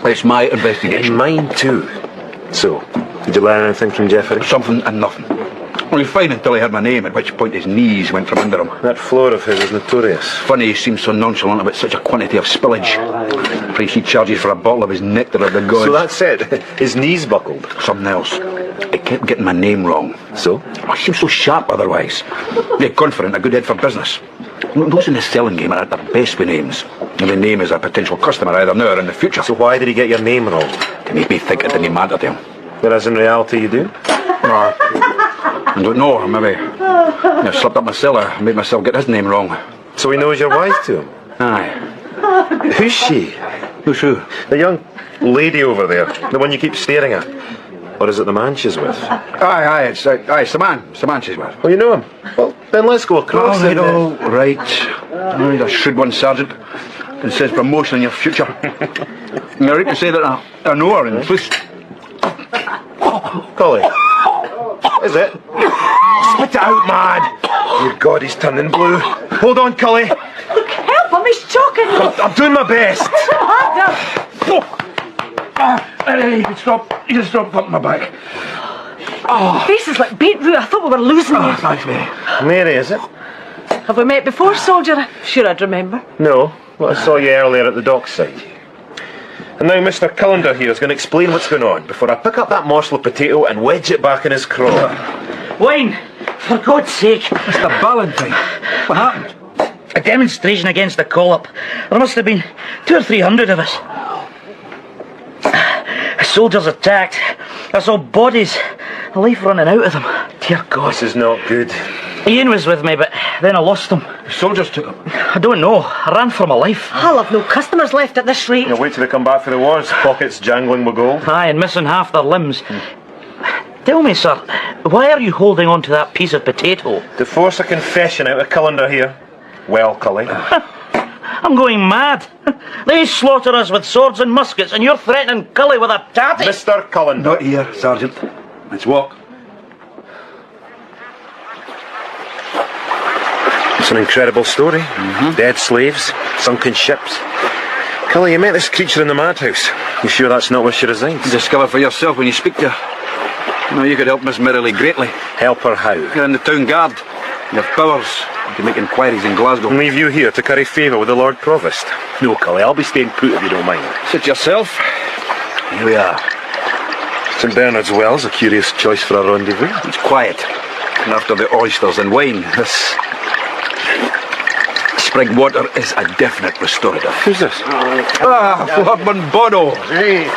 It's my investigation. Mine too. So, did you learn anything from Jeffrey? Something and nothing. Well, he was fine until he heard my name, at which point his knees went from under him. That floor of his is notorious. Funny he seems so nonchalant about such a quantity of spillage. Price he charges for a bottle of his nectar of the gods. So that's it? His knees buckled? Something else. He kept getting my name wrong. So? I seem so sharp otherwise. Yeah, confident, a good head for business. Those in the selling game are at their best with names. And the name is a potential customer either now or in the future. So why did he get your name wrong? To make me think it didn't matter to him. Whereas in reality you do? I don't know, maybe I slipped up my cellar and made myself get his name wrong. So he knows you're wise to him? Aye. Who's she? Who's who? The young lady over there, the one you keep staring at. Or is it the man she's with? Aye, it's the man she's with. Oh, you know him? Well, then let's go across. All right. He's a shrewd one, Sergeant. It says promotion in your future. You're right to say that I know her in truth. Cully. Is it? Spit it out, man! Dear God, he's turning blue. Hold on, Cully. Look, help him, he's choking me. I'm doing my best. You can stop thumping my back. Face is like beetroot. I thought we were losing you. Thanks, Mary. Mary, is it? Have we met before, soldier? I'm sure I'd remember. No, but I saw you earlier at the dockside. And now Mr. Callender here is going to explain what's going on before I pick up that morsel of potato and wedge it back in his craw. Wayne, for God's sake. Mr. Ballantyne, what happened? A demonstration against the call-up. There must have been 200 or 300 of us. Soldiers attacked. I saw bodies. The life running out of them. Dear God. This is not good. Ian was with me, but then I lost him. Soldiers took him. I don't know. I ran for my life. I'll have no customers left at this rate. You'll wait till they come back for the wars, pockets jangling with gold. Aye, and missing half their limbs. Tell me, sir, why are you holding on to that piece of potato? To force a confession out of Cullender here. Well, Cully. I'm going mad. They slaughter us with swords and muskets, and you're threatening Cully with a tatty. Mr. Cullender. Not here, Sergeant. Let's walk. It's an incredible story. Dead slaves, sunken ships. Cully, you met this creature in the madhouse. You sure that's not where she resides? Discover for yourself when you speak to her. You know, you could help Miss Merrily greatly. Help her how? You're in the town guard. You have powers. You can make inquiries in Glasgow. And leave you here to curry favour with the Lord Provost. No, Cully, I'll be staying put if you don't mind. Sit yourself. Here we are. St Bernard's Well's a curious choice for a rendezvous. It's quiet. And after the oysters and wine, this spring water is a definite restorative. Who's this? Lord Monboddo. Hey.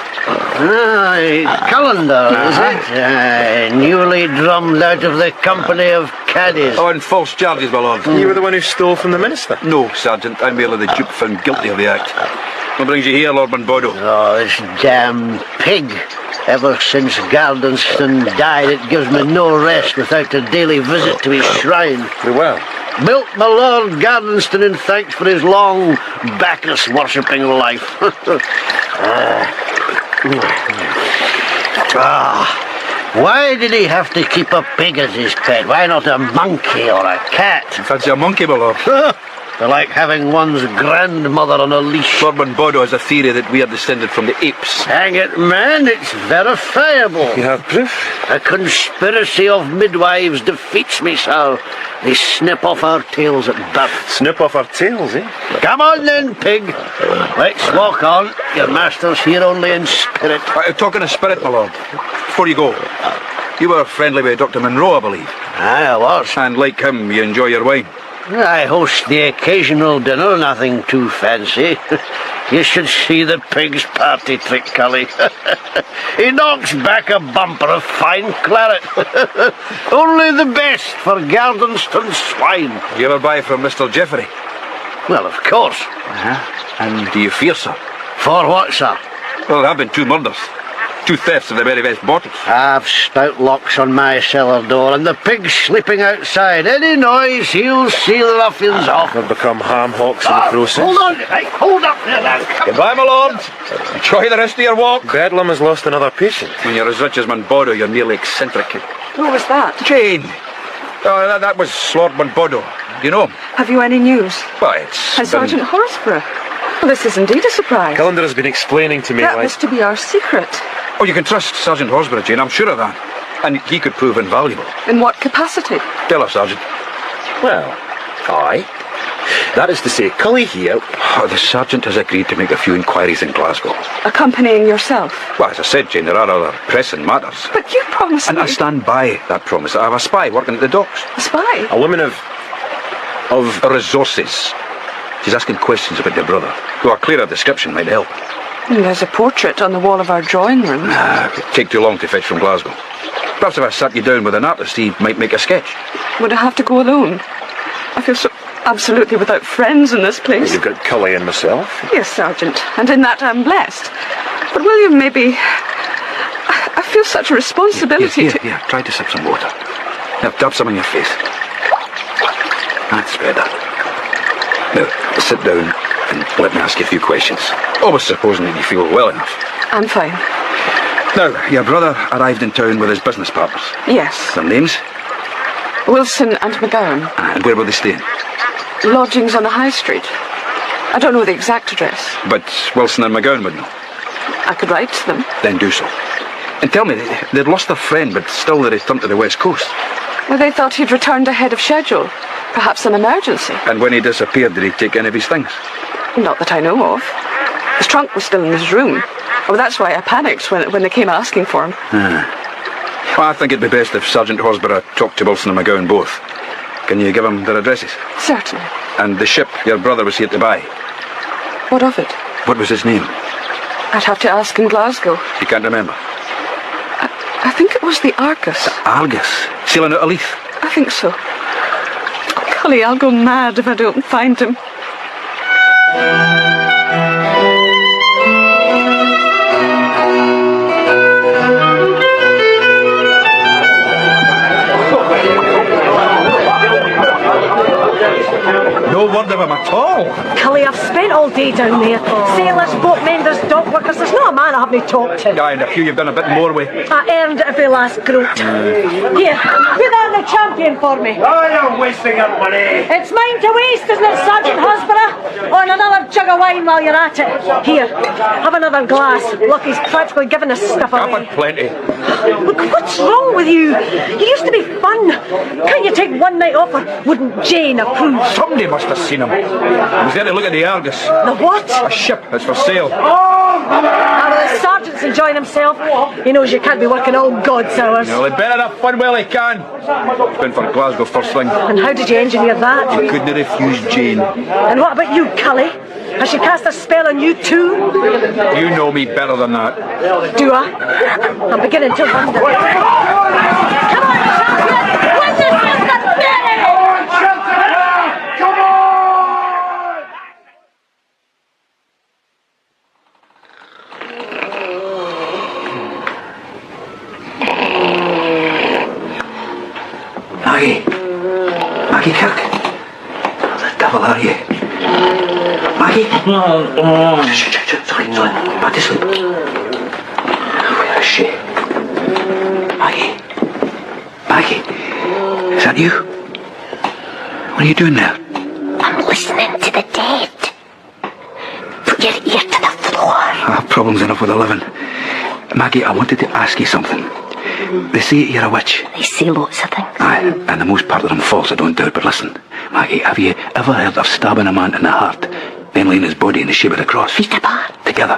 Cullender, is it? Newly drummed out of the company of caddies. On false charges, my lord. You were the one who stole from the minister? No, Sergeant. I'm merely the dupe found guilty of the act. What brings you here, Lord Monboddo? Oh, this damn pig. Ever since Gardenston died, it gives me no rest without a daily visit to his shrine. Very well. Built my Lord Gardenston in thanks for his long Bacchus-worshipping life. Why did he have to keep a pig as his pet? Why not a monkey or a cat? Fancy a monkey, my lord? They're like having one's grandmother on a leash. Lord Monboddo has a theory that we are descended from the apes. Hang it, man, it's verifiable. You have proof? A conspiracy of midwives defeats me, sir. They snip off our tails at birth. Snip off our tails, eh? Come on then, pig. Let's walk on. Your master's here only in spirit. Talking of spirit, my lord, before you go, you were friendly with Dr. Monroe, I believe. Aye, I was. And like him, you enjoy your wine. I host the occasional dinner, nothing too fancy. You should see the pig's party trick, Cully. He knocks back a bumper of fine claret. Only the best for Gardenston swine. Do you ever buy from Mr. Jeffrey? Well, of course. And do you fear, sir? For what, sir? Well, there have been 2 murders. 2 thefts of the very best bottles. I've stout locks on my cellar door, and the pig's sleeping outside. Any noise, he'll see the ruffians off. They've become ham hocks in the process. Hold on, hey, hold up there now. Goodbye, my lord. Enjoy the rest of your walk. Bedlam has lost another patient. When you're as rich as Monboddo, you're nearly eccentric. Who was that? Jane. Oh, that was Lord Monboddo. You know him? Have you any news? Well, it's... And Sergeant Horsborough. Well, this is indeed a surprise. Cullender has been explaining to me That why... was to be our secret. Oh, you can trust Sergeant Horsborough, Jane, I'm sure of that. And he could prove invaluable. In what capacity? Tell her, Sergeant. Well, aye. That is to say, Cully here... Oh, the Sergeant has agreed to make a few inquiries in Glasgow. Accompanying yourself? Well, as I said, Jane, there are other pressing matters. But you promised And me... I stand by that promise. I have a spy working at the docks. A spy? A woman of resources. She's asking questions about your brother. Well, a clearer description might help. There's a portrait on the wall of our drawing room. It'd take too long to fetch from Glasgow. Perhaps if I sat you down with an artist, he might make a sketch. Would I have to go alone? I feel so absolutely without friends in this place. You've got Cully and myself. Yes, Sergeant, and in that I'm blessed. But William, maybe... I feel such a responsibility to... Here, try to sip some water. Now, dab some on your face. That's better. Now, sit down and let me ask you a few questions. Always supposing that you feel well enough. I'm fine. Now, your brother arrived in town with his business partners. Yes. Their names? Wilson and McGowan. And where were they staying? Lodgings on the high street. I don't know the exact address. But Wilson and McGowan would know. I could write to them. Then do so. And tell me, they'd lost their friend, but still they returned to the West Coast. Well, they thought he'd returned ahead of schedule. Perhaps an emergency. And when he disappeared, did he take any of his things? Not that I know of. His trunk was still in his room. Oh, that's why I panicked when they came asking for him. Well, I think it'd be best if Sergeant Horsborough talked to Wilson and McGowan both. Can you give him their addresses? Certainly. And the ship your brother was here to buy? What of it? What was his name? I'd have to ask in Glasgow. You can't remember? I think it was the Argus. Argus? Sailing out of Leith? I think so. Cully, I'll go mad if I don't find him. No word of him at all. Cully, I've spent all day down there. Sailors, boat menders, dock workers. There's not a man I haven't talked to. Aye, and a few you've done a bit more with. I earned every last groat. Here, put that in the champion for me. Oh, you're wasting your money. It's mine to waste, isn't it, Sergeant Hosborough? Oh, and another jug of wine while you're at it. Here, have another glass. Lucky's practically giving us stuff away. I've had plenty. Look, what's wrong with you? You used to be fun. Can't you take one night off, or wouldn't Jane approve? Somebody must have seen him. He was there to look at the Argus. The what? A ship. It's for sale. Well, the sergeant's enjoying himself. He knows you can't be working all God's hours. Well, he better have fun while he can. He's been for Glasgow first thing. And how did you engineer that? He couldn't refuse Jane. And what about you, Cully? Has she cast a spell on you too? You know me better than that. Do I? I'm beginning to wonder. Come on, champion! Win this business, Benny! Come on! Maggie. Maggie Kirk. How the devil are you? Maggie? Shh, sorry. Back to sleep. Where is she? Maggie? Is that you? What are you doing there? I'm listening to the dead. Put your ear to the floor. Problems enough with a living. Maggie, I wanted to ask you something. They say you're a witch. They say lots of things. Aye, and the most part of them false, I don't doubt. But listen, Maggie, have you ever heard of stabbing a man in the heart, then laying his body in the shape of the cross? Feet apart. Together.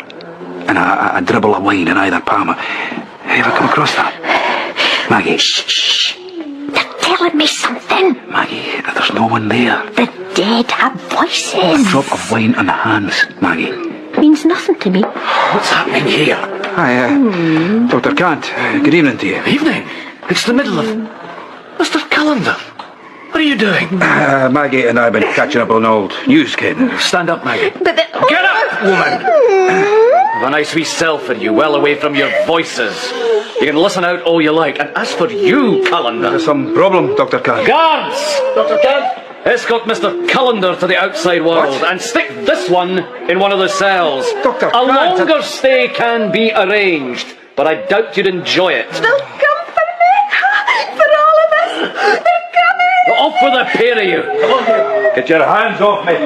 And a dribble of wine in either palm. Have you ever come across that? Maggie. Shh. They're telling me something. Maggie, there's no one there. The dead have voices. A drop of wine on the hands, Maggie. Means nothing to me. What's happening here? Hi, Dr. Kant. Good evening to you. Evening. It's the middle of... Mr. Callender. What are you doing? Maggie and I have been catching up on old news, kid. Stand up, Maggie. Get up, woman! Have a nice wee self with you, well away from your voices. You can listen out all you like. And as for you, Callender... There's some problem, Dr. Kant. Guards! Dr. Kant! Escort Mr. Callender to the outside world and stick this one in one of the cells. Dr. A Kant, longer stay can be arranged, but I doubt you'd enjoy it. They'll come for me. For all of us. They're coming. Off with the pair of you. Come on, get your hands off me.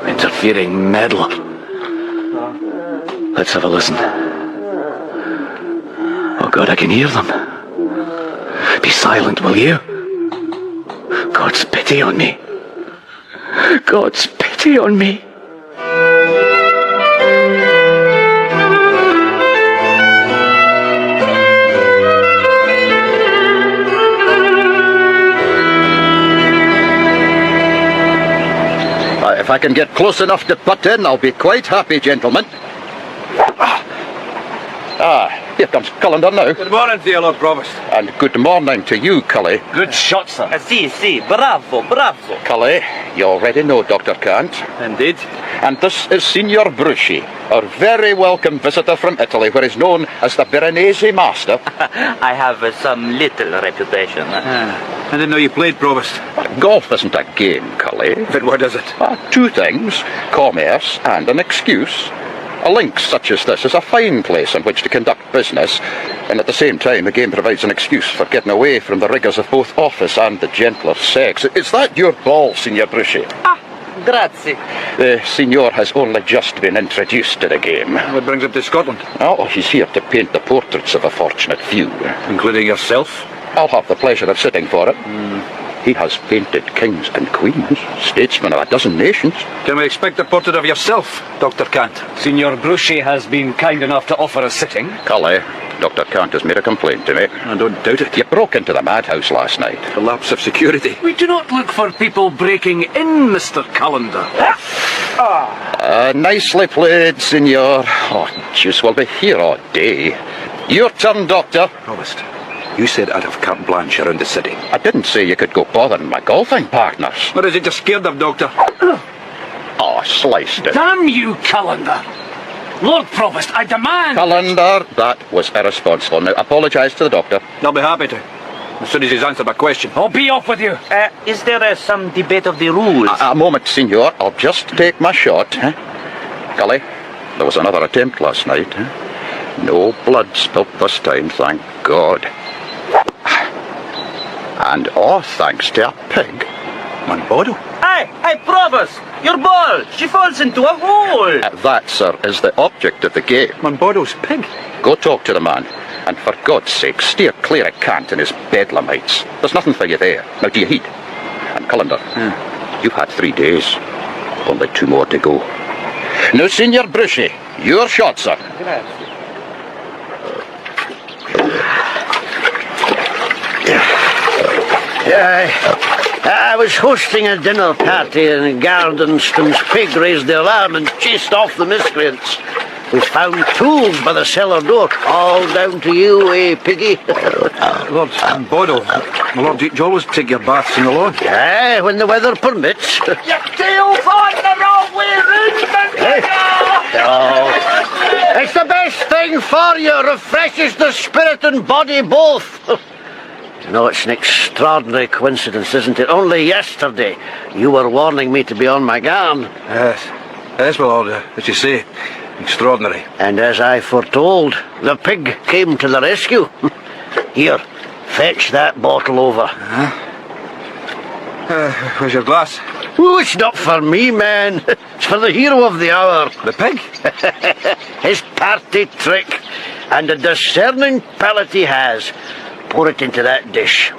Interfering meddler. Let's have a listen. Oh God, I can hear them. Be silent, will you? God's pity on me. God's pity on me. If I can get close enough to butt in, I'll be quite happy, gentlemen. Here comes Callender now. Good morning to you, Lord Provost. And good morning to you, Cully. Good shot, sir. Si, bravo. Cully, you already know Dr. Kant. Indeed. And this is Signor Brusci, our very welcome visitor from Italy, where he's known as the Veronese master. I have some little reputation. I didn't know you played, Provost. Golf isn't a game, Cully. Then what is it? Two things, commerce and an excuse. A links such as this is a fine place in which to conduct business, and at the same time the game provides an excuse for getting away from the rigours of both office and the gentler sex. Is that your ball, Signor Brusci? Grazie. The Signor has only just been introduced to the game. What brings him to Scotland? Oh, he's here to paint the portraits of a fortunate few. Including yourself? I'll have the pleasure of sitting for it. He has painted kings and queens, statesmen of a dozen nations. Can we expect a portrait of yourself, Dr. Kant? Signor Brusci has been kind enough to offer a sitting. Cully, Dr. Kant has made a complaint to me. I don't doubt it. You broke into the madhouse last night. The lapse of security. We do not look for people breaking in, Mr. Callender. Nicely played, Signor. Oh, Juice will be here all day. Your turn, Doctor. Provost, You said I'd have carte blanche around the city. I didn't say you could go bothering my golfing partners. What is it you're scared of, Doctor? Oh, sliced it. Damn you, Callender! Lord Provost, I demand... Callender, that was irresponsible. Now, apologise to the doctor. I'll be happy to, as soon as he's answered my question. I'll be off with you. Is there some debate of the rules? A moment, senor. I'll just take my shot. Cully, there was another attempt last night. No blood spilt this time, thank God. And all thanks to a pig. Monboddo? Hey, Provost! Your ball! She falls into a hole! That, sir, is the object of the game. Monboddo's pig? Go talk to the man. And for God's sake, steer clear of Kant and his bedlamites. There's nothing for you there. Now, do you heed? And Callender, you've had 3 days. Only 2 more to go. Now, Signor Bruschi, your shot, sir. I was hosting a dinner party and Gardenston's pig raised the alarm and chased off the miscreants. We found tools by the cellar door, all down to you, piggy? Lord Bodo, my lord, do you always take your baths in the lawn? Aye, when the weather permits. Your tail's on the wrong way round, Oh, it's the best thing for you, refreshes the spirit and body both. You know, it's an extraordinary coincidence, isn't it? Only yesterday you were warning me to be on my guard. Yes, my lord, as you say, extraordinary. And as I foretold, the pig came to the rescue. Here, fetch that bottle over. Where's your glass? Oh, it's not for me, man. It's for the hero of the hour. The pig? His party trick. And a discerning palate he has. Pour it into that dish.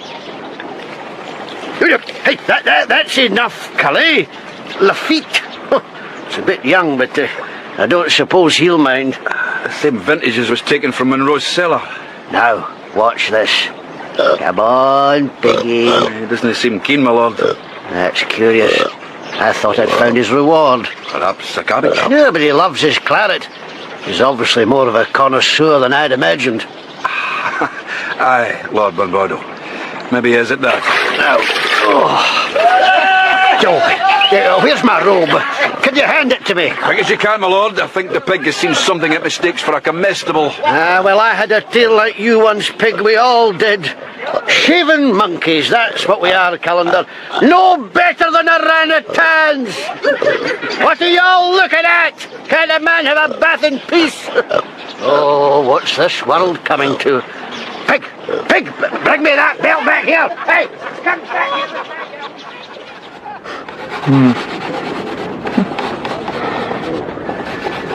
Hey, that's enough, Cully. Lafitte. It's a bit young, but I don't suppose he'll mind. The same vintage as was taken from Monroe's cellar. Now, watch this. Come on, piggy. He doesn't seem keen, my lord. That's curious. I thought I'd found his reward. Perhaps a cabbage. Yeah, but he loves his claret. He's obviously more of a connoisseur than I'd imagined. Aye, Lord Monboddo. Maybe he is at that. Now, Joe, where's my robe? Can you hand it to me? Quick as you can, my lord. I think the pig has seen something it mistakes for a comestible. Well, I had a tail like you once, pig. We all did. Shaven monkeys, that's what we are, Callender. No better than orangutans. What are y'all looking at? Can a man have a bath in peace? Oh, what's this world coming to? Pig, bring me that belt back here. Hey, come back here.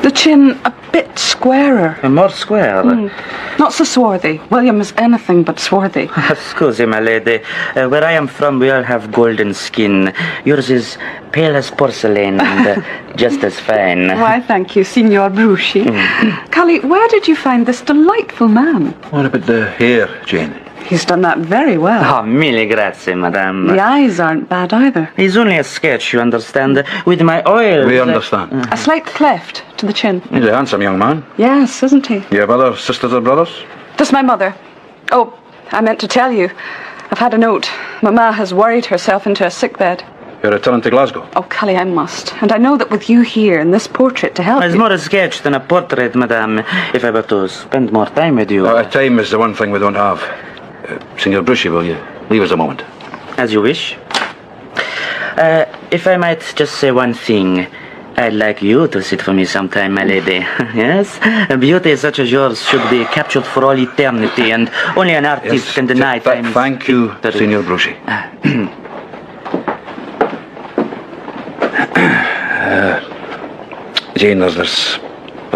The chin a bit squarer. More square? Not so swarthy. William is anything but swarthy. Excuse me, my lady. Where I am from, we all have golden skin. Yours is pale as porcelain and just as fine. Why, thank you, Signor Bruschi. Cully, where did you find this delightful man? What about the hair, Jane? He's done that very well. Mille grazie, madame. The eyes aren't bad either. It's only a sketch, you understand. With my oil... We understand. A slight cleft to the chin. He's a handsome young man. Yes, isn't he? You have other sisters or brothers? Just my mother. Oh, I meant to tell you. I've had a note. Mama has worried herself into a sickbed. You're returning to Glasgow? Oh, Cully, I must. And I know that with you here and this portrait to help It's you... more a sketch than a portrait, madame. If I were to spend more time with you... Time is the one thing we don't have. Signor Bruschi, will you leave us a moment? As you wish. If I might just say one thing... I'd like you to sit for me sometime, my lady. Yes? Beauty such as yours should be captured for all eternity, and only an artist can deny time. Thank you, Signor Bruschi. Jane, there's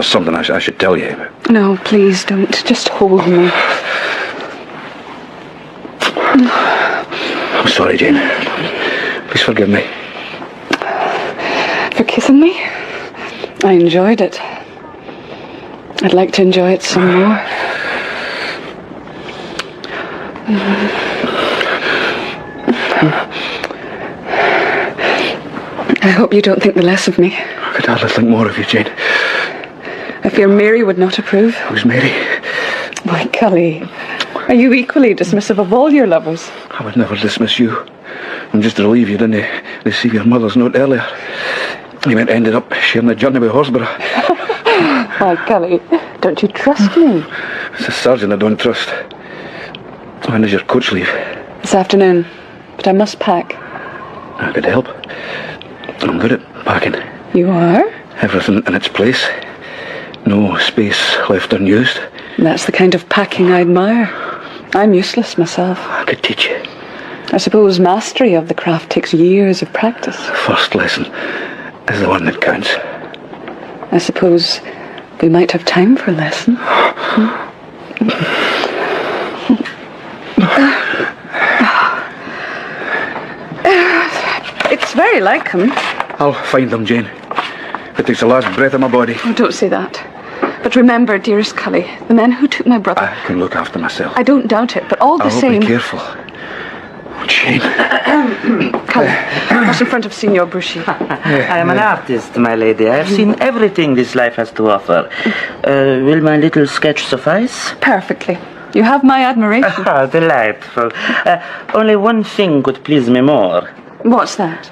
something I should tell you. No, please don't. Just hold me. I'm sorry, Jane. Please forgive me. For kissing me? I enjoyed it. I'd like to enjoy it some more. I hope you don't think the less of me. I could hardly think more of you, Jane. I fear Mary would not approve. Who's Mary? My Cully. Are you equally dismissive of all your lovers? I would never dismiss you. I'm just relieved you didn't receive your mother's note earlier. You ended up sharing the journey with Horsborough. Why, Cully, don't you trust me? It's the sergeant I don't trust. When does your coach leave? This afternoon, but I must pack. I could help. I'm good at packing. You are? Everything in its place. No space left unused. That's the kind of packing I admire. I'm useless myself. I could teach you. I suppose mastery of the craft takes years of practice. First lesson is the one that counts. I suppose we might have time for a lesson. It's very like him. I'll find them, Jane. If it takes the last breath of my body. Oh, don't say that. But remember, dearest Cully, the men who took my brother... I can look after myself. I don't doubt it, but all the same... Be careful. Oh, Jane. Cully, what's in front of Signor Bruschi? I am an artist, my lady. I have seen everything this life has to offer. Will my little sketch suffice? Perfectly. You have my admiration. Delightful. Only one thing could please me more. What's that?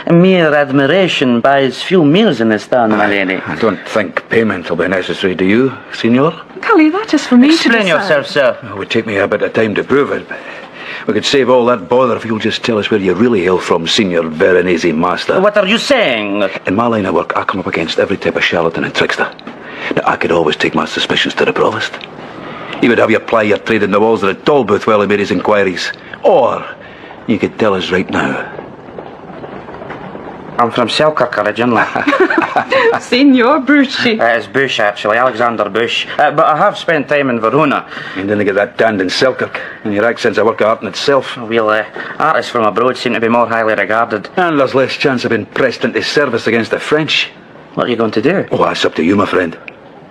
Mere admiration buys few meals in this town, my lady. I don't think payment will be necessary, do you, Signor? Cully, that is for me to decide. Explain yourself, sir. It would take me a bit of time to prove it, but we could save all that bother if you'll just tell us where you really hail from, Signor Veronese Master. What are you saying? In my line of work, I come up against every type of charlatan and trickster. Now, I could always take my suspicions to the provost. He would have you ply your trade in the walls of the toll booth while he made his inquiries. Or you could tell us right now. I'm from Selkirk originally. Signor Bruschi. It's Bush, actually, Alexander Bush. But I have spent time in Verona. You didn't get that tanned in Selkirk. And your accent's a work of art in itself. Well, artists from abroad seem to be more highly regarded. And there's less chance of being pressed into service against the French. What are you going to do? Oh, that's up to you, my friend.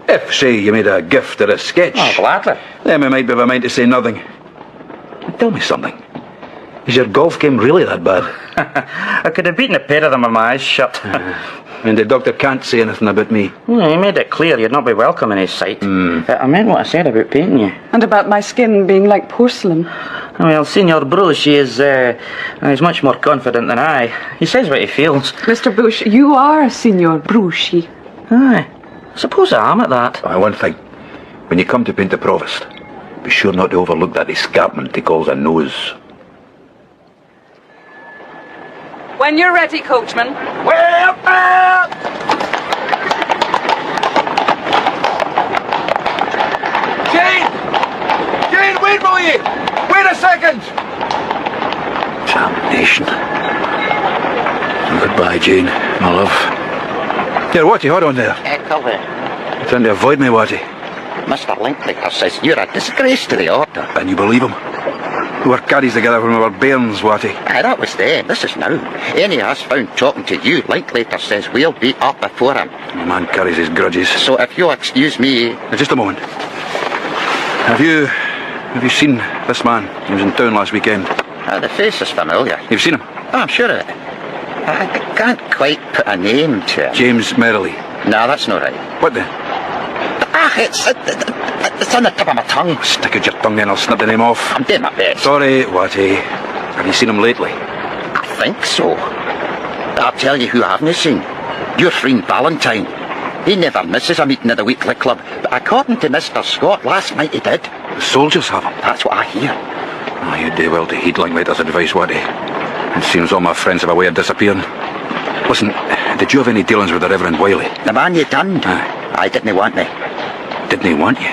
If, say, you made a gift or a sketch... Oh, gladly. Then we might be of a mind to say nothing. Tell me something. Is your golf game really that bad? I could have beaten a pair of them with my eyes shut. And the doctor can't say anything about me. Well, he made it clear you'd not be welcome in his sight. I meant what I said about painting you. And about my skin being like porcelain. Well, Signor Bruschi is much more confident than I. He says what he feels. Mr. Bush, you are Signor Bruschi. Aye. I suppose I am at that. One thing. When you come to paint the provost, be sure not to overlook that escarpment he calls a nose. When you're ready, coachman. Way up there! Jane! Jane, wait, will you? Wait a second! Damnation. Goodbye, Jane, my love. Here, Watty, hold on there. Cully. You're trying to avoid me, Watty. Mr. Linklater says you're a disgrace to the order. And you believe him? We were caddies together when we were bairns, Watty. Aye, that was then. This is now. Any of us found talking to you, Linklater says we'll be up before him. The man carries his grudges. So if you'll excuse me... Just a moment. Have you seen this man? He was in town last weekend. The face is familiar. You've seen him? Oh, I'm sure of it. I can't quite put a name to it. James Merrily. No, that's not right. What then? It's on the tip of my tongue. Stick out your tongue then, I'll snip the name off. I'm doing my best. Sorry, Watty. Have you seen him lately? I think so. I'll tell you who I haven't seen. Your friend Valentine. He never misses a meeting at the weekly club, but according to Mr. Scott, last night he did. The soldiers have him? That's what I hear. Oh, you do well to heed Linklater's advice, Watty. It seems all my friends have a way of disappearing. Listen, did you have any dealings with the Reverend Wiley? The man you done? I didn't want me. Didn't he want you?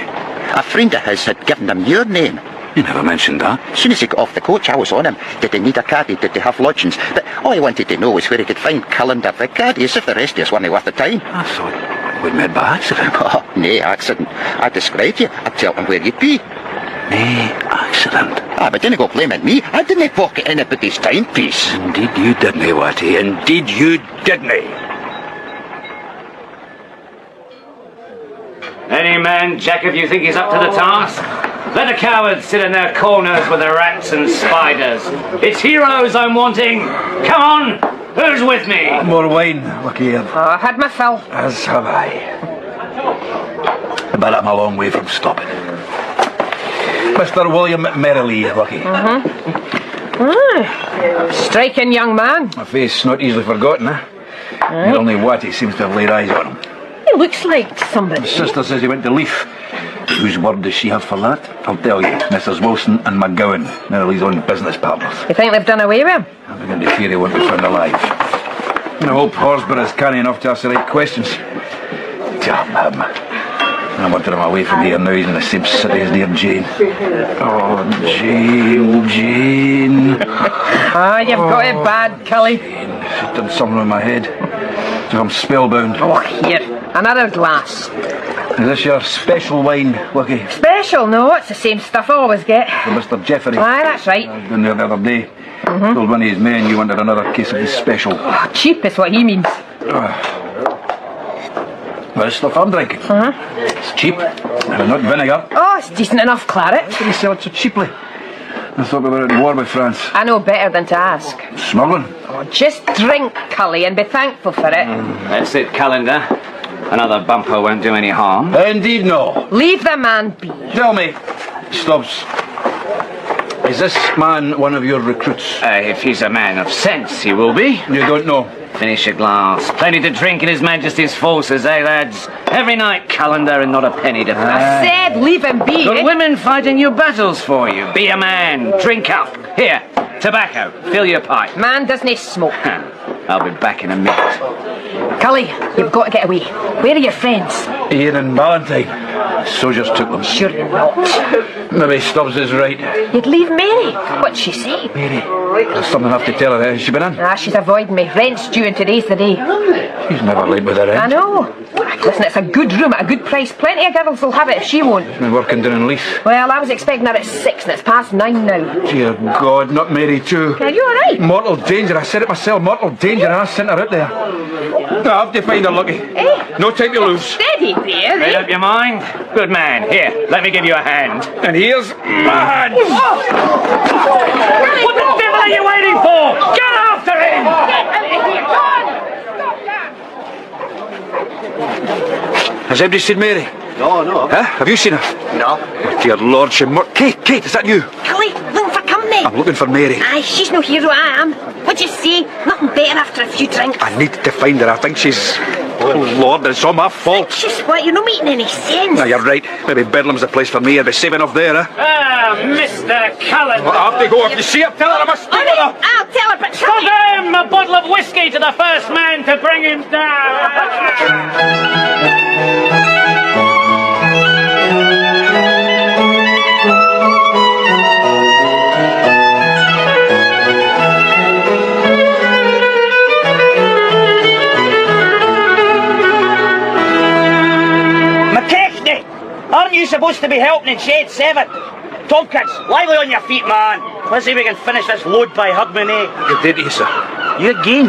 A friend of his had given him your name. You never mentioned that. As soon as he got off the coach, I was on him. Did he need a caddy? Did they have lodgings? But all he wanted to know was where he could find Callender the caddy, as if the rest of us weren't worth the time. I thought we'd met by accident. Oh, no accident. I described you. I told him where you'd be. No accident? But didn't go blaming me. I didn't pocket anybody's timepiece. Indeed you didn't, Watty. Indeed you didn't. Any man, Jack, if you think he's up to the task? Let the cowards sit in their corners with their rats and spiders. It's heroes I'm wanting. Come on, who's with me? More wine, look here. I had my fill. As have I. But I'm a long way from stopping. Mr. William Merrily, Lucky. Striking young man. A face not easily forgotten, eh? Aye. Only Watty seems to have laid eyes on him. He looks like somebody. His sister says he went to Leaf. Whose word does she have for that? I'll tell you, Messrs. Wilson and McGowan, Merrily's own business partners. You think they've done away with him? I begin to fear he won't be found alive. I hope Horsborough's canny enough to ask the right questions. Damn him. I wanted him away from here now. He's in the same city as dear Jane. Oh, Jane. Ah, you've got it bad, Cully. She's done something with my head. So I'm spellbound. Oh, here. Another glass. Is this your special wine, Lucky? Special? No, it's the same stuff I always get. For Mr. Jeffrey? Aye, that's right. I was down there the other day. Told one of his men you wanted another case of the special. Oh, cheap is what he means. Well, it's stuff I'm drinking. It's cheap. Not vinegar. Oh, it's decent enough claret. Why did he sell it so cheaply? I thought we were at war with France. I know better than to ask. Smuggling? Oh, just drink, Cully, and be thankful for it. That's it, Calendar. Another bumper won't do any harm. Indeed no. Leave the man be. Tell me, Stubbs, is this man one of your recruits? If he's a man of sense, he will be. You don't know? Finish your glass. Plenty to drink in His Majesty's forces, eh, lads? Every night, Calendar, and not a penny to pay. I said leave him be. Got women fighting your battles for you. Be a man. Drink up. Here, tobacco. Fill your pipe. Man doesn't smoke. I'll be back in a minute. Cully, you've got to get away. Where are your friends? Ian and Valentine. Soldiers took them. Sure you're not. Maybe Stubbs is right. You'd leave Mary. What'd she say? Mary. There's something I have to tell her. Has she been in? Ah, she's avoiding me. Rent's due and today's the day. She's never late with her rent. I know. Listen, it's a good room at a good price. Plenty of girls will have it if she won't. She's been working down in Leith. Well, I was expecting her at 6 and it's past 9 now. Dear God, not Mary too. Are you alright? Mortal danger. I said it myself. Mortal danger. And I sent her out there. I have to find her, Lucky. Eh? No time to lose. Steady there. Made up your mind? Good man. Here, let me give you a hand. And here's my hand. What the devil are you waiting for? Get after him! Has anybody seen Mary? No, no. Huh? Have you seen her? No. Oh, dear Lord, Kate, is that you? Cully, looking for company. I'm looking for Mary. Aye, she's no hero, I am. What'd you say? Nothing better after a few drinks. I need to find her. I think she's... Oh, Lord, it's all my fault. Just what? You're not making any sense. No, you're right. Maybe Bedlam's the place for me. I'd be safe enough there, eh? Ah, Mr. Cullen. Well, I have to go. If you see her, tell her I must speak with her. I'll tell her, but... Stop him! A bottle of whiskey to the first man to bring him down! Aren't you supposed to be helping in Shed 7? Tompkins, lively on your feet, man. Let's see if we can finish this load by Hugmanay. Good day to you, sir. You again?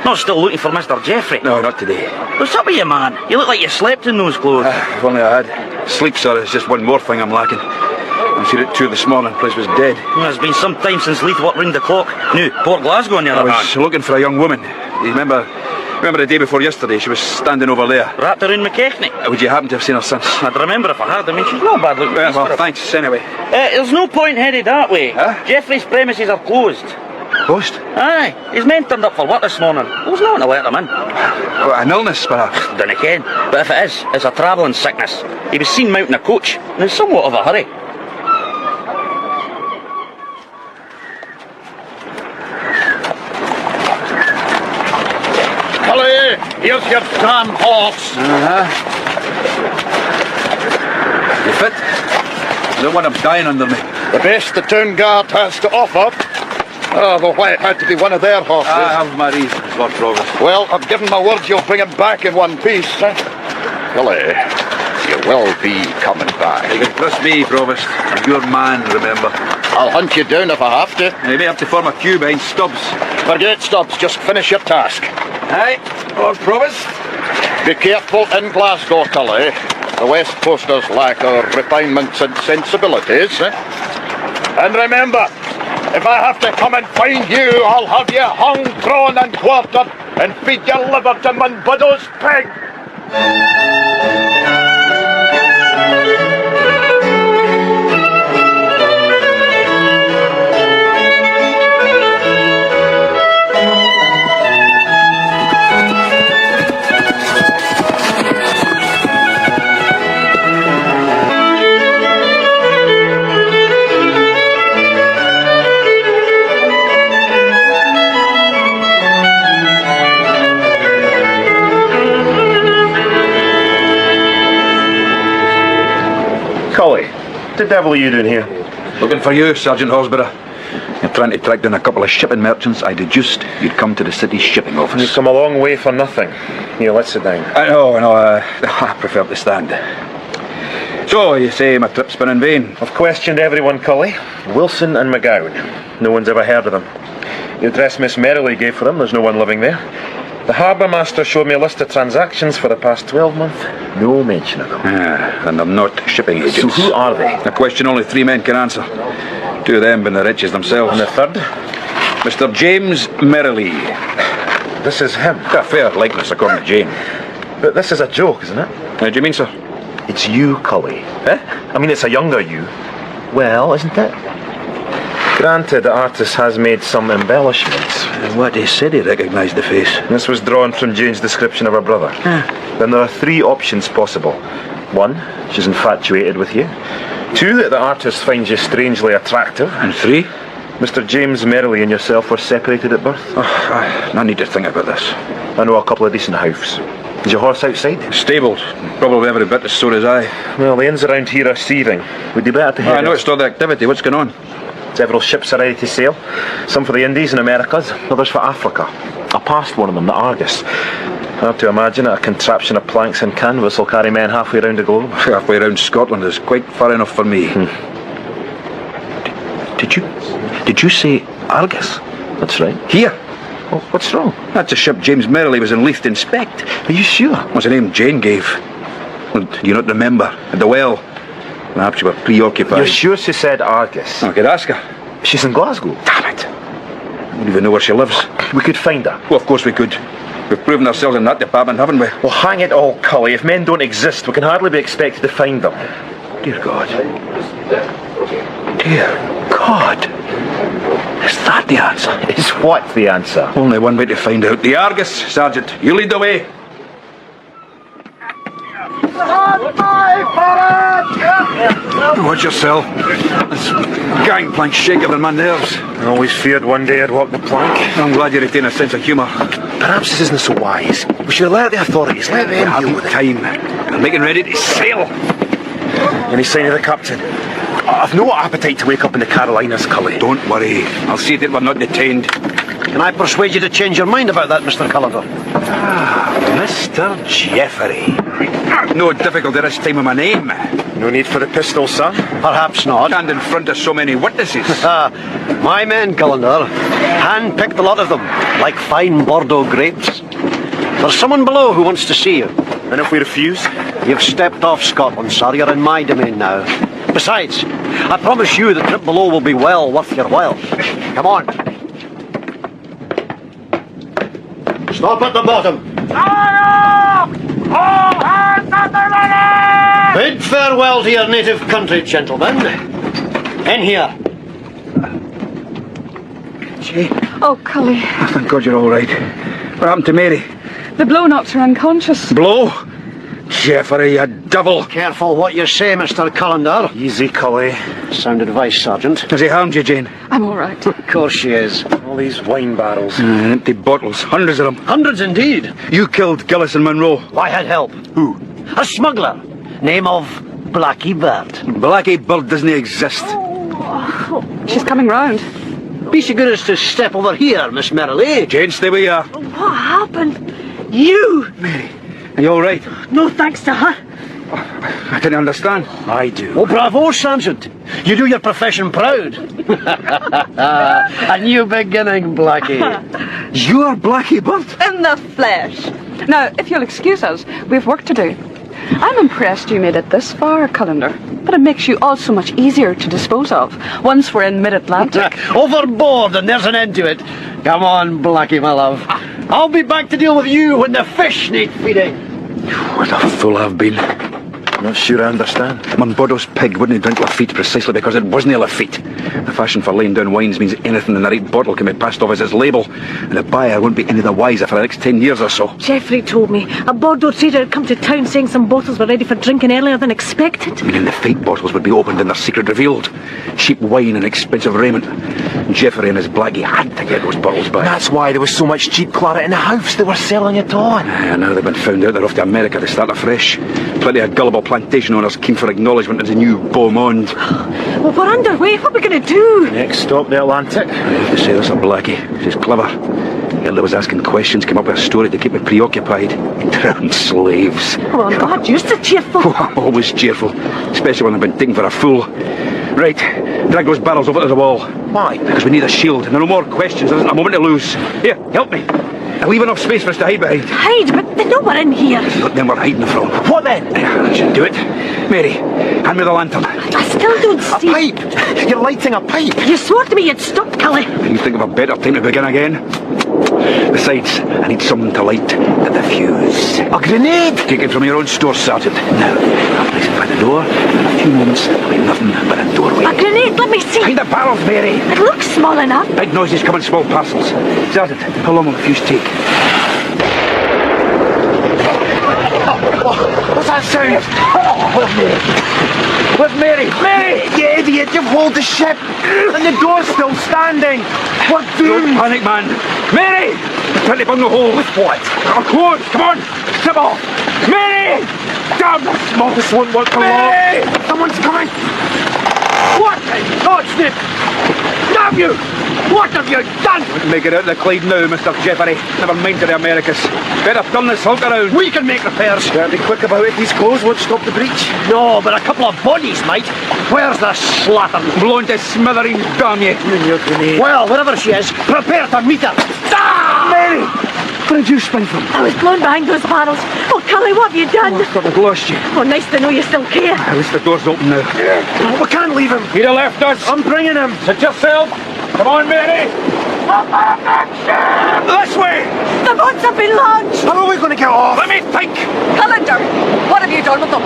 Not still looking for Mr. Jeffrey? No, not today. What's up with you, man? You look like you slept in those clothes. If only I had. Sleep, sir, is just one more thing I'm lacking. I was here at 2 this morning. The place was dead. Well, it's been some time since Leith what round the clock. Now, Port Glasgow on the other I hand. was looking for a young woman. You remember the day before yesterday? She was standing over there. Wrapped around McKechnie. Would you happen to have seen her since? I'd remember if I had. I mean, she's not bad looking. Well, thanks anyway. There's no point headed that way. Huh? Jeffrey's premises are closed. Closed? Aye. His men turned up for work this morning. There was no one to let them in. Well, an illness, perhaps? Dunno ken. But if it is, it's a travelling sickness. He was seen mounting a coach, and in somewhat of a hurry. Cully, here's your damn horse. You fit? I don't want him dying under me. The best the town guard has to offer. Though why it had to be one of their horses. I have my reasons, Lord Provost. Well, I've given my word you'll bring him back in one piece. Cully, you will be coming back. You can trust me, Provost. I'm your man, remember. I'll hunt you down if I have to. You may have to form a queue behind Stubbs. Forget Stubbs, just finish your task. Aye, Lord Provost. Be careful in Glasgow, Cully. The West Coasters lack our refinements and sensibilities. And remember, if I have to come and find you, I'll have you hung, drawn and quartered and feed your liver to Monbuddo's pig. the devil are you doing here? Looking for you, Sergeant Horsburgh. You're trying to track down a couple of shipping merchants. I deduced you'd come to the city's shipping office. You've come a long way for nothing. Here, let's sit down. I know, I prefer to stand. So, you say my trip's been in vain? I've questioned everyone, Cully. Wilson and McGowan. No one's ever heard of them. The address Miss Merrily gave for them, there's no one living there. The harbour master showed me a list of transactions for the past 12 months. No mention of them. And they're not shipping agents. So who are they? A question only 3 men can answer. 2 of them being the riches themselves. And the third? Mr. James Merrily. This is him. A fair likeness, according to Jane. But this is a joke, isn't it? How do you mean, sir? It's you, Cully. Eh? I mean, it's a younger you. Well, isn't it? Granted, the artist has made some embellishments. What he said he recognised the face. This was drawn from Jane's description of her brother. Then there are 3 options possible. 1, she's infatuated with you. 2, that the artist finds you strangely attractive. And 3? Mr. James Merrily and yourself were separated at birth. I need to think about this. I know a couple of decent house. Is your horse outside? Stabled. Probably every bit as sore as I. Well, the inns around here are seething. Would you better to head I noticed all the activity. What's going on? Several ships are ready to sail. Some for the Indies and Americas, others for Africa. I passed one of them, the Argus. I have to imagine that a contraption of planks and canvas will carry men halfway around the globe. Halfway around Scotland is quite far enough for me. Did you say Argus? That's right. Here? Well, what's wrong? That's a ship James Merrily was enlisted to inspect. Are you sure? What's the name Jane gave? Well, do you not remember? At the well. Perhaps you were preoccupied. You're sure she said Argus? I could ask her. She's in Glasgow. Damn it. I don't even know where she lives. We could find her. Well, of course we could. We've proven ourselves in that department, haven't we? Well, hang it all, Cully. If men don't exist, we can hardly be expected to find them. Dear God. Dear God. Is that the answer? Is what the answer? Only one way to find out. The Argus, Sergeant. You lead the way. Watch yourself. This gangplank's shaking in my nerves. I always feared one day I'd walk the plank. I'm glad you retain a sense of humour. Perhaps this isn't so wise. We should alert the authorities. Let them deal with it. Time. I'm making ready to sail. Any sign of the captain? I've no appetite to wake up in the Carolinas, Cully. Don't worry. I'll see that we're not detained. Can I persuade you to change your mind about that, Mr. Cullender? Mr. Jeffrey. No difficulty this time with my name. No need for the pistol, sir? Perhaps not. Stand in front of so many witnesses. My men, Cullender, hand-picked a lot of them, like fine Bordeaux grapes. There's someone below who wants to see you. And if we refuse? You've stepped off Scotland, sir. You're in my domain now. Besides, I promise you the trip below will be well worth your while. Come on. Stop at the bottom. All hands at the ready! Bid farewell to your native country, gentlemen. In here. Jane. Oh, Cully. Oh, thank God you're all right. What happened to Mary? The blow knocked her unconscious. Blow? Jeffrey, you devil. Careful what you say, Mr. Cullender. Easy, Cully. Sound advice, Sergeant. Has he harmed you, Jane? I'm all right. Of course she is. All these wine barrels. Empty bottles. Hundreds of them. Hundreds indeed. You killed Gillis and Monroe. I had help. Who? A smuggler. Name of Blackie Bird. Blackie Bird doesn't exist. She's coming round. Be so good as to step over here, Miss Merrily. Jane, stay where you are. What happened? You! Mary, are you all right? No thanks to her. I didn't understand. I do. Oh, bravo, Sergeant. You do your profession proud. A new beginning, Blackie. You're Blackie Bird? In the flesh. Now, if you'll excuse us, we've work to do. I'm impressed you made it this far, Cullender. But it makes you all so much easier to dispose of once we're in mid-Atlantic. Overboard, and there's an end to it. Come on, Blackie, my love. I'll be back to deal with you when the fish need feeding. What a fool I've been. Not sure I understand. Monboddo's pig wouldn't drink Lafitte precisely because it wasn't a Lafitte. The fashion for laying down wines means anything in the right bottle can be passed off as its label, and the buyer won't be any the wiser for the next 10 years or so. Jeffrey told me a Bordeaux trader had come to town saying some bottles were ready for drinking earlier than expected. Meaning the fake bottles would be opened and their secret revealed. Cheap wine and expensive raiment. Jeffrey and his blackie had to get those bottles back. That's why there was so much cheap claret in the house. They were selling it on. Now they've been found out, they're off to America to start afresh. Plenty of gullible plantation owners keen for acknowledgement as a new beau monde. Well, we're underway. What are we going to do? Next stop, the Atlantic. I have to say this of Blackie. She's clever. Hilda was asking questions, came up with a story to keep me preoccupied. Drowned slaves. Well, I'm glad you're so cheerful. Oh, I'm always cheerful, especially when I've been taken for a fool. Right, drag those barrels over to the wall. Why? Because we need a shield, and there are no more questions. There isn't a moment to lose. Here, help me. I'll leave enough space for us to hide behind. Hide? But they know we're in here. Look, then we're hiding from. What then? I should do it. Mary, hand me the lantern. I still don't see. A pipe? You're lighting a pipe? You swore to me you'd stop, Cully. Can you think of a better time to begin again? Besides, I need something to light the fuse. A grenade? Take it from your own store, Sergeant. Now, I'll place it by the door. In a few moments, there'll be nothing but a doorway. A grenade? Let me see. Behind the barrels, Mary. It looks small enough. Big noises come in small parcels. Sergeant, how long will the fuse take? What's that sound? Where's Mary? Mary! You idiot, you've hauled the ship! And the door's still standing! We're doomed! Don't panic, man! Mary! Trying to bung the hole. With what? Our clothes! Come on! Step off! Mary! Damn the smoke! This won't work for long. Someone's coming! What in God's name? Damn you! What have you done? Make it out the Clyde now, Mr. Jeffrey. Never mind to the Americas. Better turn this hulk around. We can make repairs. Better be quick about it. These clothes won't stop the breach. No, but a couple of bodies might. Where's the slattern? Blown to smithereens, damn you. You and your grenade. Well, wherever she is, prepare to meet her. Ah! Mary! Where did you spring from? I was blown behind those barrels. Oh, Cully, what have you done? I thought I'd lost you. Oh, nice to know you still care. At least the door's open now. We can't leave him. He'd have left us. I'm bringing him. Sit yourself. Come on, Mary. This way. The boats have been launched. How are we going to get off? Let me think. Calendar, what have you done with them?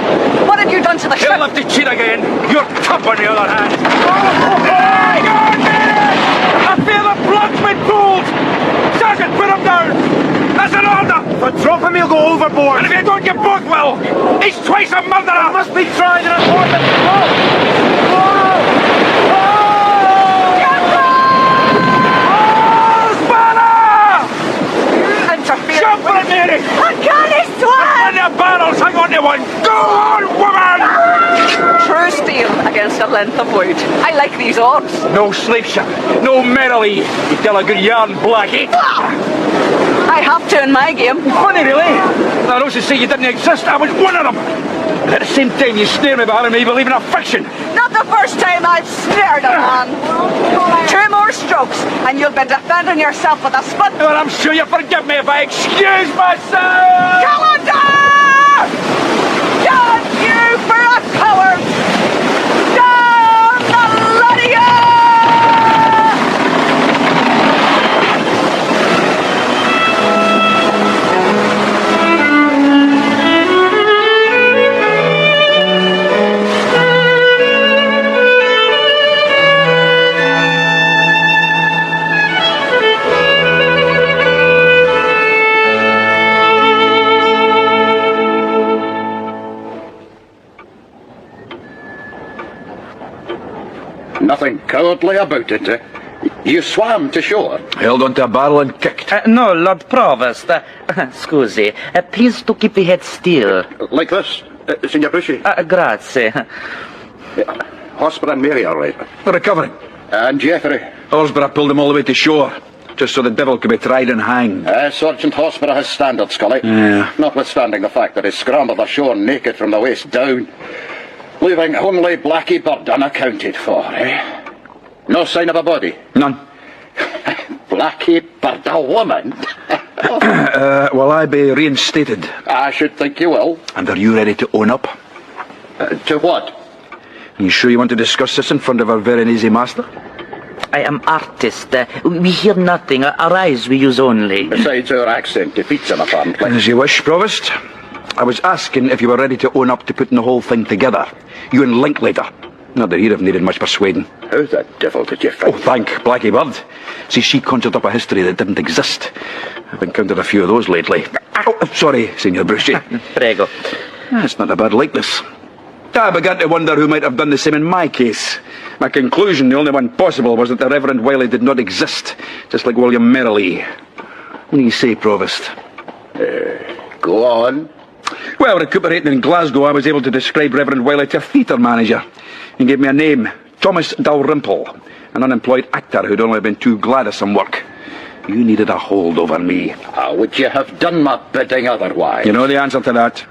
What have you done to the ship? He'll have to cheat again. You're tough on the other hand. I feel the blood's been pulled. Sergeant, put him down. That's an order. If I drop him, he'll go overboard. And if you don't, you both will. He's twice a murderer. Must be tried and reported. Jump for it, Mary! I can't swim! In the barrels, hang on to one! Go on, woman! True steel against a length of wood. I like these odds. No slave ship, no merrily. You tell a good yarn, Blackie. I have to in my game. Funny, really? I don't say you didn't exist. I was one of them. And at the same time, you snare me behind me believing in a fiction. Not the first time I've snared a man. 2 more strokes, and you'll be defending yourself with a spud. Well, I'm sure you forgive me if I excuse myself. Calendar! Damn you for a coward! Damn the lot of you! Nothing cowardly about it. You swam to shore. Held onto a barrel and kicked. No, Lord Provost. Scusi. Please to keep the head still. Like this, Signor Bushy. Grazie. Hosper and Mary are right. They're recovering. And Jeffrey. Horsburgh pulled them all the way to shore, just so the devil could be tried and hanged. Sergeant Horsburgh has standards, Cully. Yeah. Notwithstanding the fact that he scrambled ashore naked from the waist down, leaving only Blackie Bird unaccounted for, eh? No sign of a body? None. Blackie Bird, a woman? Will I be reinstated? I should think you will. And are you ready to own up? To what? You sure you want to discuss this in front of our Veronese master? I am artist. We hear nothing. Our eyes we use only. Besides, our accent defeats him, apparently. As you wish, Provost. I was asking if you were ready to own up to putting the whole thing together. You and Linklater. Not that he'd have needed much persuading. How the devil did you find? Oh, thank Blackie Bird. See, she conjured up a history that didn't exist. I've encountered a few of those lately. Oh, sorry, Signor Bushy. Prego. It's not a bad likeness. I began to wonder who might have done the same in my case. My conclusion, the only one possible, was that the Reverend Wiley did not exist, just like William Merrily. What do you say, Provost? Go on. Well, recuperating in Glasgow, I was able to describe Reverend Wiley to a theatre manager. He gave me a name, Thomas Dalrymple, an unemployed actor who'd only been too glad of some work. You needed a hold over me. How would you have done my bidding otherwise? You know the answer to that?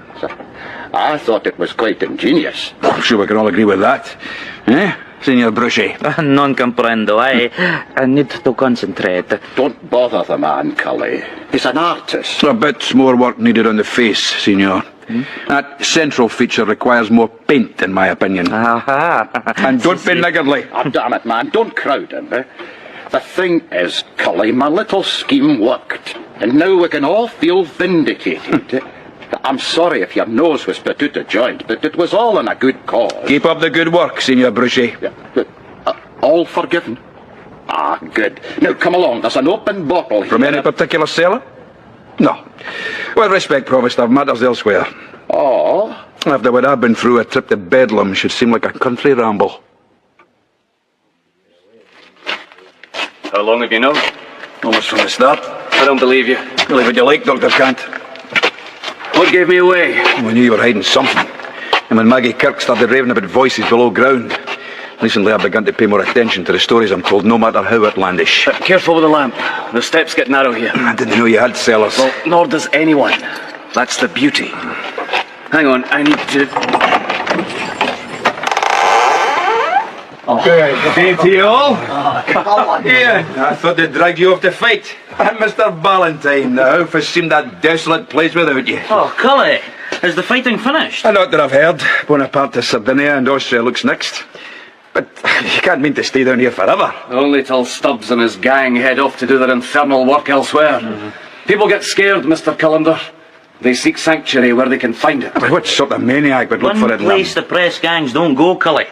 I thought it was quite ingenious. I'm sure we can all agree with that. Eh, Signor Brushy? Non comprendo. I need to concentrate. Don't bother the man, Cully. He's an artist. A bit more work needed on the face, Signor. That central feature requires more paint, in my opinion. And don't be niggardly. Oh, damn it, man, don't crowd him. The thing is, Cully, my little scheme worked. And now we can all feel vindicated. I'm sorry if your nose was put out of joint, but it was all in a good cause. Keep up the good work, Signor Brushy. All forgiven? Ah, good. Now, come along, there's an open bottle here. From any particular cellar? No. With respect, Provost, I've matters elsewhere. Oh? After what I've been through, a trip to Bedlam should seem like a country ramble. How long have you known? Almost from the start. I don't believe you. Believe what you like, Dr. Kant. What gave me away? We knew you were hiding something. And when Maggie Kirk started raving about voices below ground, recently I've begun to pay more attention to the stories I'm told, no matter how outlandish. Careful with the lamp. The steps get narrow here. I didn't know you had cellars. Well, nor does anyone. That's the beauty. Hang on, I need to... Good day to you all. Ian, I thought they'd drag you off to fight. I'm Mr. Ballantyne. The house has seemed that desolate place without you. Oh, Cully, is the fighting finished? Not that I've heard. Bonaparte to Sardinia and Austria looks next. But you can't mean to stay down here forever. Only till Stubbs and his gang head off to do their infernal work elsewhere. People get scared, Mr. Cullender. They seek sanctuary where they can find it. But what sort of maniac would look for it? One place the press gangs don't go, Cully.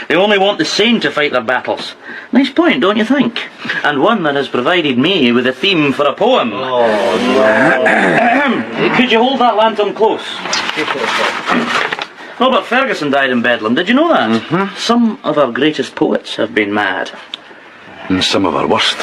They only want the sane to fight their battles. Nice point, don't you think? And one that has provided me with a theme for a poem. Could you hold that lantern close? Robert Ferguson died in Bedlam, did you know that? Some of our greatest poets have been mad. And some of our worst.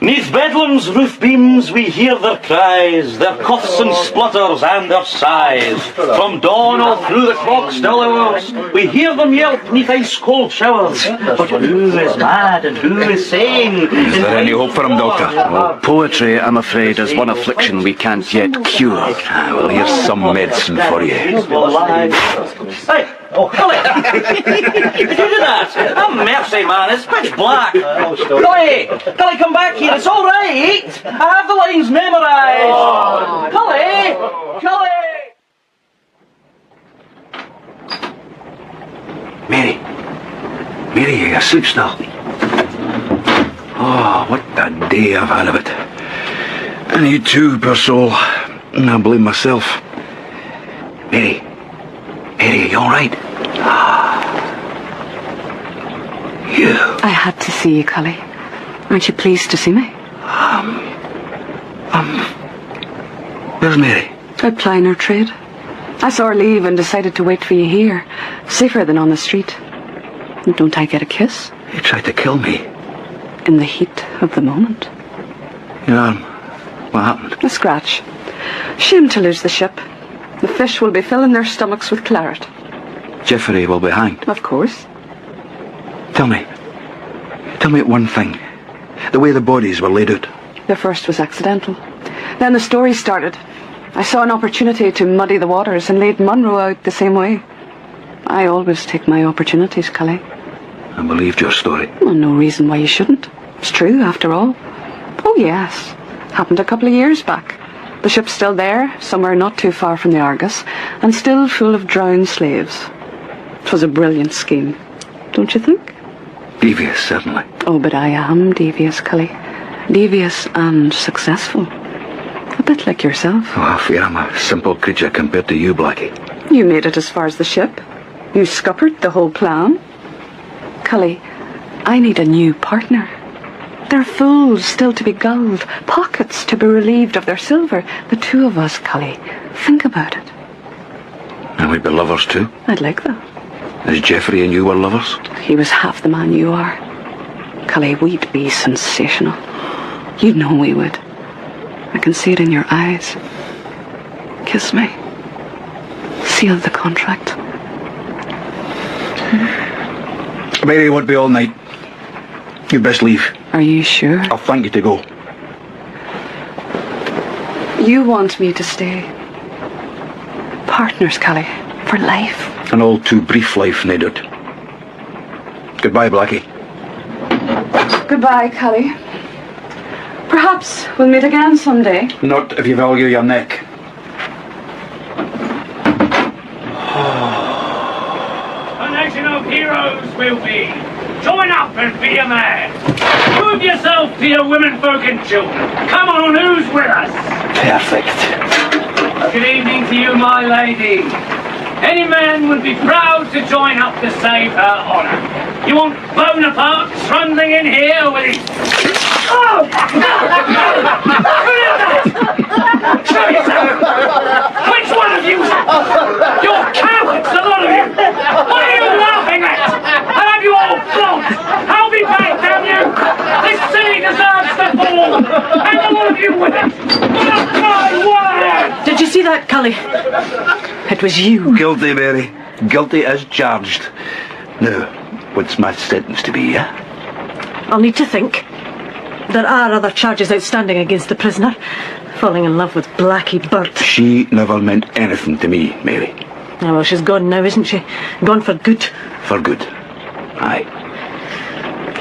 'Neath Bedlam's roof beams we hear their cries, their coughs and splutters and their sighs. From dawn all through the clock still hours, we hear them yelp 'neath ice-cold showers. But who is mad and who is sane? Is there any hope for him, Doctor? Well, poetry, I'm afraid, is one affliction we can't yet cure. Well, here's some medicine for you. Hey! Oh, Cully! Did you do that? Oh, mercy, man, it's pitch black. Cully! Cully, come back here, it's all right! I have the lines memorised! Cully! Cully! Mary! Mary, are you asleep still? Oh, what a day I've had of it. And you too, poor soul. I blame myself. Mary! Mary, are you all right? You. I had to see you, Cully. Aren't you pleased to see me? Where's Mary? Out plying her trade. I saw her leave and decided to wait for you here. Safer than on the street. Don't I get a kiss? You tried to kill me. In the heat of the moment. Your arm. What happened? A scratch. Shame to lose the ship. The fish will be filling their stomachs with claret. Jeffrey will be hanged. Of course. Tell me one thing. The way the bodies were laid out. The first was accidental. Then the story started. I saw an opportunity to muddy the waters and laid Munro out the same way. I always take my opportunities, Cully. I believed your story. Well, no reason why you shouldn't. It's true, after all. Oh, yes. Happened a couple of years back. The ship's still there, somewhere not too far from the Argus, and still full of drowned slaves. It was a brilliant scheme, don't you think? Devious, certainly. Oh, but I am devious, Cully. Devious and successful. A bit like yourself. Oh, I fear I'm a simple creature compared to you, Blackie. You made it as far as the ship. You scuppered the whole plan. Cully, I need a new partner. There are fools still to be gulled, pockets to be relieved of their silver. The two of us, Cully. Think about it. And we'd be lovers too. I'd like that. As Geoffrey and you were lovers. He was half the man you are. Cully, we'd be sensational. You'd know we would. I can see it in your eyes. Kiss me. Seal the contract. Mary won't be all night. You'd best leave. Are you sure? I'll thank you to go. You want me to stay. Partners, Cully. For life. An all too brief life, no doubt. Goodbye, Blackie. Goodbye, Cully. Perhaps we'll meet again someday. Not if you value your neck. A nation of heroes will be. Join up and be a man. Prove yourself to your womenfolk and children. Come on, who's with us? Perfect. Good evening to you, my lady. Any man would be proud to join up to save her honour. You want Bonaparte trundling in here with his... Oh! Who did that? Show yourself! Which one of you? You're cowards, a lot of you! What are you laughing at? I'll have you all flogged! I'll be back, damn you! This city deserves to fall! And a lot of you with it! Did you see that, Cully? It was you. Guilty, Mary. Guilty as charged. Now, what's my sentence to be, eh? I'll need to think. There are other charges outstanding against the prisoner. Falling in love with Blackie Burt. She never meant anything to me, Mary. Oh, well, she's gone now, isn't she? Gone for good. For good. Aye.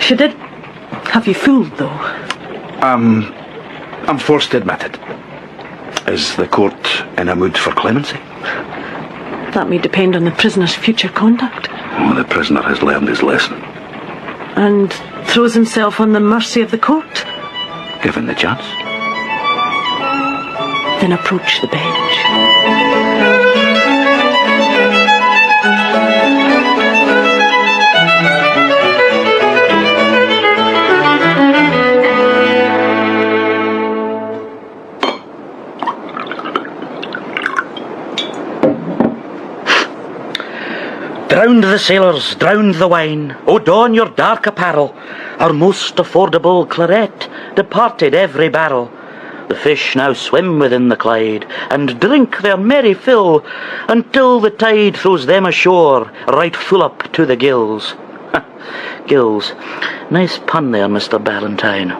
She did have you fooled, though. I'm forced to admit it. Is the court in a mood for clemency? That may depend on the prisoner's future conduct. Oh, the prisoner has learned his lesson. And throws himself on the mercy of the court. Given the chance. Then approach the bench. Drowned the sailors, drowned the wine, O don your dark apparel, our most affordable claret departed every barrel. The fish now swim within the Clyde, and drink their merry fill, until the tide throws them ashore, right full up to the gills. Gills. Nice pun there, Mr. Ballantyne.